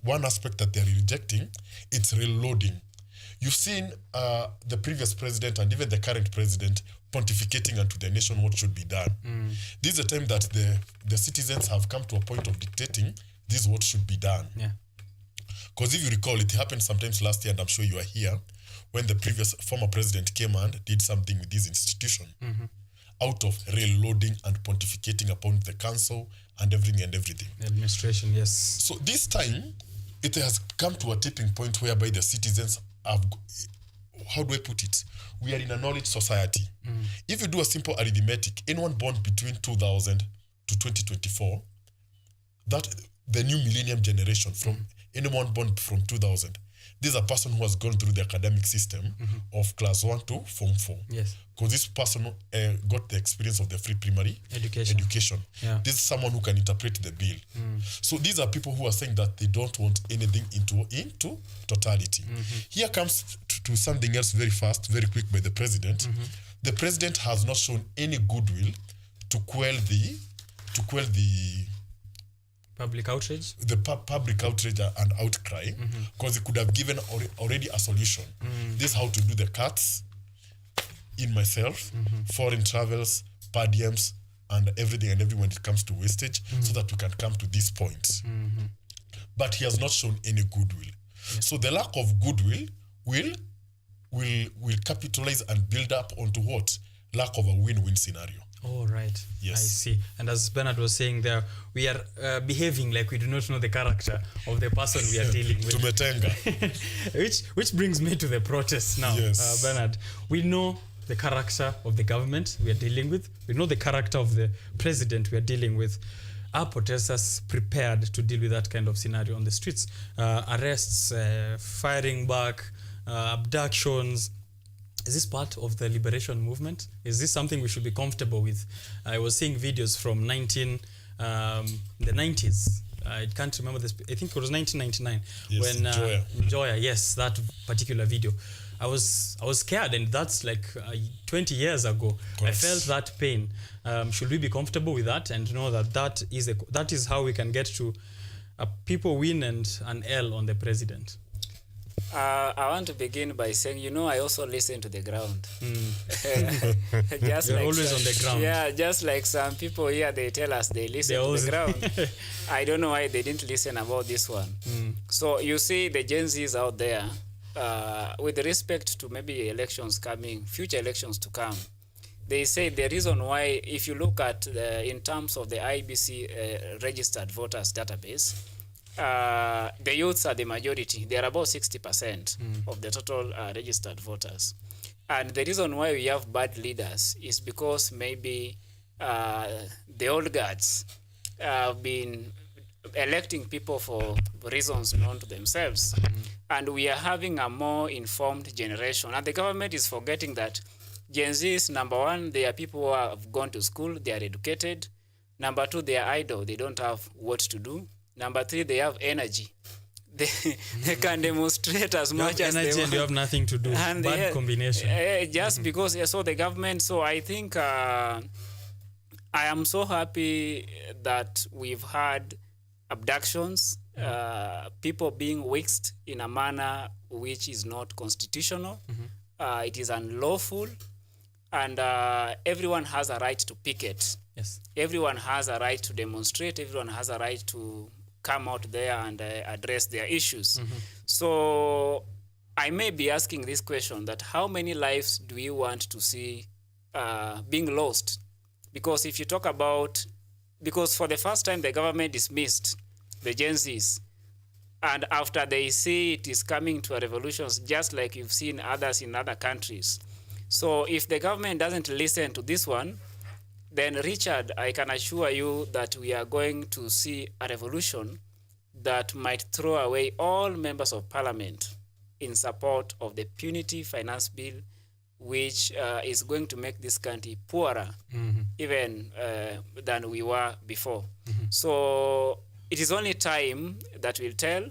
one aspect that they are rejecting, it's reloading. You've seen the previous president and even the current president pontificating unto the nation what should be done. This is a time that the citizens have come to a point of dictating this is what should be done. Because if you recall, it happened sometimes last year, and I'm sure you are here, when the former president came and did something with this institution out of reloading and pontificating upon the council and everything. The administration, yes. So this time, it has come to a tipping point whereby the citizens have, how do I put it? We are in a knowledge society. If you do a simple arithmetic, anyone born between 2000 to 2024, that the new millennium generation, from anyone born from 2000, this is a person who has gone through the academic system of class 1 to form 4. Yes. Because this person got the experience of the free primary education. Yeah. This is someone who can interpret the bill. So these are people who are saying that they don't want anything into totality. Here comes to something else very fast, very quick by the president. The president has not shown any goodwill to quell the public outrage, public outrage and outcry, because he could have given already a solution. This is how to do the cuts in myself, foreign travels, per diems, and everything and everything when it comes to wastage, so that we can come to this point. But he has not shown any goodwill. So the lack of goodwill will capitalize and build up onto what? Lack of a win-win scenario. Oh, right. Yes. I see. And as Bernard was saying there, we are behaving like we do not know the character of the person we are dealing with. Tumetenga. which brings me to the protest now, yes. Bernard. We know the character of the government we are dealing with. We know the character of the president we are dealing with. Are protesters prepared to deal with that kind of scenario on the streets? Arrests, firing back, abductions. Is this part of the liberation movement? Is this something we should be comfortable with? I was seeing videos from the 90s. I can't remember this. I think it was 1999 when Joya, yes, that particular video. I was scared, and that's like 20 years ago. I felt that pain. Should we be comfortable with that and know that that is how we can get to people win and an L on the president? I want to begin by saying, I also listen to the ground. You're always on the ground. Yeah, just like some people here, they tell us they listen to the ground. I don't know why they didn't listen about this one. So you see the Gen Zs out there, with respect to maybe elections coming, future elections to come, they say the reason why, if you look at in terms of the IBC registered voters database, the youths are the majority. They are about 60% of the total registered voters. And the reason why we have bad leaders is because maybe the old guards have been electing people for reasons known to themselves. And we are having a more informed generation. And the government is forgetting that Gen Zs, number one, they are people who have gone to school, they are educated. Number two, they are idle, they don't have what to do. Number three, they have energy. They can demonstrate as much as they want. And you have nothing to do. And bad combination. Just because so the government. So I think I am so happy that we've had abductions, people being whisked in a manner which is not constitutional. It is unlawful. And everyone has a right to picket. Yes. Everyone has a right to demonstrate. Everyone has a right to come out there and address their issues. So I may be asking this question, that how many lives do we want to see being lost? Because if you talk about, because for the first time the government dismissed the Gen Zs. And after they see it is coming to a revolution, just like you've seen others in other countries. So if the government doesn't listen to this one, then Richard, I can assure you that we are going to see a revolution that might throw away all members of parliament in support of the punitive finance bill, which is going to make this country poorer even than we were before. So it is only time that will tell.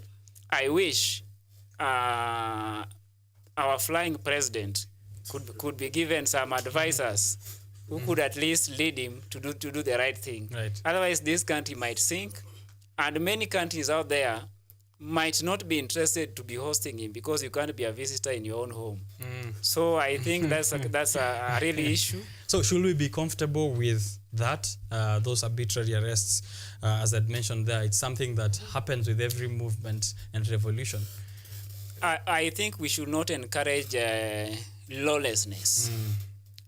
I wish our flying president could be given some advisors who could at least lead him to do the right thing. Right. Otherwise, this country might sink, and many countries out there might not be interested to be hosting him because you can't be a visitor in your own home. So I think that's a really issue. So should we be comfortable with that, those arbitrary arrests? As I'd mentioned there, it's something that happens with every movement and revolution. I think we should not encourage lawlessness.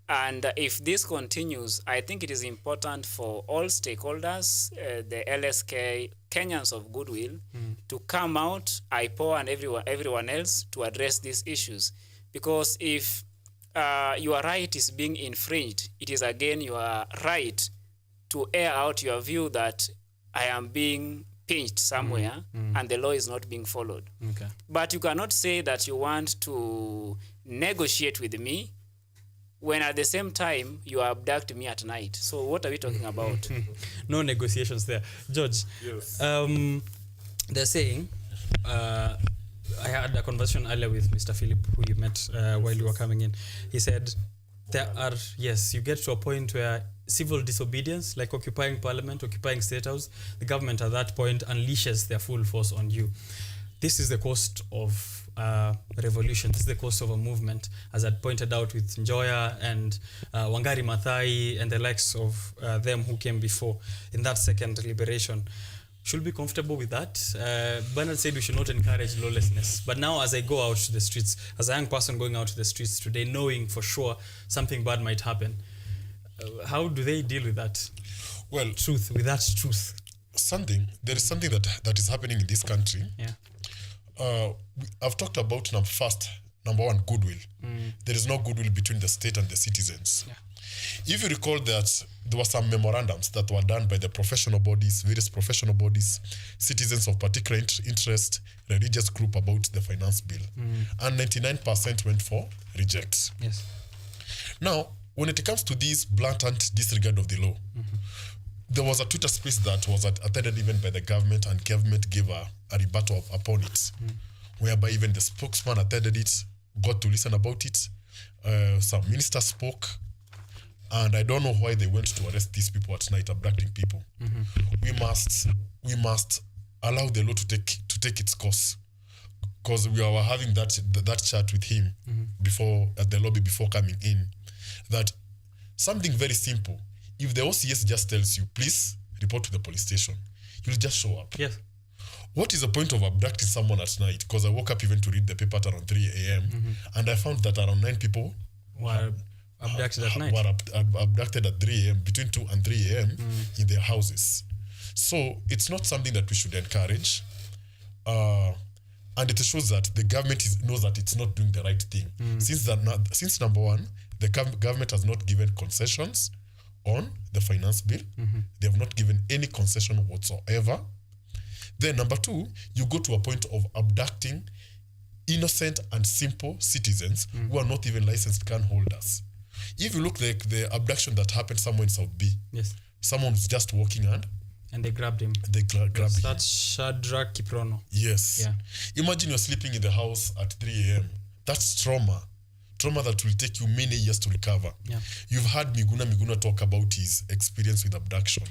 And if this continues, I think it is important for all stakeholders, the LSK, Kenyans of goodwill, to come out, IPO and everyone else, to address these issues. Because if your right is being infringed, it is again your right to air out your view that I am being pinched somewhere and the law is not being followed. Okay. But you cannot say that you want to negotiate with me when at the same time you abduct me at night. So what are we talking about? No negotiations there. George, Yes. They're saying, I had a conversation earlier with Mr. Philip, who you met while you were coming in. He said, you get to a point where civil disobedience, like occupying parliament, occupying state house, the government at that point unleashes their full force on you. This is the cost of revolution. This is the cost of a movement, as I pointed out with Njoya and Wangari Maathai and the likes of them who came before in that second liberation. Should we be comfortable with that? Bernard said we should not encourage lawlessness. But now as I go out to the streets, as a young person going out to the streets today, knowing for sure something bad might happen, how do they deal with that? Well, There is something that is happening in this country. Yeah. I've talked about number one, goodwill. There is no goodwill between the state and the citizens. Yeah. If you recall that there were some memorandums that were done by the professional bodies, various professional bodies, citizens of particular interest, religious group about the finance bill. And 99% went for reject. Yes. Now, when it comes to this blatant disregard of the law, there was a Twitter space that was attended even by the government, and government gave a rebuttal upon it, whereby even the spokesman attended it, got to listen about it. Some ministers spoke, and I don't know why they went to arrest these people at night, abducting people. We must allow the law to take its course, because we were having that chat with him before at the lobby before coming in, that something very simple. If the OCS just tells you, please report to the police station, you'll just show up. Yes. What is the point of abducting someone at night? Because I woke up even to read the paper at around 3 a.m. And I found that around 9 people were abducted at night. Were abducted at 3 a.m., between 2 and 3 a.m. in their houses. So it's not something that we should encourage. And it shows that the government knows that it's not doing the right thing. Since number one, the government has not given concessions on the finance bill. They have not given any concession whatsoever. Then number two, you go to a point of abducting innocent and simple citizens who are not even licensed gun holders. If you look like the abduction that happened somewhere in South B, yes, someone was just walking and they grabbed him. Grabbed him. That's Shadrach Kiprono. Yes. Yeah. Imagine you're sleeping in the house at 3 a.m. That's trauma that will take you many years to recover. Yeah. You've heard Miguna talk about his experience with abduction.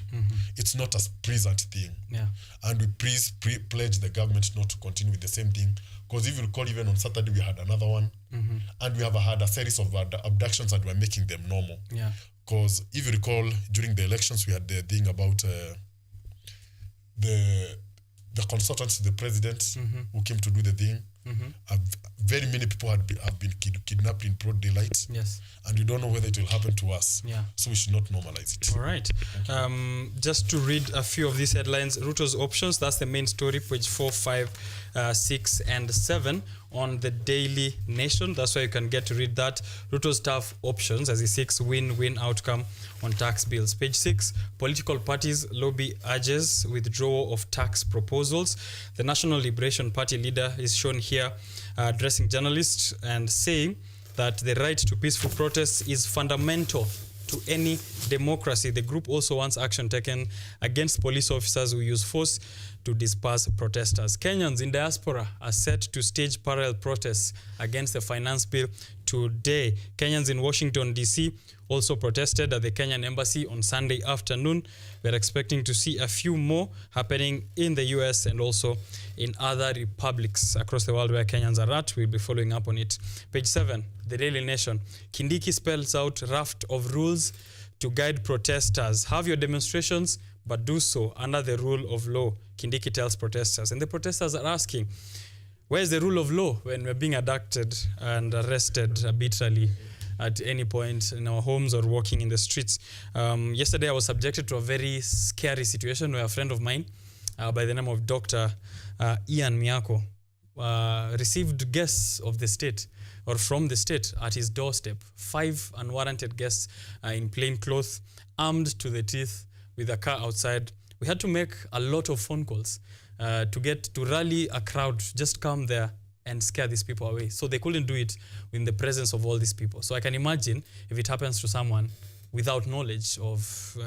It's not a pleasant thing. Yeah. And we pledge the government not to continue with the same thing. Because if you recall, even on Saturday, we had another one. And we have had a series of abductions that were making them normal. Yeah. Because if you recall, during the elections, we had the thing about the consultants to the president who came to do the thing. Very many people have been kidnapped in broad daylight. Yes. And we don't know whether it will happen to us. Yeah. So we should not normalize it. All right. Just to read a few of these headlines, Ruto's options, that's the main story, page 4, 5, 6, and 7 on the Daily Nation. That's why you can get to read that. Ruto's tough options as he seeks win-win outcome on tax bills. Page 6, political parties lobby urges withdrawal of tax proposals. The National Liberation Party leader is shown here addressing journalists and saying that the right to peaceful protests is fundamental to any democracy. The group also wants action taken against police officers who use force to disperse protesters. Kenyans in diaspora are set to stage parallel protests against the finance bill today. Kenyans in Washington, D.C. also protested at the Kenyan embassy on Sunday afternoon. We're expecting to see a few more happening in the US and also in other republics across the world where Kenyans are at. We'll be following up on it. Page 7, the Daily Nation. Kindiki spells out raft of rules to guide protesters. Have your demonstrations, but do so under the rule of law, Kindiki tells protesters. And the protesters are asking, where's the rule of law when we're being abducted and arrested arbitrarily at any point in our homes or walking in the streets? Yesterday, I was subjected to a very scary situation where a friend of mine by the name of Dr. Ian Miyako received guests of the state or from the state at his doorstep. 5 unwarranted guests in plain clothes, armed to the teeth with a car outside. We had to make a lot of phone calls to rally a crowd, just come there and scare these people away. So they couldn't do it in the presence of all these people. So I can imagine if it happens to someone without knowledge of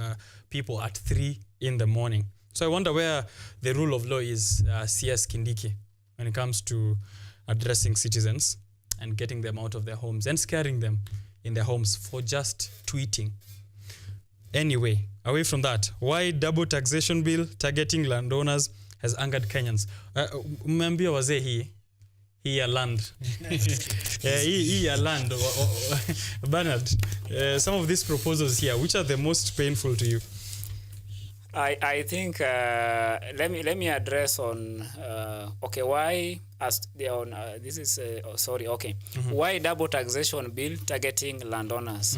people at 3 in the morning. So I wonder where the rule of law is, CS Kindiki, when it comes to addressing citizens and getting them out of their homes and scaring them in their homes for just tweeting. Anyway, away from that, why double taxation bill targeting landowners has angered Kenyans? Umeambia wazee hii ya land. Hii ya land. Bernard, some of these proposals here, which are the most painful to you? I think let me address on why as they on this is why double taxation bill targeting landowners.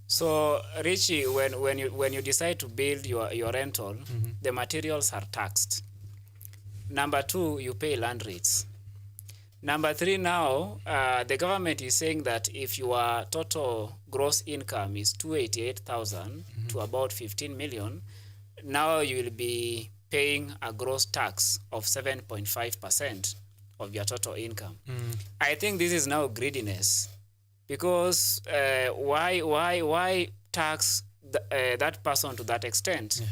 So Richie, when you decide to build your rental, the materials are taxed. Number 2, you pay land rates. Number 3, now the government is saying that if your total gross income is 288,000 to about 15 million, now you will be paying a gross tax of 7.5% of your total income. I think this is now greediness, because why tax that person to that extent? Yeah.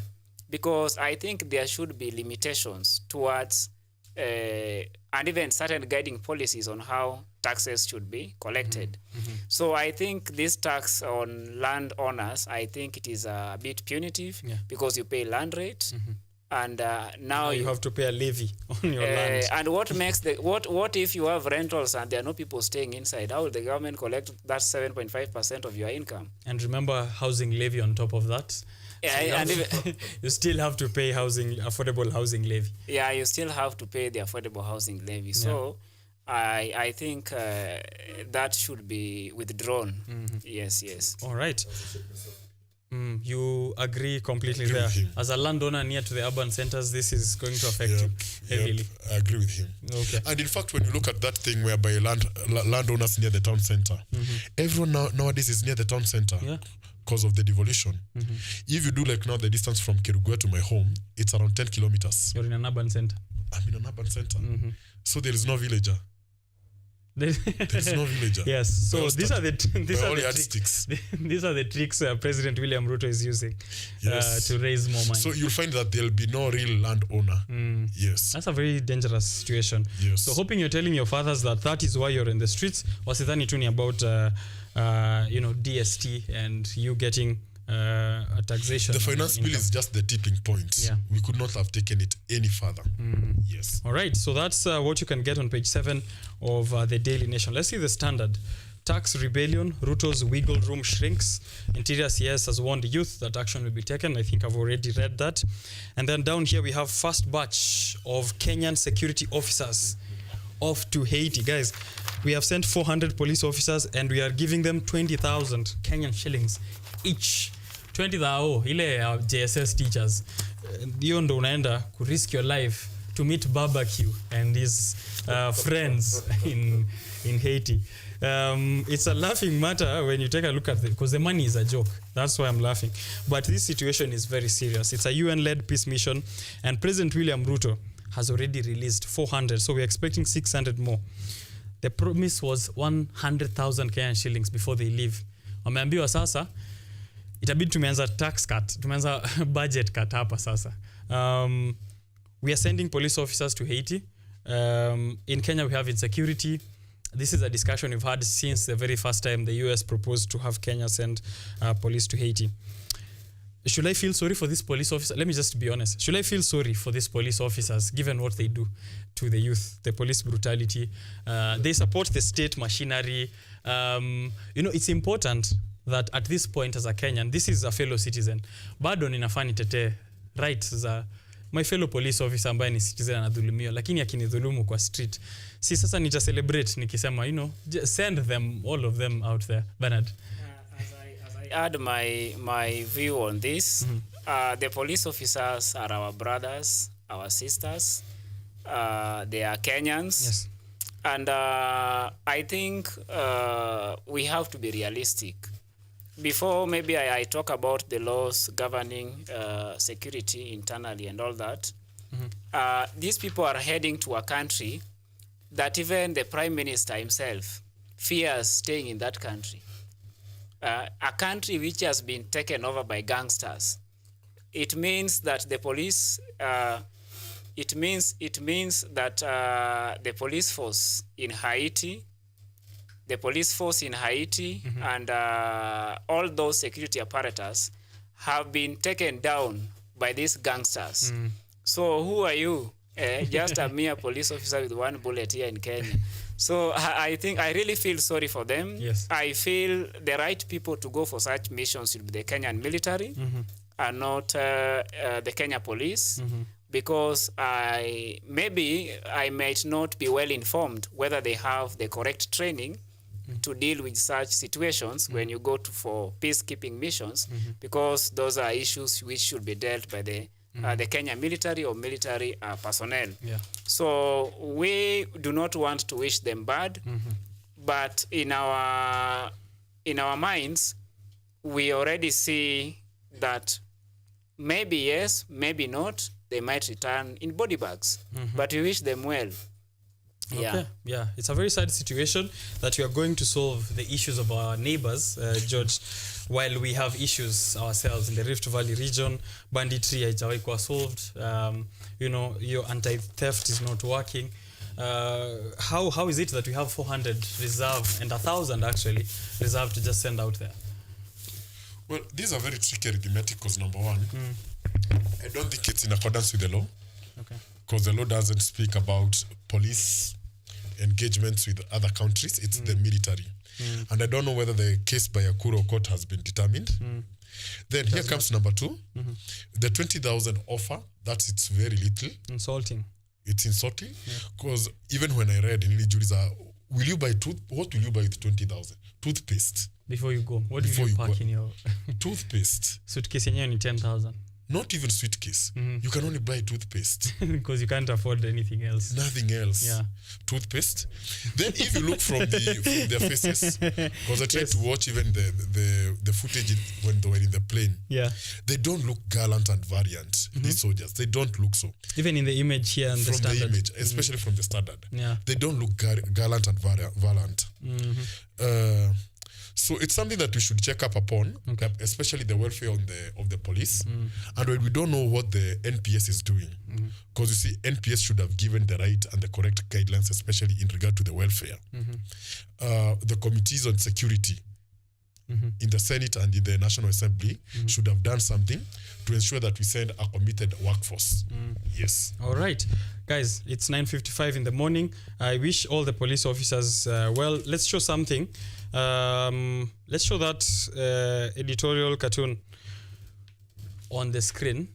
Because I think there should be limitations towards and even certain guiding policies on how taxes should be collected. So I think this tax on landowners, I think it is a bit punitive, because you pay land rate, and now you have to pay a levy on your land. And what makes what if you have rentals and there are no people staying inside? How will the government collect that 7.5% of your income? And remember housing levy on top of that. Yeah, you still have to pay affordable housing levy. Yeah, you still have to pay the affordable housing levy. So I think that should be withdrawn. Yes. All right. You agree completely there. As a landowner near to the urban centers, this is going to affect you heavily. I agree with him. Okay. And in fact, when you look at that thing whereby landowners near the town center, everyone nowadays is near the town center. Yeah. Because of the devolution. If you do like now the distance from Kirugwe to my home, it's around 10 kilometers. You're in an urban center. I'm in an urban center. So there is no villager. There's no villager. Yes. So these are the tricks President William Ruto is using to raise more money. So you'll find that there'll be no real landowner. Yes. That's a very dangerous situation. Yes. So hoping you're telling your fathers that is why you're in the streets. Wasithani tuni about DST and you getting a taxation. The finance bill is just the tipping point. Yeah. We could not have taken it any further. Yes. All right. So that's what you can get on page 7 of the Daily Nation. Let's see the Standard. Tax rebellion, Ruto's wiggle room shrinks. Interior CS has warned youth that action will be taken. I think I've already read that. And then down here we have first batch of Kenyan security officers off to Haiti. Guys, we have sent 400 police officers and we are giving them 20,000 Kenyan shillings each. 20,000 ile JSS teachers. Hiyo ndo unaenda ku risk your life to meet Barbecue and his friends in Haiti. It's a laughing matter when you take a look at it because the money is a joke. That's why I'm laughing. But this situation is very serious. It's a UN-led peace mission and President William Ruto has already released 400. So we're expecting 600 more. The promise was 100,000 Kenyan shillings before they leave. Wameambiwa sasa itabidi tumeanza tax cut, tumeanza budget cut hapa sasa. We are sending police officers to Haiti. In Kenya we have insecurity. This is a discussion we've had since the very first time the US proposed to have Kenya send police to Haiti. Should I feel sorry for this police officer? Let me just be honest. Should I feel sorry for these police officers given what they do to the youth, the police brutality? They support the state machinery. It's important that at this point as a Kenyan, this is a fellow citizen. Bado ninafaa nitetee rights za my fellow police officer ambaye ni citizen anadhulumiwa, lakini akinidhulumu kwa street, si sasa nita celebrate nikisema, send them, all of them out there. Bernard. As I add my view on this, the police officers are our brothers, our sisters. They are Kenyans. Yes. And I think we have to be realistic. Before maybe I talk about the laws governing security internally and all that, these people are heading to a country that even the Prime Minister himself fears staying in that country. A country which has been taken over by gangsters. It means that the police, it means that the police force in Haiti, and all those security apparatus have been taken down by these gangsters. So who are you? Just a mere police officer with one bullet here in Kenya. So I think I really feel sorry for them. Yes. I feel the right people to go for such missions should be the Kenyan military and not the Kenya police. Because I might not be well informed whether they have the correct training to deal with such situations when you go for peacekeeping missions, because those are issues which should be dealt by the Kenya military or military personnel. Yeah. So we do not want to wish them bad, but in our minds, we already see that maybe yes, maybe not, they might return in body bags, but we wish them well. Okay. Yeah, it's a very sad situation that we are going to solve the issues of our neighbors, George, while we have issues ourselves in the Rift Valley region. Banditry haijawahi kuwa solved. Your anti-theft is not working. How is it that we have 400 reserve and 1,000 actually reserved to just send out there? Well, these are very tricky arithmetic because number one, I don't think it's in accordance with the law. Okay. Because the law doesn't speak about police engagements with other countries. It's the military. And I don't know whether the case by a Kuro court has been determined. Then here comes number two. The 20,000 offer, it's very little. Insulting. It's insulting. Because even when I read in Juliza, what will you buy with 20,000? Toothpaste. Before you go, what do you pack in your toothpaste? Suitcase yenyewe ni 10,000. Not even suitcase. You can only buy toothpaste. Because you can't afford anything else. Nothing else. Yeah. Toothpaste. Then if you look from their faces, because I tried to watch even the footage when they were in the plane. Yeah. They don't look gallant and valiant, these soldiers. They don't look so. Even in the image here and the standard. From the image, especially from the standard. Yeah. They don't look gallant and valiant. So it's something that we should check up upon, especially the welfare of the police. And when we don't know what the NPS is doing, because you see, NPS should have given the right and the correct guidelines, especially in regard to the welfare. The committees on security in the Senate and in the National Assembly should have done something to ensure that we send a committed workforce. Yes. All right. Guys, it's 9:55 in the morning. I wish all the police officers well. Let's show something. Let's show that editorial cartoon on the screen.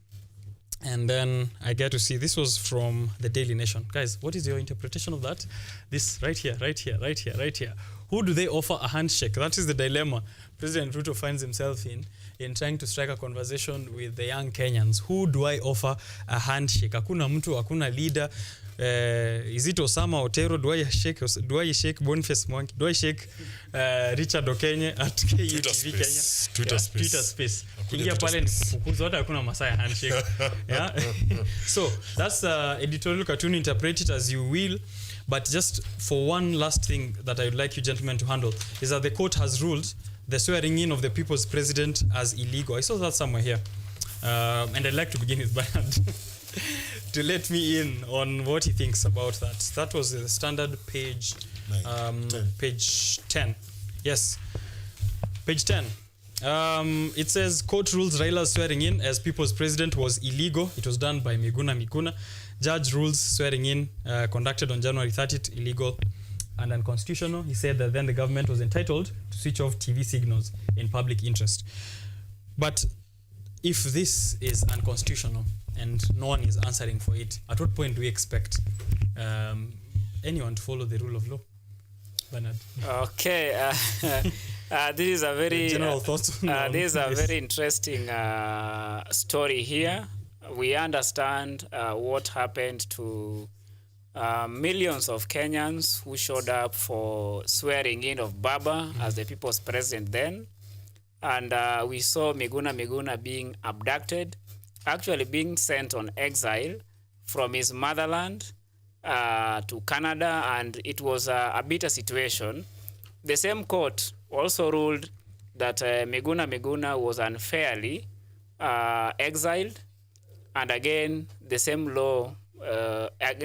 And then I get to see, this was from the Daily Nation. Guys, what is your interpretation of that? This right here, right here, right here, right here. Who do they offer a handshake? That is the dilemma President Ruto finds himself in trying to strike a conversation with the young Kenyans. Who do I offer a handshake? Hakuna mtu, hakuna leader. Is it Osama Otero? Do I shake Boniface Mwangi? Do I shake Richard Okenye at KUTV Kenya? Twitter space. Kingia pale ni kufukuza, hata hakuna masaa ya handshake. Yeah. So that's editorial cartoon, interpret it as you will. But just for one last thing that I would like you gentlemen to handle is that the court has ruled the swearing in of the people's president as illegal. I saw that somewhere here. And I'd like to begin with Bernard to let me in on what he thinks about that. That was the Standard page 10. Page 10. Yes. Page 10. It says, court rules Raila's swearing in as people's president was illegal. It was done by Miguna. Judge rules swearing in conducted on January 30th illegal and unconstitutional. He said that then the government was entitled to switch off TV signals in public interest. But if this is unconstitutional and no one is answering for it, at what point do we expect anyone to follow the rule of law? Bernard. Okay. This is a very general thoughts. This is a very interesting story here. We understand what happened to millions of Kenyans who showed up for swearing in of Baba as the people's president then. And we saw Miguna being abducted, actually being sent on exile from his motherland to Canada, and it was a bitter situation. The same court also ruled that Miguna was unfairly exiled, and again, the same law,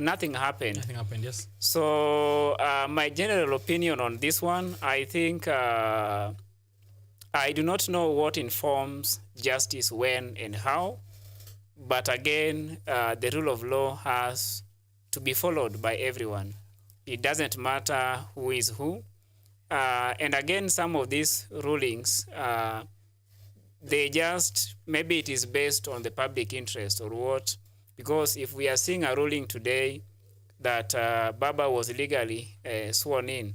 nothing happened. Nothing happened, yes. So my general opinion on this one, I think I do not know what informs justice when and how, but again, the rule of law has to be followed by everyone. It doesn't matter who is who. And again, some of these rulings, they just, maybe it is based on the public interest or what, because if we are seeing a ruling today that Baba was legally sworn in,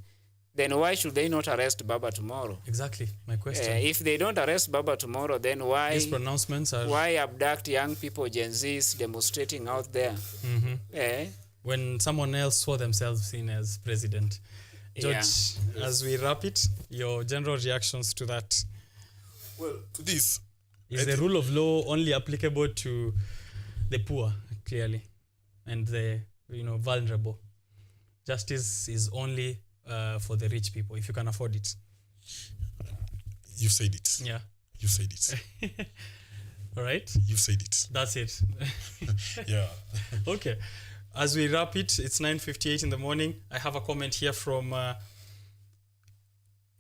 then why should they not arrest Baba tomorrow? Exactly, my question. If they don't arrest Baba tomorrow, then why these pronouncements are... why abduct young people, Gen Zs, demonstrating out there? Mm-hmm. When someone else swore themselves in as president. George, as we wrap it, your general reactions to that? Well, to this... Is the rule of law only applicable to the poor, clearly, and the vulnerable? Justice is only for the rich people, if you can afford it. You said it. Yeah. You said it. All right. You said it. That's it. Yeah. Okay. As we wrap it, it's 9:58 in the morning. I have a comment here from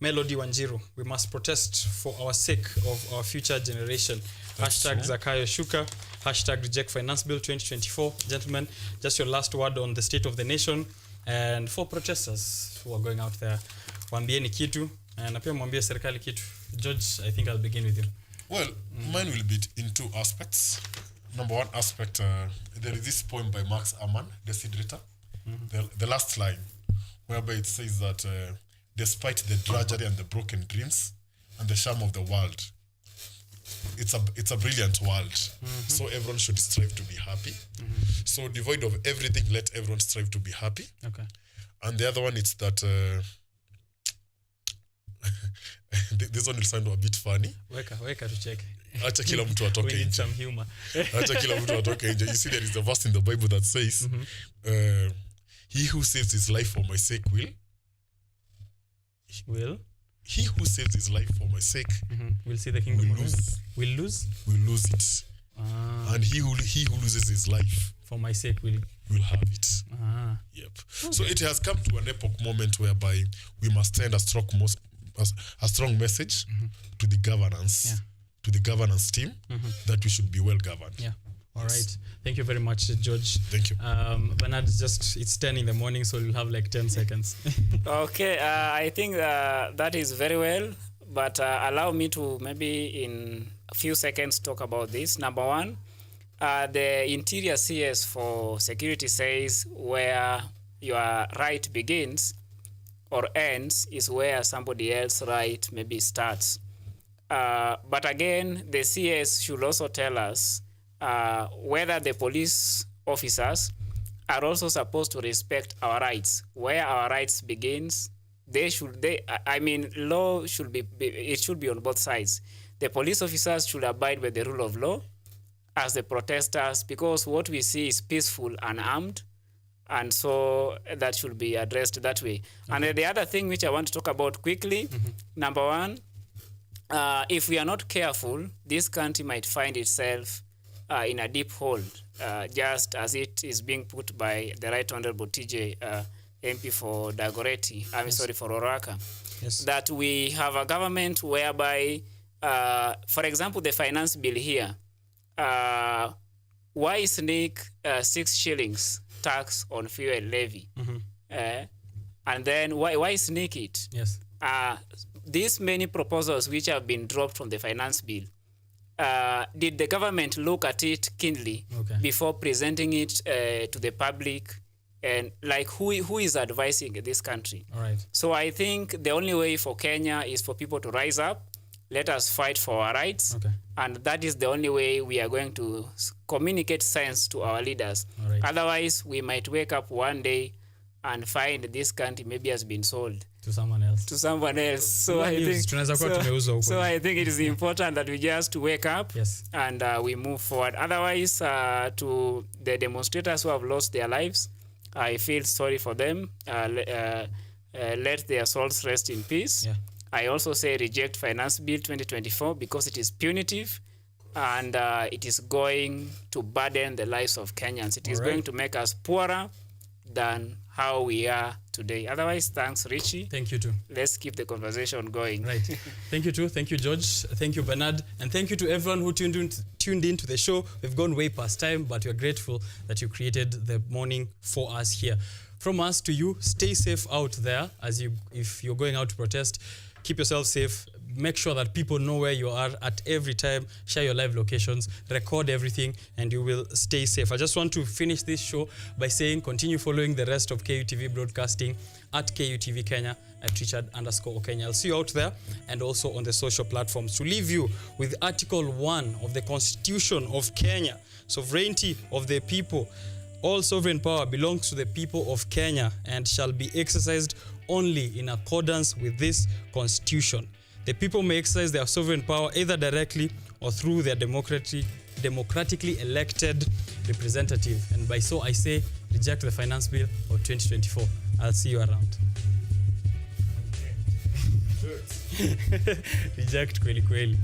Melody Wanjiru. We must protest for our sake of our future generation. Hashtag Zakayo Shuka. Hashtag Reject Finance Bill 2024. Gentlemen, just your last word on the state of the nation. And for protesters who are going out there, waambieni kitu na pia mwambie serikali kitu. George, I think I'll begin with you. Well, mine will be in two aspects. Number one aspect, there is this poem by Max Amann, the Sidrita, the last line, whereby it says that despite the drudgery and the broken dreams and the sham of the world, it's a brilliant world. So everyone should strive to be happy. So devoid of everything, let everyone strive to be happy. Okay. And the other one is that this one will sound a bit funny. Weka to check. Acha kila mtu atoke nje. We need some humor. Acha kila mtu atoke nje. You see, there is a verse in the Bible that says, he who saves his life for my sake will. He who saves his life for my sake will see the kingdom. Will lose it. And he who loses his life for my sake will have it. Yep. Okay. So it has come to an epoch moment whereby we must send a strong message to the governance, to the governance team, that we should be well governed. Yeah. All right. Thank you very much, George. Thank you. Bernard, it's 10 in the morning, so you'll have like 10 seconds. Okay. I think that is very well, but allow me to maybe in a few seconds talk about this. Number one, The interior CS for security says where your right begins or ends is where somebody else's right maybe starts. But again, the CS should also tell us whether the police officers are also supposed to respect our rights. Where our rights begins, law should it should be on both sides. The police officers should abide by the rule of law as the protesters, because what we see is peaceful and armed, and so that should be addressed that way. Okay. And the other thing which I want to talk about quickly, number one, if we are not careful, this country might find itself in a deep hole, just as it is being put by the Right Honorable TJ MP for Dagoretti, for Oraka, that we have a government whereby, for example, the finance bill here, why sneak 6 shillings tax on fuel levy? And then why sneak it? Yes. These many proposals which have been dropped from the finance bill, did the government look at it keenly before presenting it to the public? And like who is advising this country? All right. So I think the only way for Kenya is for people to rise up. Let us fight for our rights. And that is the only way we are going to communicate sense to our leaders. Right. Otherwise, we might wake up one day and find this country maybe has been sold to someone else. So I think it is important that we just wake up and we move forward. Otherwise, to the demonstrators who have lost their lives, I feel sorry for them. Let their souls rest in peace. Yeah. I also say reject Finance Bill 2024 because it is punitive and it is going to burden the lives of Kenyans. It is going to make us poorer than how we are today. Otherwise, thanks, Richie. Thank you too. Let's keep the conversation going. Right. Thank you too. Thank you, George. Thank you, Bernard. And thank you to everyone who tuned in to the show. We've gone way past time, but we're grateful that you created the morning for us here. From us to you, stay safe out there if you're going out to protest. Keep yourself safe. Make sure that people know where you are at every time. Share your live locations, record everything, and you will stay safe. I just want to finish this show by saying continue following the rest of KUTV broadcasting at KUTV Kenya at Richard_OKENYE. I'll see you out there and also on the social platforms. To leave you with Article 1 of the Constitution of Kenya, sovereignty of the people. All sovereign power belongs to the people of Kenya and shall be exercised only in accordance with this constitution. The people may exercise their sovereign power either directly or through their democratically elected representative. And by so I say, reject the finance bill of 2024. I'll see you around. Reject kweli kweli.